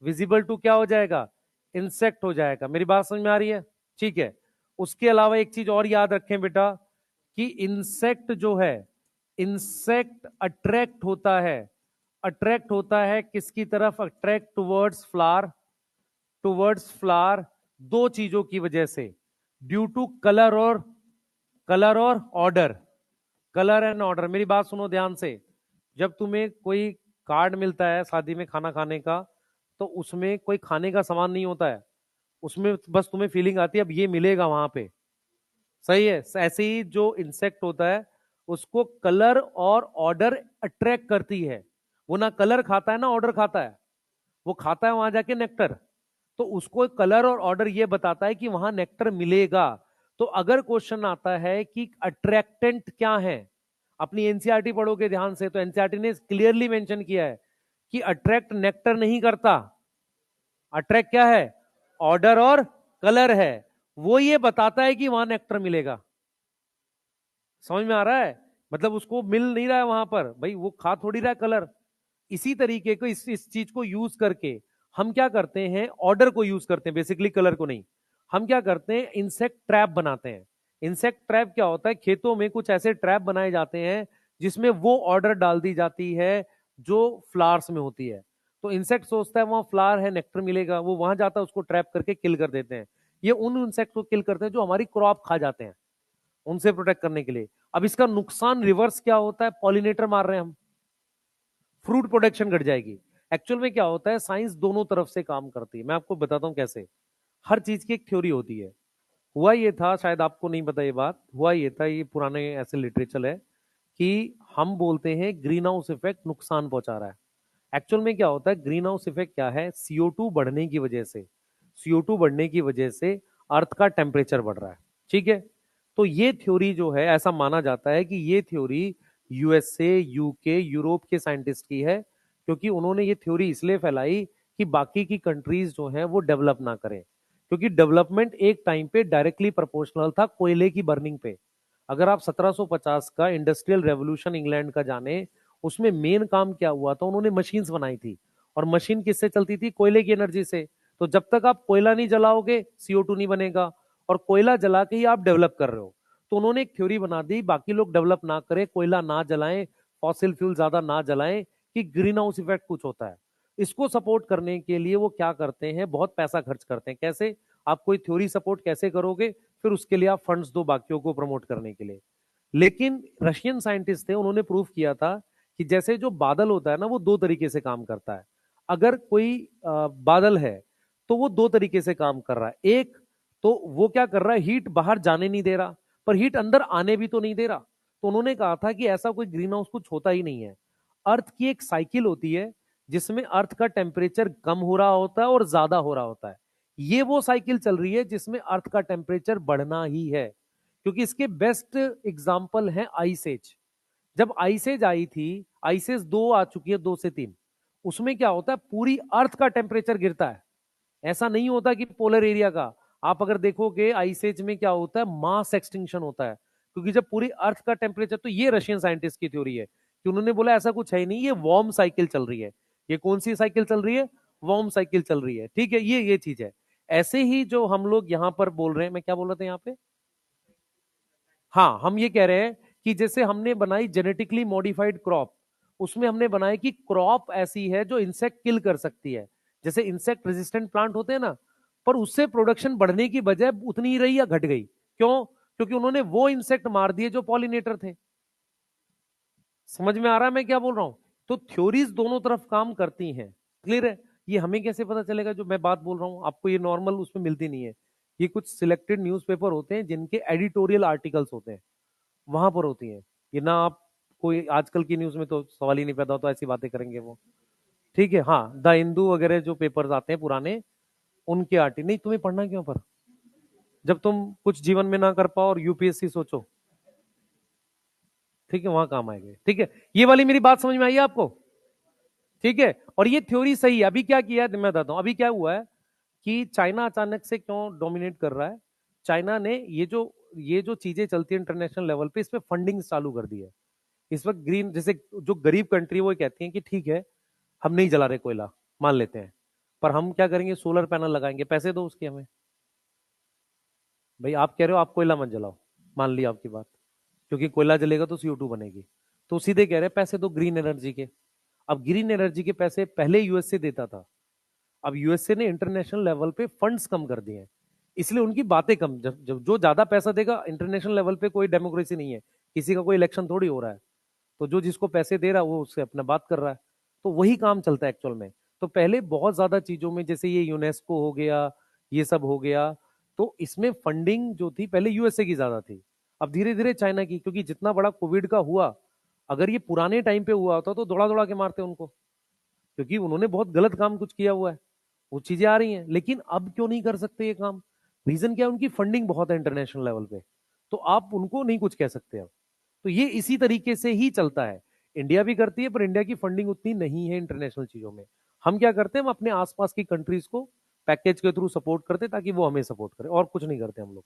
विजिबल टू क्या हो जाएगा, इंसेक्ट हो जाएगा। मेरी बात समझ में आ रही है, ठीक है। उसके अलावा एक चीज और याद रखें बेटा, कि इंसेक्ट जो है, इंसेक्ट अट्रैक्ट होता है, अट्रैक्ट होता है किसकी तरफ, attract towards flower, towards flower, दो चीजों की वजह से, ड्यू टू कलर और ऑर्डर, कलर एंड ऑर्डर। मेरी बात सुनो ध्यान से, जब तुम्हें कोई कार्ड मिलता है शादी में खाना खाने का, तो उसमें कोई खाने का सामान नहीं होता है, उसमें बस तुम्हें फीलिंग आती है अब ये मिलेगा वहां पे। सही है। ऐसे ही जो इंसेक्ट होता है उसको कलर और ऑर्डर अट्रैक्ट करती है। वो ना कलर खाता है ना ऑर्डर खाता है, वो खाता है वहां जाके नेक्टर। तो उसको कलर और ऑर्डर ये बताता है कि वहां नेक्टर मिलेगा। तो अगर क्वेश्चन आता है कि अट्रैक्टेंट क्या है, अपनी एनसीईआरटी पढ़ोगे ध्यान से तो एनसीईआरटी ने क्लियरली मेंशन किया है कि अट्रैक्ट नेक्टर नहीं करता। अट्रैक्ट क्या है? ऑर्डर और कलर है। वो ये बताता है कि वहां नेक्टर मिलेगा। समझ में आ रहा है? मतलब उसको मिल नहीं रहा है वहां पर, भाई वो खा थोड़ी रहा है कलर। इसी तरीके को इस चीज को यूज करके हम क्या करते हैं, ऑर्डर को यूज करते हैं, बेसिकली कलर को नहीं। हम क्या करते हैं, इंसेक्ट ट्रैप बनाते हैं। इंसेक्ट ट्रैप क्या होता है, खेतों में कुछ ऐसे ट्रैप बनाए जाते हैं जिसमें वो ऑर्डर डाल दी जाती है जो फ्लावर्स में होती है। तो इंसेक्ट सोचता है वहां फ्लावर है, नेक्टर मिलेगा, वो वहां जाता है, उसको ट्रैप करके किल कर देते हैं। ये उन इंसेक्ट को किल करते हैं जो हमारी क्रॉप खा जाते हैं, उनसे प्रोटेक्ट करने के लिए। अब इसका नुकसान रिवर्स क्या होता है, पॉलिनेटर मार रहे हैं हम, फ्रूट प्रोडक्शन घट जाएगी। एक्चुअल में क्या होता है, साइंस दोनों तरफ से काम करती है। मैं आपको बताता हूं कैसे। हर चीज की एक थ्योरी होती है। हुआ ये था, शायद आपको नहीं पता ये बात, हुआ ये था, ये पुराने ऐसे लिटरेचर है कि हम बोलते हैं ग्रीन हाउस इफेक्ट नुकसान पहुंचा रहा है। एक्चुअल में क्या होता है, ग्रीन हाउस इफेक्ट क्या है, CO2 बढ़ने की वजह से, CO2 बढ़ने की वजह से अर्थ का टेम्परेचर बढ़ रहा है। ठीक है। तो ये थ्योरी जो है, ऐसा माना जाता है कि ये थ्योरी यूएसए, यूके, यूरोप के साइंटिस्ट की है, क्योंकि उन्होंने ये थ्योरी इसलिए फैलाई कि बाकी की कंट्रीज जो हैं वो डेवलप ना करें। क्योंकि डेवलपमेंट एक टाइम पे डायरेक्टली प्रोपोर्शनल था कोयले की बर्निंग पे। अगर आप 1750 का इंडस्ट्रियल रेवोल्यूशन इंग्लैंड का जाने, उसमें मेन काम क्या हुआ था, उन्होंने मशीन्स बनाई थी। और मशीन किससे चलती थी, कोयले की एनर्जी से। तो जब तक आप कोयला नहीं जलाओगे CO2 नहीं बनेगा, और कोयला जला के ही आप डेवलप कर रहे हो। तो उन्होंने एक थ्योरी बना दी, बाकी लोग डेवलप ना करें, कोयला ना जलाएं, फॉसिल फ्यूल ज्यादा ना जलाएं, कि ग्रीन हाउस इफेक्ट कुछ होता है। इसको सपोर्ट करने के लिए वो क्या करते हैं, बहुत पैसा खर्च करते हैं। कैसे? आप कोई थ्योरी सपोर्ट कैसे करोगे, फिर उसके लिए आप फंड्स दो बाकियों को प्रमोट करने के लिए। लेकिन रशियन साइंटिस्ट थे, उन्होंने प्रूव किया था कि जैसे जो बादल होता है ना, वो दो तरीके से काम करता है। अगर कोई बादल है तो वो दो तरीके से काम कर रहा है। एक तो वो क्या कर रहा है, हीट बाहर जाने नहीं दे रहा, पर हीट अंदर आने भी तो नहीं दे रहा। तो उन्होंने कहा था कि ऐसा कोई ग्रीन हाउस कुछ होता ही नहीं है। अर्थ की एक साइकिल होती है जिसमें अर्थ का टेम्परेचर कम हो रहा होता है और ज्यादा हो रहा होता है। ये वो साइकिल चल रही है जिसमें अर्थ का टेम्परेचर बढ़ना ही है। क्योंकि इसके बेस्ट एग्जाम्पल है आइस एज। जब आइस एज आई थी, आइस एज 2 आ चुकी है, 2 से 3, उसमें क्या होता है, पूरी अर्थ का टेम्परेचर गिरता है। ऐसा नहीं होता कि पोलर एरिया का। आप अगर देखोगे आइस एज में क्या होता है, मास एक्सटिंक्शन होता है। क्योंकि जब पूरी अर्थ का टेम्परेचर, तो ये रशियन साइंटिस्ट की थ्योरी है कि उन्होंने बोला ऐसा कुछ है ही नहीं, ये वार्म साइकिल चल रही है। ये कौन सी साइकिल चल रही है, वार्म साइकिल चल रही है। ठीक है, ये चीज है। ऐसे ही जो हम लोग यहां पर बोल रहे हैं, मैं क्या बोल रहा था यहाँ पे, हाँ, हम ये कह रहे हैं कि जैसे हमने बनाई जेनेटिकली मॉडिफाइड क्रॉप, उसमें हमने बनाया कि क्रॉप ऐसी है जो इंसेक्ट किल कर सकती है। जैसे इंसेक्ट रेजिस्टेंट प्लांट होते हैं ना, पर उससे प्रोडक्शन बढ़ने की बजाय उतनी ही रही या घट गई। क्यों? क्योंकि उन्होंने वो इंसेक्ट मार दिए जो पॉलिनेटर थे। समझ में आ रहा है मैं क्या बोल रहा हूं? तो थ्योरीज दोनों तरफ काम करती हैं। क्लियर है? ये हमें कैसे पता चलेगा, जो मैं बात बोल रहा हूं आपको ये नॉर्मल उसमें मिलती नहीं है। ये कुछ सिलेक्टेड न्यूज़पेपर होते हैं जिनके एडिटोरियल आर्टिकल्स होते हैं, वहां पर होती हैं। ये ना आप कोई आजकल की न्यूज में तो सवाल ही नहीं पैदा होता, ऐसी बातें करेंगे वो। ठीक है, हाँ, द हिंदू वगैरह जो पेपर्स आते हैं पुराने, उनके आर्टिकल। नहीं, तुम्हें पढ़ना क्यों पर, जब तुम कुछ जीवन में ना कर पाओ और यूपीएससी सोचो। ठीक है, वहां काम आएगा। ठीक है, ये वाली मेरी बात समझ में आई है आपको? ठीक है, और ये थ्योरी सही है। अभी क्या किया है मैं बताता हूं। अभी क्या हुआ है कि चाइना अचानक से क्यों डोमिनेट कर रहा है। चाइना ने ये जो चीजें चलती है इंटरनेशनल लेवल पे, इस पे फंडिंग चालू कर दी है। इस वक्त ग्रीन, जैसे जो गरीब कंट्री वो कहती हैं कि ठीक है, हम नहीं जला रहे कोयला, मान लेते हैं, पर हम क्या करेंगे, सोलर पैनल लगाएंगे, पैसे दो उसके हमें। भाई आप कह रहे हो आप कोयला मत जलाओ, मान लिया आपकी बात, क्योंकि कोयला जलेगा तो CO2 बनेगी। तो सीधे कह रहे हैं पैसे दो ग्रीन एनर्जी के। अब ग्रीन एनर्जी के पैसे पहले यूएसए देता था, अब यूएसए ने इंटरनेशनल लेवल पे फंड्स कम कर दिए हैं, इसलिए उनकी बातें कम। जब जो ज्यादा पैसा देगा, इंटरनेशनल लेवल पे कोई डेमोक्रेसी नहीं है, किसी का कोई इलेक्शन थोड़ी हो रहा है। तो जो जिसको पैसे दे रहा है वो उससे अपना बात कर रहा है। तो वही काम चलता है एक्चुअल में। तो पहले बहुत ज्यादा चीजों में, जैसे ये यूनेस्को हो गया, ये सब हो गया, तो इसमें फंडिंग जो थी पहले यूएसए की ज्यादा थी, अब धीरे धीरे चाइना की, क्योंकि जितना बड़ा कोविड का हुआ, अगर ये पुराने टाइम पे हुआ होता तो दौड़ा दौड़ा के मारते उनको, क्योंकि उन्होंने बहुत गलत काम कुछ किया हुआ है, वो चीजें आ रही हैं। लेकिन अब क्यों नहीं कर सकते ये काम? रीजन क्या है? उनकी फंडिंग बहुत है इंटरनेशनल लेवल पे, तो आप उनको नहीं कुछ कह सकते अब। तो ये इसी तरीके से ही चलता है। इंडिया भी करती है, पर इंडिया की फंडिंग उतनी नहीं है इंटरनेशनल चीजों में। हम क्या करते हैं, हम अपने आसपास की कंट्रीज को पैकेज के थ्रू सपोर्ट करते हैं, ताकि वो हमें सपोर्ट करे, और कुछ नहीं करते हम लोग।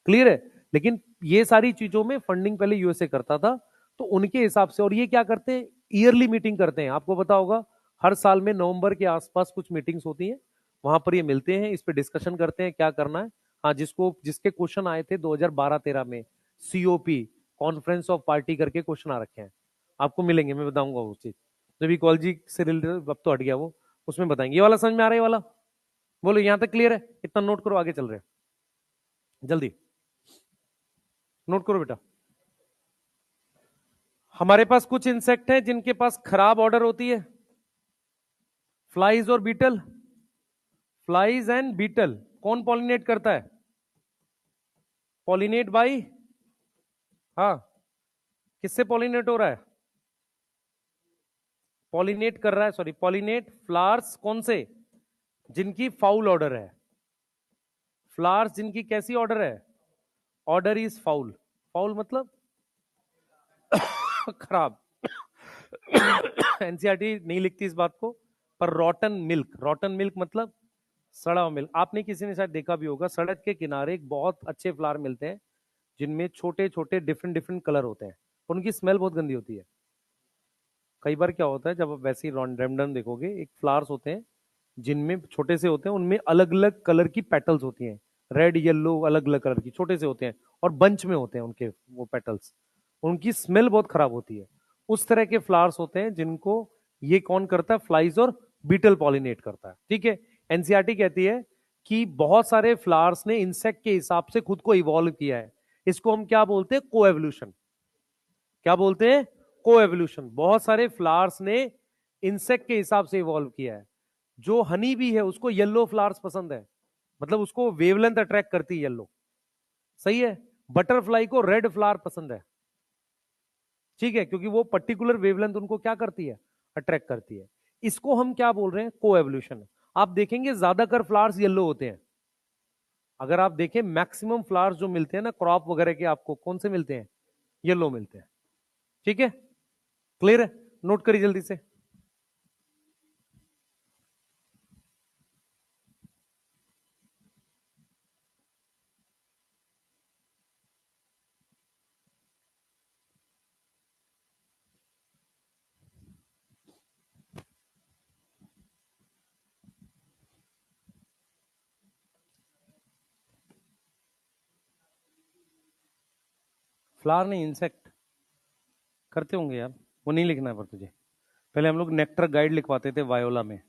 क्लियर है? लेकिन ये सारी चीजों में फंडिंग पहले यूएसए करता था, तो उनके हिसाब से। और ये क्या करते हैं, ईयरली मीटिंग करते हैं, आपको पता होगा, हर साल में नवंबर के आसपास कुछ मीटिंग्स होती हैं, वहां पर ये मिलते हैं, इस पे डिस्कशन करते हैं क्या करना है। हाँ, जिसके क्वेश्चन आए थे 2012-13 में, सीओपी, कॉन्फ्रेंस ऑफ पार्टी करके क्वेश्चन आ रखे हैं, आपको मिलेंगे, मैं बताऊंगा वो चीज। जब इकोलॉजी से रिलेटेड, अब तो हट गया वो, उसमें बताएंगे। ये वाला समझ में आ रहा है? ये वाला बोलो, यहां तक क्लियर है? इतना नोट करो, आगे चल रहे हैं, जल्दी नोट करो बेटा। हमारे पास कुछ इंसेक्ट हैं जिनके पास खराब ऑर्डर होती है, फ्लाइज और बीटल। फ्लाइज एंड बीटल, कौन पॉलिनेट करता है? पॉलिनेट बाई, हाँ, किससे पॉलिनेट हो रहा है? पॉलिनेट कर रहा है, सॉरी, पॉलिनेट फ्लावर्स कौन से? जिनकी फाउल ऑर्डर है। फ्लावर्स जिनकी कैसी ऑर्डर है? Order is foul. फाउल मतलब खराब। एनसीईआरटी नहीं लिखती इस बात को, पर रॉटन मिल्क, रॉटन मिल्क मतलब सड़ा हुआ मिल्क। आपने किसी ने शायद देखा भी होगा, सड़क के किनारे एक बहुत अच्छे फ्लावर मिलते हैं, जिनमें छोटे छोटे डिफरेंट डिफरेंट कलर होते हैं, उनकी स्मेल बहुत गंदी होती है। कई बार क्या होता है, जब आप वैसे ही रैंडम देखोगे, एक फ्लावर्स होते हैं जिनमें छोटे से होते हैं, उनमें अलग अलग कलर की पेटल्स होती हैं, रेड येलो अलग अलग कलर की, छोटे से होते हैं, और बंच में होते हैं उनके वो पेटल्स, उनकी स्मेल बहुत खराब होती है। उस तरह के फ्लावर्स होते हैं जिनको ये कौन करता है? फ्लाइज और बीटल पॉलिनेट करता है, ठीक है। एनसीईआरटी कहती है कि बहुत सारे फ्लावर्स ने इंसेक्ट के हिसाब से खुद को इवॉल्व किया है। इसको हम क्या बोलते हैं? कोएवोल्यूशन। क्या बोलते हैं? कोएवोल्यूशन। बहुत सारे फ्लावर्स ने इंसेक्ट के हिसाब से इवॉल्व किया है। जो हनी भी है, उसको येलो फ्लावर्स पसंद है, मतलब उसको वेवलेंथ अट्रैक्ट करती है येलो, सही है। बटरफ्लाई को रेड फ्लावर पसंद है, ठीक है, क्योंकि वो पर्टिकुलर वेवलेंथ उनको क्या करती है? अट्रैक्ट करती है। इसको हम क्या बोल रहे हैं? कोएवोल्यूशन। आप देखेंगे ज्यादातर फ्लावर्स येलो होते हैं। अगर आप देखें, मैक्सिमम फ्लावर्स जो मिलते हैं ना क्रॉप वगैरह के, आपको कौन से मिलते हैं? येलो मिलते हैं, ठीक है। क्लियर है? नोट करिए जल्दी से। फ्लावर नहीं, इंसेक्ट करते होंगे यार, वो नहीं लिखना है पर तुझे। पहले हम लोग नेक्टर गाइड लिखवाते थे वायोला में।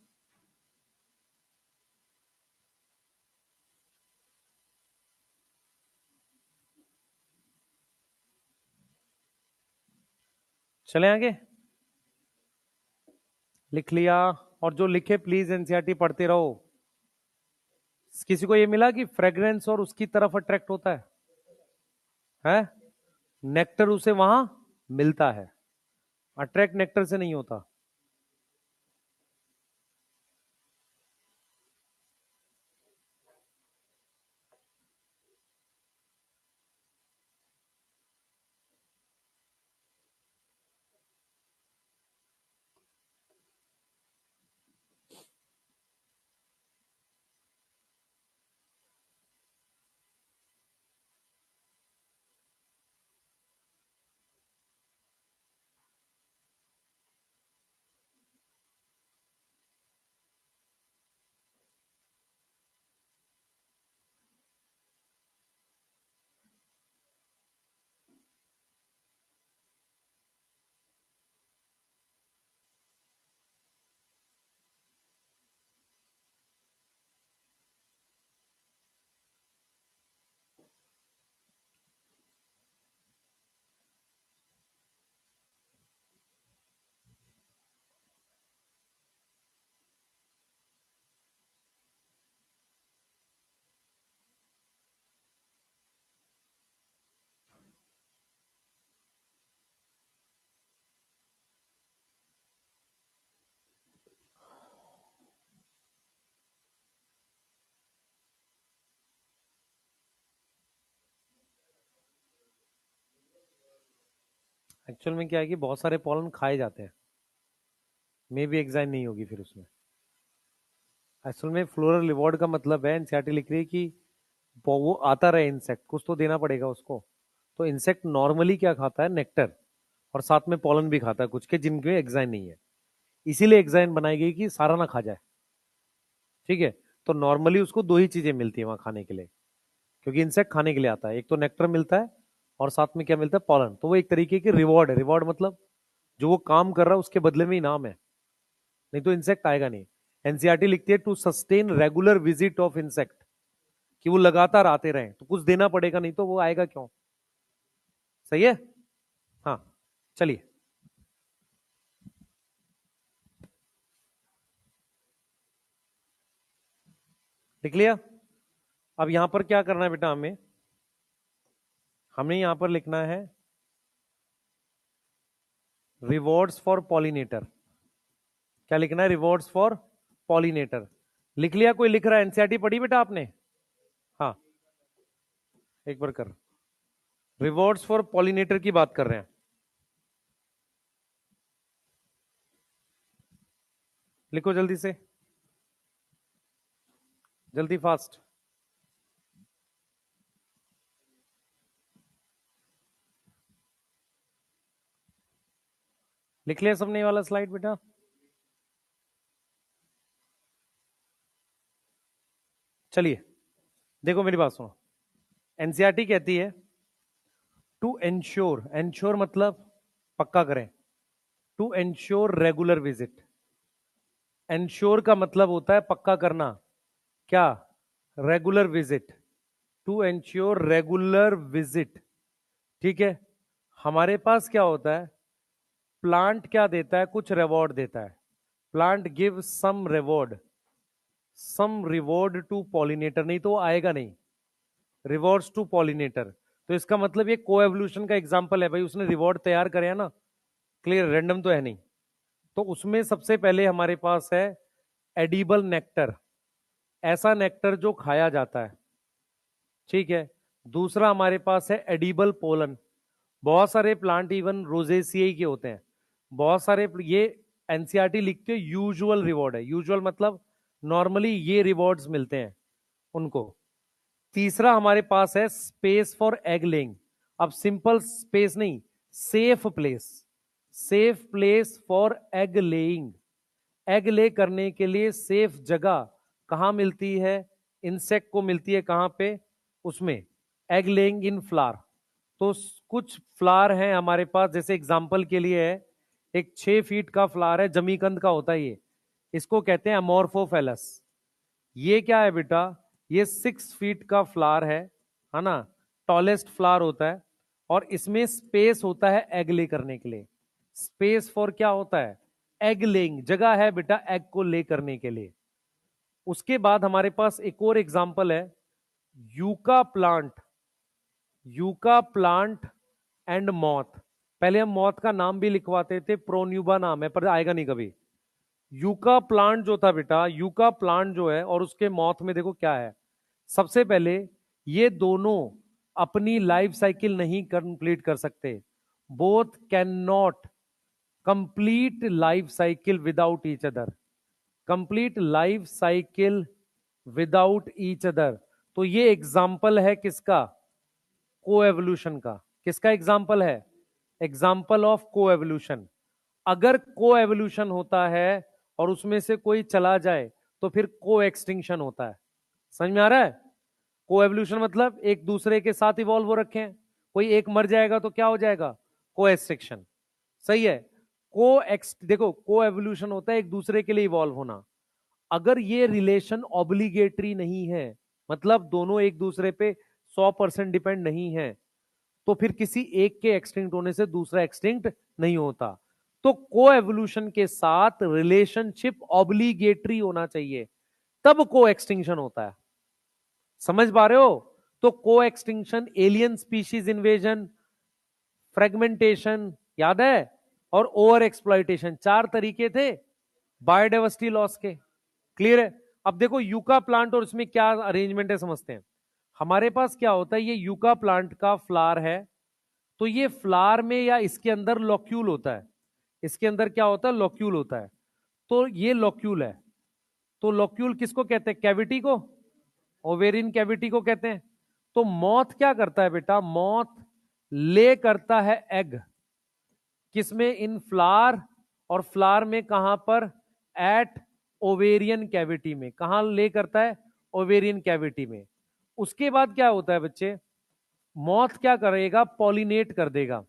चले आगे, लिख लिया। और जो लिखे प्लीज एनसीईआरटी पढ़ते रहो। किसी को ये मिला कि फ्रेग्रेंस और उसकी तरफ अट्रैक्ट होता है? नेक्टर उसे वहां मिलता है, अट्रैक्ट नेक्टर से नहीं होता। एक्चुअल में क्या है कि बहुत सारे पॉलन खाए जाते हैं, मे भी एग्जाइन नहीं होगी फिर उसमें। असल में फ्लोरल रिवॉर्ड का मतलब है, एनसीईआरटी लिख रही है कि वो आता रहे इंसेक्ट, कुछ तो देना पड़ेगा उसको। तो इंसेक्ट नॉर्मली क्या खाता है, नेक्टर, और साथ में पॉलन भी खाता है कुछ के जिनके एग्जाइन नहीं है। इसीलिए एग्जाइन बनाई गई कि सारा ना खा जाए, ठीक है। तो नॉर्मली उसको दो ही चीजें मिलती है वहां खाने के लिए, क्योंकि इंसेक्ट खाने के लिए आता है, एक तो नेक्टर मिलता है और साथ में क्या मिलता है, पॉलन। तो वो एक तरीके की रिवॉर्ड है। रिवॉर्ड मतलब जो वो काम कर रहा है उसके बदले में इनाम है, नहीं तो इंसेक्ट आएगा नहीं। एनसीईआरटी लिखती है to sustain regular visit of insect, कि वो लगातार आते रहे, तो कुछ देना पड़ेगा, नहीं तो वो आएगा क्यों। सही है। हाँ, चलिए। लिख लिया। अब यहां पर क्या करना है बेटा, हमें हमें यहां पर लिखना है रिवॉर्ड्स फॉर पॉलिनेटर। क्या लिखना है, रिवॉर्ड्स फॉर पॉलिनेटर। लिख लिया, कोई लिख रहा है, एनसीईआरटी पढ़ी बेटा आपने? हाँ, एक बार कर। रिवॉर्ड्स फॉर पॉलिनेटर की बात कर रहे हैं। लिखो जल्दी से, जल्दी फास्ट। लिख लिया सबने ये वाला स्लाइड बेटा? चलिए, देखो मेरी बात सुनो। एनसीईआरटी कहती है टू एंश्योर, एंश्योर मतलब पक्का करें, to ensure regular visit. Ensure का मतलब होता है पक्का करना, क्या, regular visit, to ensure regular visit, ठीक है। हमारे पास क्या होता है, प्लांट क्या देता है, कुछ रिवॉर्ड देता है। Plant give some reward to pollinator, नहीं तो वो आएगा नहीं। रिवॉर्ड्स टू पॉलिनेटर, तो इसका मतलब ये कोएवोल्यूशन का एग्जांपल है भाई, उसने रिवॉर्ड तैयार करे है ना, क्लियर, रैंडम तो है नहीं। तो उसमें सबसे पहले हमारे पास है एडिबल नेक्टर, ऐसा नेक्टर जो खाया जाता है, ठीक है। दूसरा हमारे पास है एडिबल पोलन, बहुत सारे प्लांट इवन रोजेसियाई के होते हैं, बहुत सारे ये एनसीईआरटी लिखते हैं यूजुअल रिवॉर्ड है, यूजुअल मतलब नॉर्मली ये रिवॉर्ड्स मिलते हैं उनको। तीसरा हमारे पास है स्पेस फॉर एग लेइंग। अब सिंपल स्पेस नहीं, safe place, safe place for egg laying. Egg ले करने के लिए सेफ जगह कहां मिलती है, इंसेक्ट को मिलती है कहां पे, उसमें एग लेइंग इन फ्लावर। तो कुछ फ्लावर हैं हमारे पास, जैसे एग्जांपल के लिए है, एक 6 फीट का फ्लावर है, जमीकंद का होता है ये, इसको कहते हैं अमोर्फोफेलस। ये क्या है बेटा, ये 6 फीट का फ्लावर है ना, टॉलेस्ट फ्लावर होता है, और इसमें स्पेस होता है एग ले करने के लिए। स्पेस फॉर क्या होता है, एग लेइंग, जगह है बेटा एग को ले करने के लिए। उसके बाद हमारे पास एक और एग्जांपल है, yucca plant, yucca plant and moth. पहले हम मॉथ का नाम भी लिखवाते थे, प्रोन्यूबा नाम है पर आएगा नहीं कभी। यूका प्लांट जो था बेटा, यूका प्लांट जो है, और उसके मॉथ में देखो क्या है। सबसे पहले ये दोनों अपनी लाइफ साइकिल नहीं कंप्लीट कर सकते, both can not complete life cycle without each other, complete life cycle without each other. तो ये एग्जाम्पल है किसका, कोएवोल्यूशन का। किसका एग्जाम्पल है, एग्जाम्पल ऑफ कोएवोल्यूशन। अगर कोएवोल्यूशन होता है और उसमें से कोई चला जाए तो फिर को एक्सटिंक्शन होता है। समझ में आ रहा है, कोएवोल्यूशन मतलब एक दूसरे के साथ इवॉल्व हो रखे हैं, कोई एक मर जाएगा तो क्या हो जाएगा, को एक्सटिंक्शन। सही है। देखो कोएवोल्यूशन होता है एक दूसरे के लिए इवॉल्व होना। अगर ये रिलेशन ऑब्लिगेटरी नहीं है, मतलब दोनों एक दूसरे पे 100% डिपेंड नहीं है, तो फिर किसी एक के एक्सटिंक्ट होने से दूसरा एक्सटिंक्ट नहीं होता। तो कोएवोल्यूशन के साथ रिलेशनशिप ऑब्लिगेटरी होना चाहिए, तब को एक्सटिंक्शन होता है। समझ पा रहे हो? तो को extinction, alien species invasion, fragmentation, याद है, और ओवर एक्सप्लॉइटेशन, 4 तरीके थे बायोडाइवर्सिटी लॉस के। क्लियर है? अब देखो यूका प्लांट और इसमें क्या अरेंजमेंट है समझते हैं। हमारे पास क्या होता है, ये यूका प्लांट का फ्लावर है, तो ये फ्लावर में या इसके अंदर लॉक्यूल होता है, इसके अंदर क्या होता है, लॉक्यूल होता है। तो ये लॉक्यूल है। तो लॉक्यूल किसको कहते हैं, कैविटी को, ओवेरियन कैविटी को कहते हैं। तो मॉथ क्या करता है बेटा, मॉथ ले करता है एग, किसमें, इन फ्लावर, और फ्लावर में कहां पर, एट ओवेरियन कैविटी में। कहां ले करता है, ओवेरियन कैविटी में। उसके बाद क्या होता है बच्चे, मॉथ क्या करेगा, पॉलिनेट कर देगा।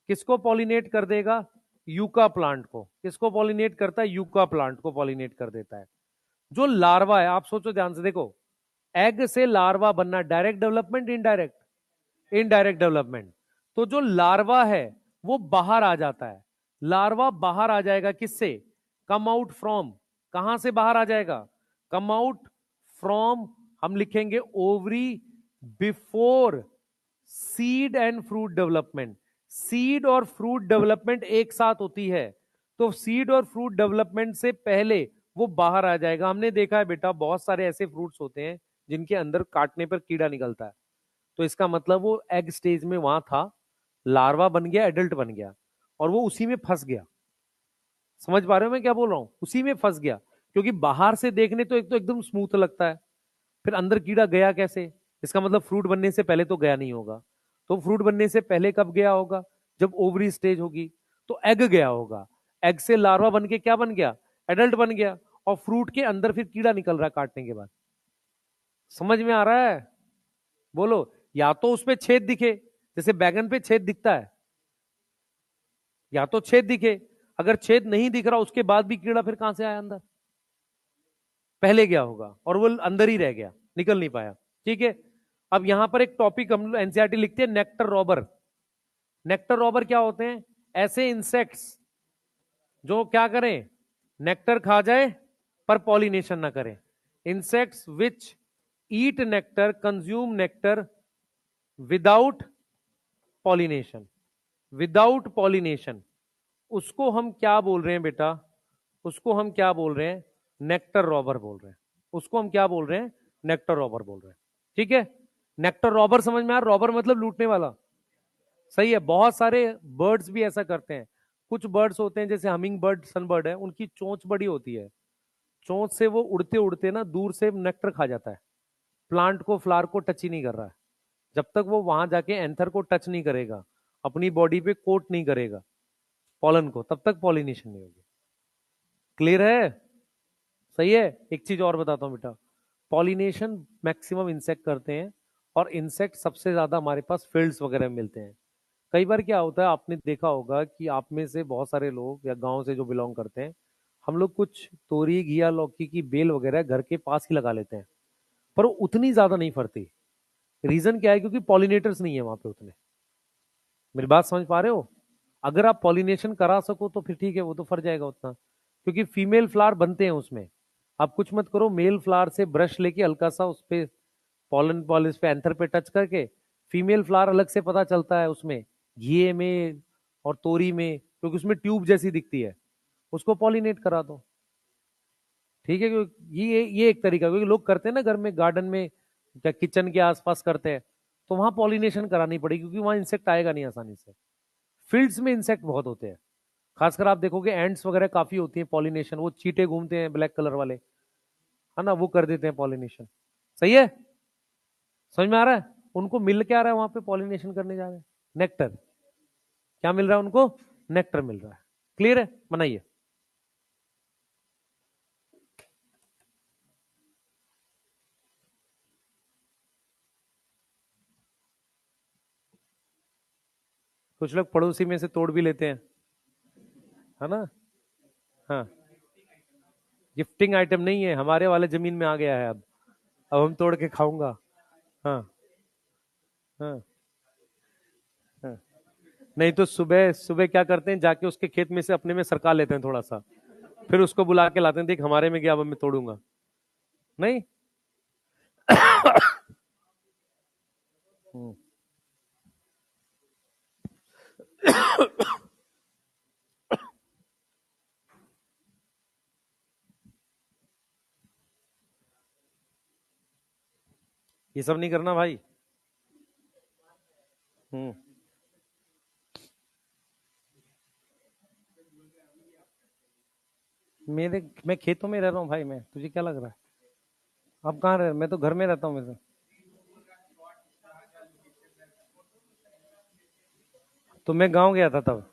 किसको पॉलिनेट कर देगा, यूका प्लांट को। किसको पॉलिनेट करता है, यूका प्लांट को पॉलिनेट कर देता है। जो लार्वा है, आप सोचो ध्यान से, देखो, एग से लार्वा बनना, direct development, indirect, indirect development. तो जो लार्वा है वो बाहर आ जाता है। लार्वा बाहर आ जाएगा किससे, कम आउट फ्रॉम, कहां से बाहर आ जाएगा, कम आउट फ्रॉम, हम लिखेंगे ovary, before seed and fruit development. Seed और फ्रूट डेवलपमेंट एक साथ होती है, तो सीड और फ्रूट डेवलपमेंट से पहले वो बाहर आ जाएगा। हमने देखा है बेटा, बहुत सारे ऐसे फ्रूट्स होते हैं जिनके अंदर काटने पर कीड़ा निकलता है, तो इसका मतलब वो एग स्टेज में वहां था, लार्वा बन गया, एडल्ट बन गया, और वो उसी में फंस गया। समझ पा रहे हो मैं क्या बोल रहा हूं, उसी में फंस गया। क्योंकि बाहर से देखने तो एक तो एकदम स्मूथ लगता है, फिर अंदर कीड़ा गया कैसे, इसका मतलब फ्रूट बनने से पहले तो गया नहीं होगा। तो फ्रूट बनने से पहले कब गया होगा, जब ओवरी स्टेज होगी, तो एग गया होगा। एग से लार्वा बन के क्या बन गया, एडल्ट बन गया, और फ्रूट के अंदर फिर कीड़ा निकल रहा है काटने के बाद। समझ में आ रहा है, बोलो। या तो उसमें छेद दिखे, जैसे बैगन पे छेद दिखता है, या तो छेद दिखे। अगर छेद नहीं दिख रहा उसके बाद भी कीड़ा फिर कहां से आया अंदर, पहले गया होगा और वो अंदर ही रह गया, निकल नहीं पाया। ठीक है। अब यहां पर एक टॉपिक हम एनसीईआरटी लिखते हैं, नेक्टर रॉबर। नेक्टर रॉबर क्या होते हैं, ऐसे इंसेक्ट्स जो क्या करें, नेक्टर खा जाए पर पॉलिनेशन ना करें। इंसेक्ट्स विच ईट nectar, consume nectar without pollination, without pollination, उसको हम क्या बोल रहे हैं बेटा, उसको हम क्या बोल रहे हैं, नेक्टर रॉबर बोल रहे हैं। उसको हम क्या बोल रहे हैं, नेक्टर रॉबर बोल रहे हैं। ठीक है। नेक्टर रॉबर समझ में आ रहा, रॉबर मतलब लूटने वाला। सही है। बहुत सारे बर्ड्स भी ऐसा करते हैं। कुछ बर्ड्स होते हैं जैसे हमिंग बर्ड, सनबर्ड है, उनकी चोंच बड़ी होती है, चोंच से वो उड़ते उड़ते ना दूर से नेक्टर खा जाता है, प्लांट को, फ्लावर को टच ही नहीं कर रहा है। जब तक वो वहां जाके एंथर को टच नहीं करेगा, अपनी बॉडी पे कोट नहीं करेगा पॉलन को, तब तक पॉलिनेशन नहीं होगी। क्लियर है, सही है। एक चीज और बताता हूं बेटा, पॉलिनेशन मैक्सिमम इंसेक्ट करते हैं, और इंसेक्ट सबसे ज्यादा हमारे पास फील्ड्स वगैरह में मिलते हैं। कई बार क्या होता है, आपने देखा होगा कि आप में से बहुत सारे लोग या गांव से जो बिलोंग करते हैं, हम लोग कुछ तोरी, घिया, लौकी की बेल वगैरह घर के पास ही लगा लेते हैं, पर वो उतनी ज्यादा नहीं फरती। रीजन क्या है, क्योंकि पॉलिनेटर्स नहीं है वहां पे उतने। मेरी बात समझ पा रहे हो, अगर आप पॉलिनेशन करा सको तो फिर ठीक है, वो तो फर जाएगा उतना, क्योंकि फीमेल फ्लावर बनते हैं उसमें। आप कुछ मत करो, मेल फ्लावर से ब्रश लेके हल्का सा उस पे पॉलन पॉलिश पे एंथर पे टच करके, फीमेल फ्लावर अलग से पता चलता है उसमें, घिए में और तोरी में, क्योंकि उसमें ट्यूब जैसी दिखती है, उसको पॉलिनेट करा दो। ठीक है, क्योंकि ये एक तरीका, क्योंकि लोग करते हैं ना घर में, गार्डन में या किचन के आसपास करते हैं, तो वहां पॉलिनेशन करानी पड़ेगी, क्योंकि वहां इंसेक्ट आएगा नहीं आसानी से। फील्ड्स में इंसेक्ट बहुत होते हैं, खासकर आप देखोगे एंड्स वगैरह काफी होती हैं पॉलिनेशन, वो चीटे घूमते हैं ब्लैक कलर वाले, है ना, वो कर देते हैं पॉलिनेशन। सही है, समझ में आ रहा है। उनको मिल क्या रहा है वहां पे, पॉलिनेशन करने जा रहे हैं, नेक्टर। क्या मिल रहा है उनको, नेक्टर मिल रहा है। क्लियर है, बनाइए। कुछ लोग पड़ोसी में से तोड़ भी लेते हैं, है ना। हाँ, गिफ्टिंग आइटम नहीं है, हमारे वाले जमीन में आ गया है अब हम तोड़ के खाऊंगा। हाँ, हाँ, हाँ। नहीं तो सुबह सुबह क्या करते हैं, जाके उसके खेत में से अपने में सरका लेते हैं थोड़ा सा, फिर उसको बुला के लाते हैं, देख हमारे में गया, अब मैं तोड़ूंगा। नहीं। हम्म। ये सब नहीं करना भाई। हम्म। मैं खेतों में रह रहा हूँ भाई, मैं, तुझे क्या लग रहा है? आप कहाँ रह रहे? मैं तो घर में रहता हूँ वैसे। तो मैं गाँव गया था तब।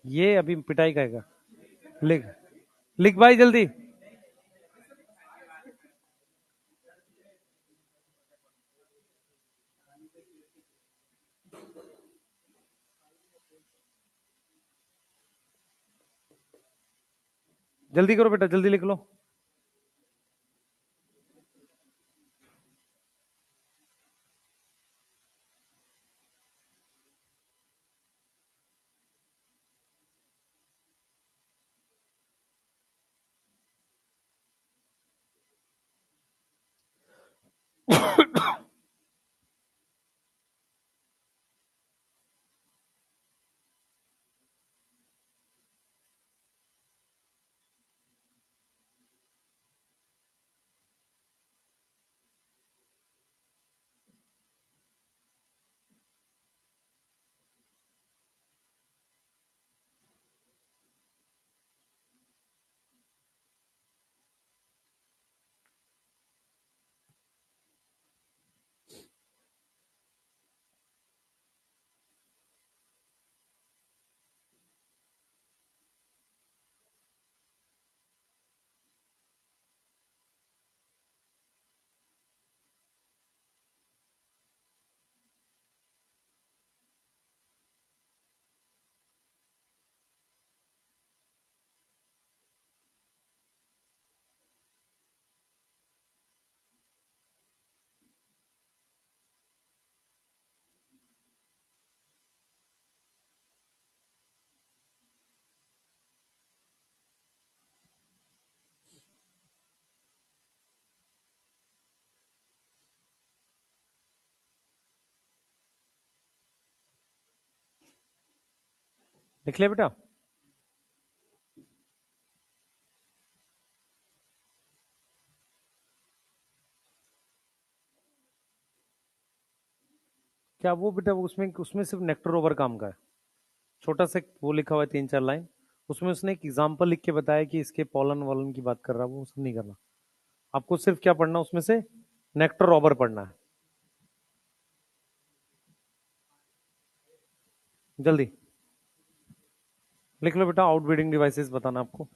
ये अभी पिटाई खाएगा। लिख, लिख भाई जल्दी। जल्दी करो बेटा, जल्दी लिख लो। लिख लिया बेटा? क्या वो बेटा, वो उसमें उसमें सिर्फ नेक्टर ओवर काम का है। छोटा सा वो लिखा हुआ है, 3-4 लाइन। उसमें उसने एक एग्जाम्पल लिख के बताया कि इसके पॉलन वॉलन की बात कर रहा है, वो सब नहीं करना। आपको सिर्फ क्या पढ़ना उसमें से? नेक्टर रॉबर पढ़ना है। जल्दी लिख लो बेटा, आउटब्रीडिंग डिवाइसेस बताना आपको।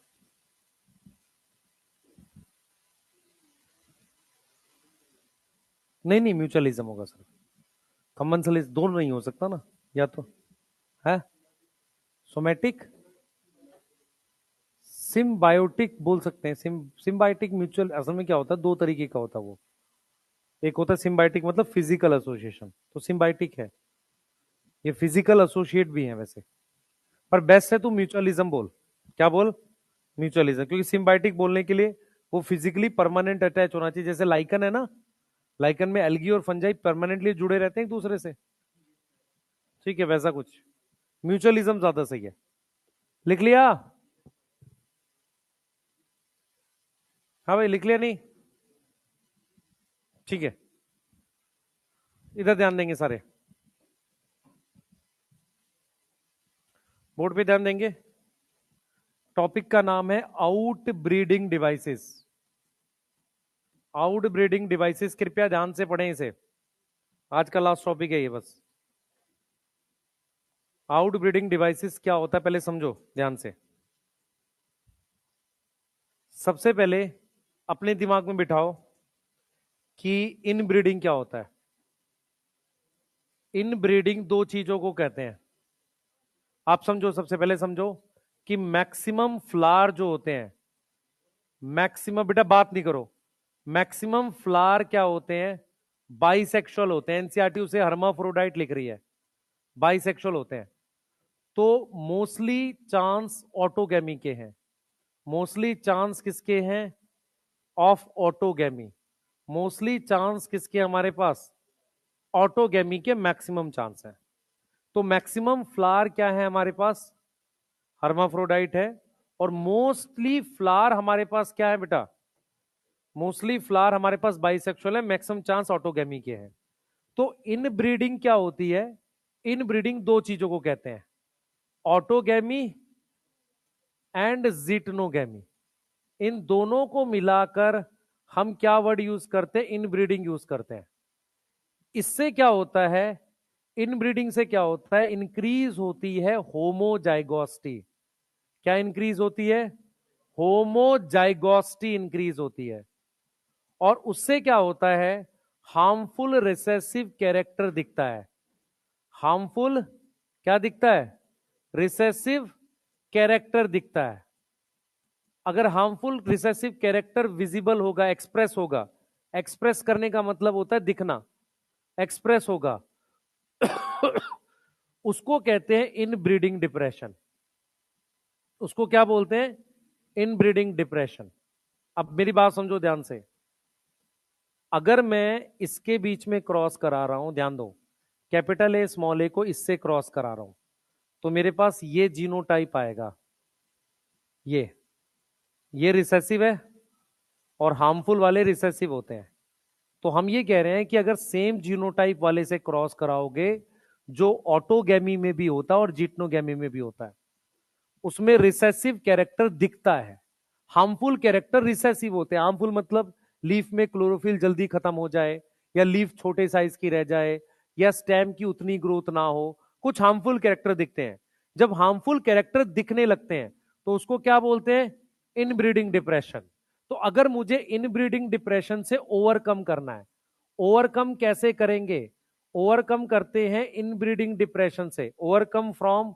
नहीं नहीं, म्यूचुअलिज्म होगा सर। कमेंसलिज्म दोनों नहीं हो सकता ना, या तो है सोमेटिक, सिम्बायोटिक बोल सकते हैं। सिम्बायोटिक म्यूचुअल असल में क्या होता है, दो तरीके का होता है वो। एक होता है सिम्बायोटिक, मतलब फिजिकल एसोसिएशन, तो सिम्बायोटिक है। ये फिजिकल एसोसिएट भी है वैसे। पर बेस्ट है तू म्यूचुअलिज्म बोल। क्या बोल? म्यूचुअलिज्म, क्योंकि सिम्बायोटिक बोलने के लिए वो फिजिकली परमानेंट अटैच होना चाहिए, जैसे लाइकन है ना। लाइकन में एल्गी और फंजाई परमानेंटली जुड़े रहते हैं एक दूसरे से। ठीक है, वैसा कुछ। म्यूचुअलिज्म ज्यादा सही है। लिख लिया? हाँ भाई, लिख लिया नहीं? ठीक है, इधर ध्यान देंगे सारे, बोर्ड पे ध्यान देंगे। टॉपिक का नाम है out breeding devices. Out breeding devices, कृपया ध्यान से पढ़ें इसे। आज का लास्ट टॉपिक है ये बस। आउट ब्रीडिंग डिवाइसेस क्या होता है पहले समझो ध्यान से। सबसे पहले अपने दिमाग में बिठाओ कि इन ब्रीडिंग क्या होता है। इन ब्रीडिंग दो चीजों को कहते हैं। आप समझो, सबसे पहले समझो कि मैक्सिमम फ्लावर जो होते हैं, मैक्सिमम, बेटा बात नहीं करो, मैक्सिमम फ्लावर क्या होते हैं? बाइसेक्सुअल होते हैं। एनसीईआरटी उसे हर्माफ्रोडाइट लिख रही है, बाइसेक्सुअल होते हैं। तो मोस्टली चांस ऑटोगैमी के हैं। मोस्टली चांस किसके हैं? Of autogamy. मोस्टली चांस किसके हमारे पास? ऑटोगैमी के मैक्सिमम चांस है। तो मैक्सिमम फ्लावर क्या है हमारे पास? हर्माफ्रोडाइट है। और मोस्टली फ्लावर हमारे पास क्या है बेटा? मोस्टली फ्लावर हमारे पास बाइसेक्सुअल है, मैक्सिमम चांस ऑटोगैमी के हैं। तो इन ब्रीडिंग क्या होती है? इन ब्रीडिंग दो चीजों को कहते हैं। ऑटोगैमी एंड जिटनोगैमी, इन दोनों को मिलाकर हम क्या वर्ड यूज करते हैं? इनब्रीडिंग यूज करते हैं। इससे क्या होता है? इनब्रीडिंग से क्या होता है? इंक्रीज होती है होमोजाइगोसिटी। क्या इंक्रीज होती है? होमोजाइगोसिटी इंक्रीज होती है। और उससे क्या होता है? हार्मफुल रिसेसिव कैरेक्टर दिखता है। हार्मफुल क्या दिखता है? रिसेसिव कैरेक्टर दिखता है। अगर हार्मफुल रिसेसिव कैरेक्टर विजिबल होगा, एक्सप्रेस होगा, एक्सप्रेस करने का मतलब होता है दिखना, एक्सप्रेस होगा उसको कहते हैं इनब्रीडिंग डिप्रेशन। उसको क्या बोलते हैं? Inbreeding depression. अब मेरी बात समझो ध्यान से। अगर मैं इसके बीच में क्रॉस करा रहा हूं, ध्यान दो, कैपिटल ए स्मॉल ए को इससे क्रॉस करा रहा हूं, तो मेरे पास ये जीनोटाइप आएगा। ये रिसेसिव है और हार्मफुल वाले रिसेसिव होते हैं। तो हम ये कह रहे हैं कि अगर सेम जीनोटाइप वाले से क्रॉस कराओगे, जो ऑटोगैमी में भी होता है और जिटनोगैमी में भी होता है, उसमें रिसेसिव कैरेक्टर दिखता है। हार्मफुल कैरेक्टर रिसेसिव होते हैं। हार्मफुल मतलब लीफ में क्लोरोफिल जल्दी खत्म हो जाए, या लीफ छोटे साइज की रह जाए, या स्टेम की उतनी ग्रोथ ना हो, कुछ हार्मफुल कैरेक्टर दिखते हैं। जब हार्मफुल कैरेक्टर दिखने लगते हैं तो उसको क्या बोलते हैं? Inbreeding depression. तो अगर मुझे इनब्रीडिंग डिप्रेशन से ओवरकम करना है, ओवरकम कैसे करेंगे? ओवरकम करते हैं इनब्रीडिंग डिप्रेशन से। Overcome from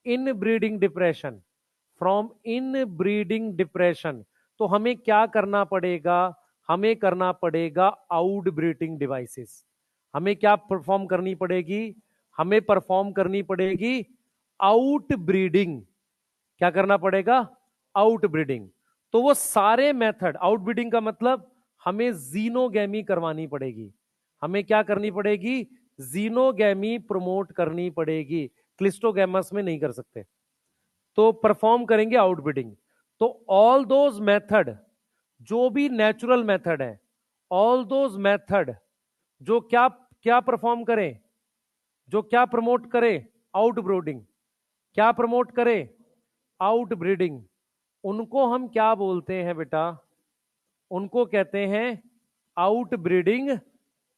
inbreeding depression, from inbreeding depression. तो हमें क्या करना पड़ेगा? हमें करना पड़ेगा आउटब्रीडिंग डिवाइसेस। हमें क्या परफॉर्म करनी पड़ेगी? हमें परफॉर्म करनी पड़ेगी आउटब्रीडिंग। क्या करना पड़ेगा? आउटब्रीडिंग। तो वो सारे मेथड, आउटब्रीडिंग का मतलब हमें जीनोगैमी करवानी पड़ेगी। हमें क्या करनी पड़ेगी? जीनोगैमी प्रमोट करनी पड़ेगी। क्लिस्टोगैमस में नहीं कर सकते, तो परफॉर्म करेंगे आउटब्रीडिंग। तो ऑल दोज मेथड, जो भी नेचुरल मेथड है, ऑल दोज मेथड जो क्या क्या परफॉर्म करें, जो क्या प्रमोट करे? आउटब्रीडिंग। क्या प्रमोट करे? आउटब्रीडिंग। उनको हम क्या बोलते हैं बेटा? उनको कहते हैं आउटब्रीडिंग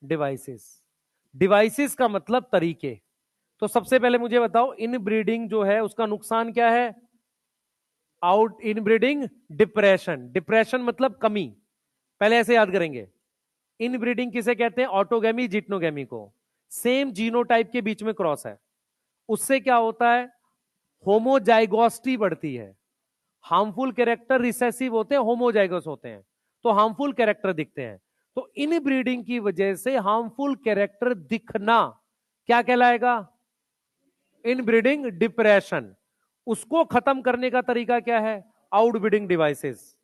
डिवाइसेस। डिवाइसेस का मतलब तरीके। तो सबसे पहले मुझे बताओ, इन ब्रीडिंग जो है उसका नुकसान क्या है? Out in breeding depression. Depression मतलब कमी। पहले ऐसे याद करेंगे। इन ब्रीडिंग किसे कहते हैं? ऑटोगैमी जिटनोगैमी को। सेम जीनोटाइप के बीच में क्रॉस है, उससे क्या होता है? होमोजाइगोसिटी बढ़ती है। हार्मफुल कैरेक्टर रिसेसिव होते हैं, होमोजाइगस होते हैं, तो हार्मफुल कैरेक्टर दिखते हैं। तो इन ब्रीडिंग की वजह से हार्मफुल कैरेक्टर दिखना क्या कहलाएगा? इन ब्रीडिंग डिप्रेशन। उसको खत्म करने का तरीका क्या है? Outbreeding devices.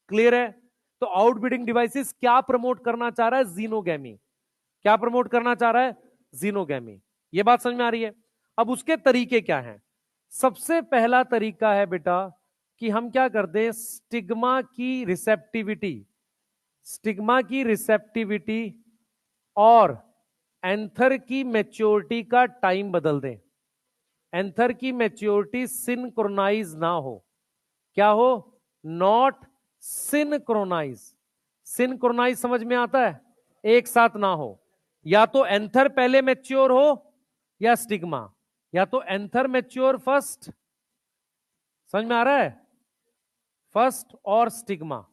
क्लियर है? तो आउटब्रीडिंग डिवाइसेस क्या प्रमोट करना चाह रहा है? जीनोगैमी। क्या प्रमोट करना चाह रहा है? जीनोगैमी। ये बात समझ में आ रही है? अब उसके तरीके क्या हैं? सबसे पहला तरीका है बेटा कि हम क्या करते हैं? स्टिग्मा की रिसेप्टिविटी, स्टिग्मा की रिसेप्टिविटी और एंथर की मैच्योरिटी का टाइम बदल दें। एंथर की मैच्योरिटी सिनक्रोनाइज ना हो। क्या हो? नॉट सिनक्रोनाइज। सिनक्रोनाइज समझ में आता है? एक साथ ना हो। या तो एंथर पहले मैच्योर हो या स्टिग्मा, या तो एंथर मैच्योर फर्स्ट, समझ में आ रहा है? फर्स्ट और स्टिग्मा,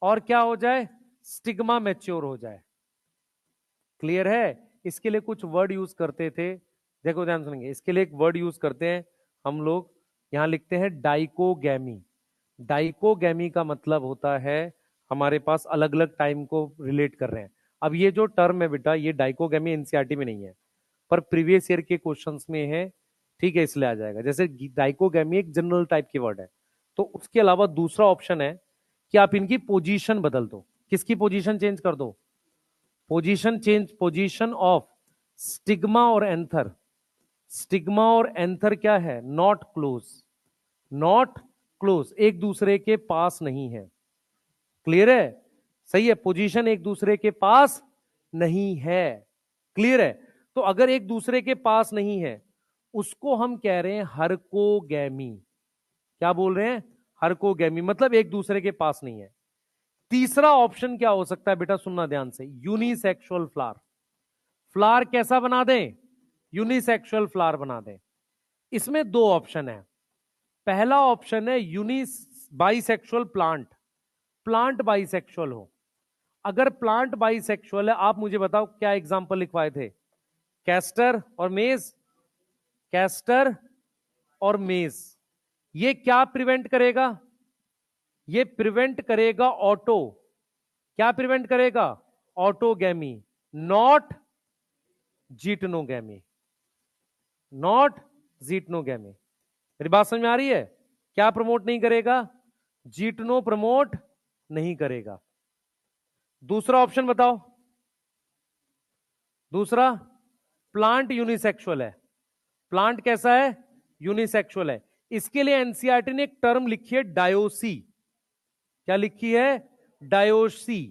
और क्या हो जाए? स्टिग्मा मैच्योर हो जाए। क्लियर है? इसके लिए कुछ वर्ड यूज करते थे, देखो ध्यान सुनेंगे। इसके लिए एक वर्ड यूज करते हैं हम लोग, यहां लिखते हैं डाइकोगैमी। डाइकोगैमी का मतलब होता है हमारे पास अलग अलग टाइम को रिलेट कर रहे हैं। अब ये जो टर्म है बेटा, ये डाइकोगैमी एनसीईआरटी में नहीं है, पर प्रीवियस ईयर के क्वेश्चंस में है, ठीक है, इसलिए आ जाएगा। जैसे डाइकोगैमी एक जनरल टाइप की वर्ड है, तो उसके अलावा दूसरा ऑप्शन है कि आप इनकी पोजीशन बदल दो। किसकी पोजीशन चेंज कर दो? Position change, position of stigma और एंथर। स्टिग्मा और एंथर क्या है? Not close. नॉट क्लोज, एक दूसरे के पास नहीं है। क्लियर है? सही है, पोजीशन एक दूसरे के पास नहीं है। क्लियर है? तो अगर एक दूसरे के पास नहीं है उसको हम कह रहे हैं हरकोगैमी। क्या बोल रहे हैं? हरकोगैमी, मतलब एक दूसरे के पास नहीं है। तीसरा ऑप्शन क्या हो सकता है बेटा, सुनना ध्यान से, यूनिसेक्सुअल फ्लावर। फ्लावर कैसा बना दें? यूनिसेक्सुअल फ्लावर बना दें। इसमें दो ऑप्शन है। पहला ऑप्शन है बाइसेक्सुअल प्लांट, प्लांट बाइसेक्सुअल हो। अगर प्लांट बाइसेक्सुअल है, आप मुझे बताओ क्या एग्जांपल लिखवाए थे? कैस्टर और मेज, कैस्टर और मेज। ये क्या प्रिवेंट करेगा? ये प्रिवेंट करेगा ऑटो, क्या प्रिवेंट करेगा? Autogamy, not geitonogamy, not geitonogamy. मेरी बात समझ में आ रही है? क्या प्रमोट नहीं करेगा? जीटनो प्रमोट नहीं करेगा। दूसरा ऑप्शन बताओ। दूसरा, प्लांट यूनिसेक्सुअल है। प्लांट कैसा है? यूनिसेक्सुअल है। इसके लिए एनसीईआरटी ने एक टर्म लिखी है, डायोसी। क्या लिखी है? डायोसी।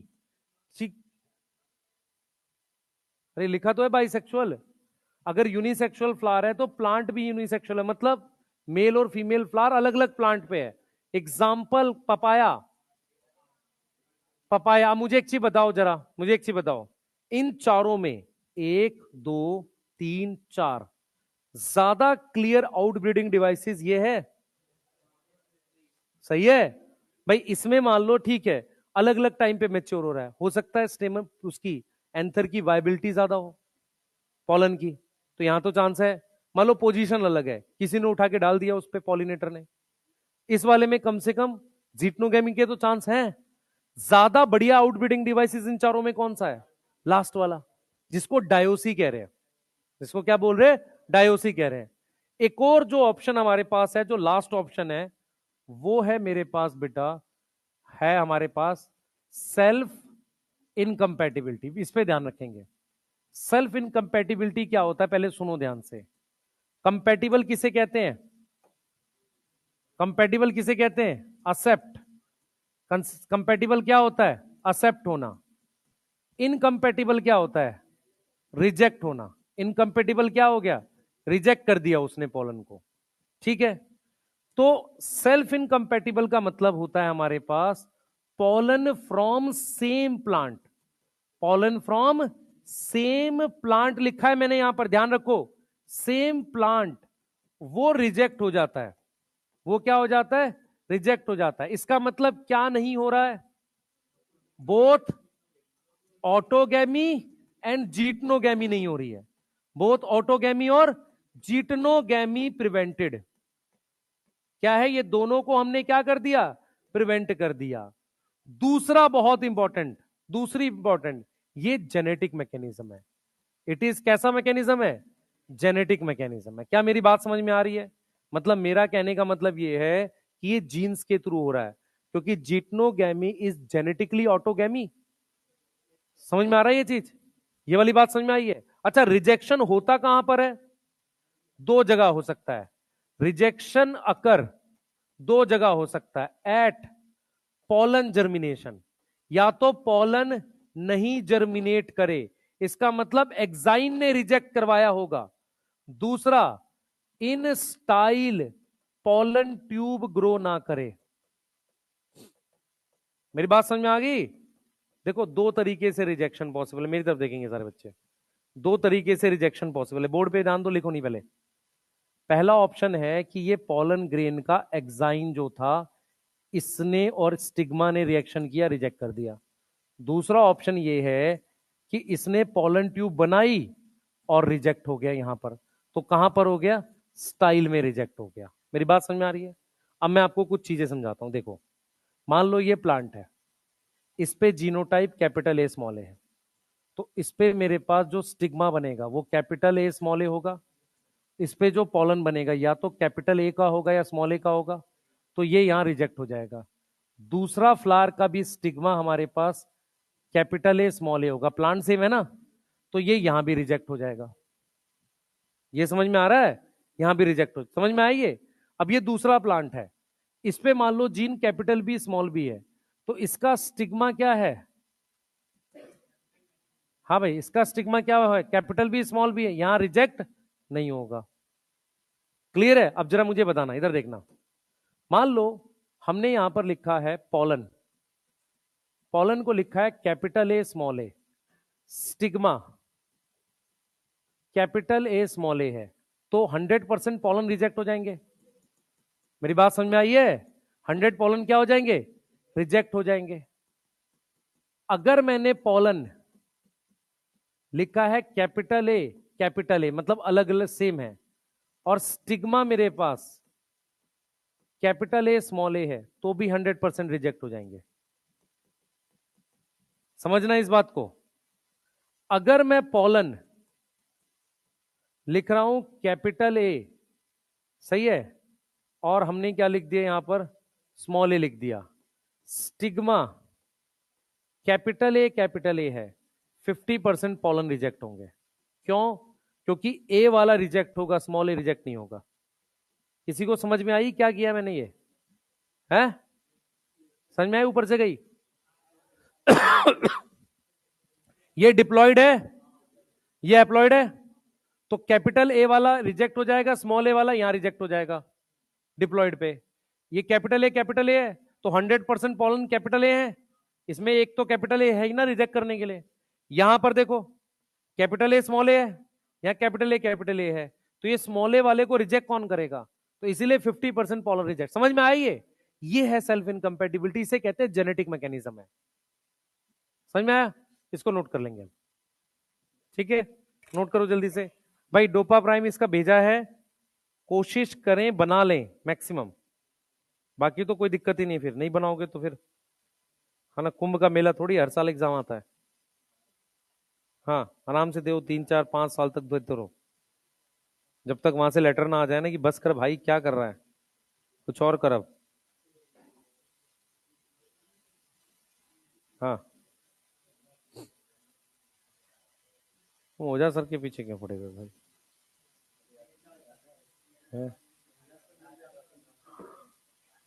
ठीक, अरे लिखा तो है बाइसेक्सुअल। अगर यूनिसेक्सुअल फ्लावर है तो प्लांट भी यूनिसेक्सुअल है, मतलब मेल और फीमेल फ्लावर अलग अलग प्लांट पे है। Example papaya. पपाया, मुझे एक चीज बताओ जरा, मुझे एक चीज बताओ, इन चारों में एक, दो, तीन, चार, ज्यादा क्लियर आउटब्रीडिंग डिवाइसेस ये है? सही है भाई। इसमें मान लो ठीक है, अलग अलग टाइम पे मैच्योर हो रहा है, हो सकता है स्टेम उसकी एंथर की वाइबिलिटी ज्यादा हो पॉलन की, तो यहां तो चांस है। मान लो पोजीशन अलग है, किसी ने उठा के डाल दिया उस पे पॉलिनेटर ने, इस वाले में कम से कम जीटनोगेमी के तो चांस है। ज्यादा बढ़िया आउटब्रीडिंग डिवाइसेस इन चारों में कौन सा है? लास्ट वाला, जिसको डायोसी कह रहे हैं। जिसको क्या बोल रहे हैं? डायोसी कह रहे हैं। एक और जो ऑप्शन हमारे पास है, जो लास्ट ऑप्शन है, वो है मेरे पास बेटा, है हमारे पास सेल्फ इनकम्पैटिबिलिटी। इस पे ध्यान रखेंगे। सेल्फ इनकम्पैटिबिलिटी क्या होता है, पहले सुनो ध्यान से। कंपैटिबल किसे कहते हैं? कंपैटिबल किसे कहते हैं? असेप्ट। कंपैटिबल क्या होता है? असेप्ट होना। इनकम्पैटिबल क्या होता है? रिजेक्ट होना। इनकम्पैटिबल क्या हो गया? रिजेक्ट कर दिया उसने पोलन को। ठीक है, तो सेल्फ इनकम्पैटिबल का मतलब होता है हमारे पास pollen from same plant. Pollen from same plant लिखा है मैंने यहां पर, ध्यान रखो, सेम प्लांट, वो रिजेक्ट हो जाता है। वो क्या हो जाता है? रिजेक्ट हो जाता है। इसका मतलब क्या नहीं हो रहा है? बोथ ऑटोगैमी एंड जीटनोगैमी नहीं हो रही है। बोथ ऑटोगैमी और जीटनोगैमी प्रिवेंटेड। क्या है? ये दोनों को हमने क्या कर दिया? प्रिवेंट कर दिया। दूसरा बहुत इंपॉर्टेंट, दूसरी इंपॉर्टेंट, ये जेनेटिक मैकेनिज्म है। इट इज कैसा मैकेनिज्म है? जेनेटिक मैकेनिज्म है। क्या मेरी बात समझ में आ रही है? मतलब मेरा कहने का मतलब ये है कि ये जीन्स के थ्रू हो रहा है, क्योंकि जीटनोगैमी इज जेनेटिकली ऑटोगैमी। समझ में आ रहा है ये चीज? ये वाली बात समझ में आई है? अच्छा, रिजेक्शन होता कहां पर है? दो जगह हो सकता है। रिजेक्शन अकर दो जगह हो सकता है। एट पॉलन जर्मिनेशन, या तो पॉलन नहीं जर्मिनेट करे, इसका मतलब एग्जाइन ने रिजेक्ट करवाया होगा। दूसरा, in style pollen tube grow ना करे। मेरी बात समझ में आ गई? देखो, दो तरीके से रिजेक्शन पॉसिबल है। मेरी तरफ देखेंगे सारे बच्चे, दो तरीके से रिजेक्शन पॉसिबल है। बोर्ड पे ध्यान दो, लिखो नहीं पहले। पहला ऑप्शन है कि ये पॉलन ग्रेन का एग्जाइन जो था, इसने और स्टिग्मा ने रिएक्शन किया, रिजेक्ट कर दिया। दूसरा ऑप्शन ये है कि इसने पॉलन ट्यूब बनाई और रिजेक्ट हो गया यहां पर। तो कहां पर हो गया? स्टाइल में रिजेक्ट हो गया। मेरी बात समझ में आ रही है? अब मैं आपको कुछ चीजें समझाता हूं। देखो, मान लो ये प्लांट है, इस पे genotype capital A small A है, तो इस पे मेरे पास जो स्टिग्मा बनेगा वो कैपिटल ए स्मॉल ए होगा। इस पे जो पॉलन बनेगा या तो कैपिटल ए का होगा या स्मॉल ए का होगा, तो ये यहां रिजेक्ट हो जाएगा। दूसरा फ्लावर का भी स्टिग्मा हमारे पास कैपिटल ए स्मॉल ए होगा, प्लांट सेम है ना, तो ये यहां भी रिजेक्ट हो जाएगा। ये समझ में आ रहा है? यहां भी रिजेक्ट हो, समझ में आई ये? अब ये दूसरा प्लांट है, इस पे मान लो gene capital B small B है, तो इसका स्टिग्मा क्या है? हाँ भाई, इसका स्टिग्मा क्या है? कैपिटल बी स्मॉल बी है, यहां रिजेक्ट नहीं होगा। क्लियर है? अब जरा मुझे बताना, इधर देखना। मान लो हमने यहां पर लिखा है पॉलन, पॉलन को लिखा है capital A small A, stigma capital A small A है, तो 100% पॉलन रिजेक्ट हो जाएंगे। मेरी बात समझ में आई है? 100 पॉलन क्या हो जाएंगे? रिजेक्ट हो जाएंगे। अगर मैंने पॉलन लिखा है कैपिटल ए मतलब अलग अलग सेम है, और स्टिग्मा मेरे पास कैपिटल ए स्मॉल ए है, तो भी 100% रिजेक्ट हो जाएंगे। समझना इस बात को। अगर मैं पॉलन लिख रहा हूं कैपिटल ए, सही है, और हमने क्या लिख दिया यहां पर? स्मॉल ए लिख दिया। स्टिग्मा कैपिटल ए है, 50% पॉलन रिजेक्ट होंगे। क्यों? क्योंकि ए वाला रिजेक्ट होगा, स्मॉल ए रिजेक्ट नहीं होगा। किसी को समझ में आई क्या किया मैंने? ये है समझ में आई? ऊपर से गई? ये डिप्लॉयड है, ये एप्लॉयड है, तो कैपिटल ए वाला रिजेक्ट हो जाएगा, स्मॉल ए वाला यहां रिजेक्ट हो जाएगा डिप्लॉयड पे। ये कैपिटल ए है, तो 100% पॉलन कैपिटल ए है, इसमें एक तो कैपिटल ए है ही ना रिजेक्ट करने के लिए। यहां पर देखो कैपिटल ए स्मॉल ए है, यहां कैपिटल ए है, तो ये स्मॉल ए वाले को रिजेक्ट कौन करेगा? तो इसीलिए 50% पॉलन रिजेक्ट। समझ में आई? ये है सेल्फ इनकम्पेटिबिलिटी, इसे कहते हैं जेनेटिक मैकेनिज्म है। समझ में आया? इसको नोट कर लेंगे, ठीक है? नोट करो जल्दी से भाई। डोपा प्राइम इसका भेजा है, कोशिश करें बना लें मैक्सिमम, बाकी तो कोई दिक्कत ही नहीं। फिर नहीं बनाओगे तो फिर है ना, कुंभ का मेला थोड़ी हर साल एग्जाम आता है। हाँ, आराम से दो, 3 4 5 साल तक देते रहो, जब तक वहां से लेटर ना आ जाए ना कि बस कर भाई, क्या कर रहा है, कुछ और कर अब। हाँ, ओझा सर के पीछे क्यों पड़ेगा भाई? है?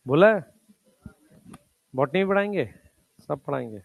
बोला है बॉटनी भी पढ़ाएंगे, सब पढ़ाएंगे।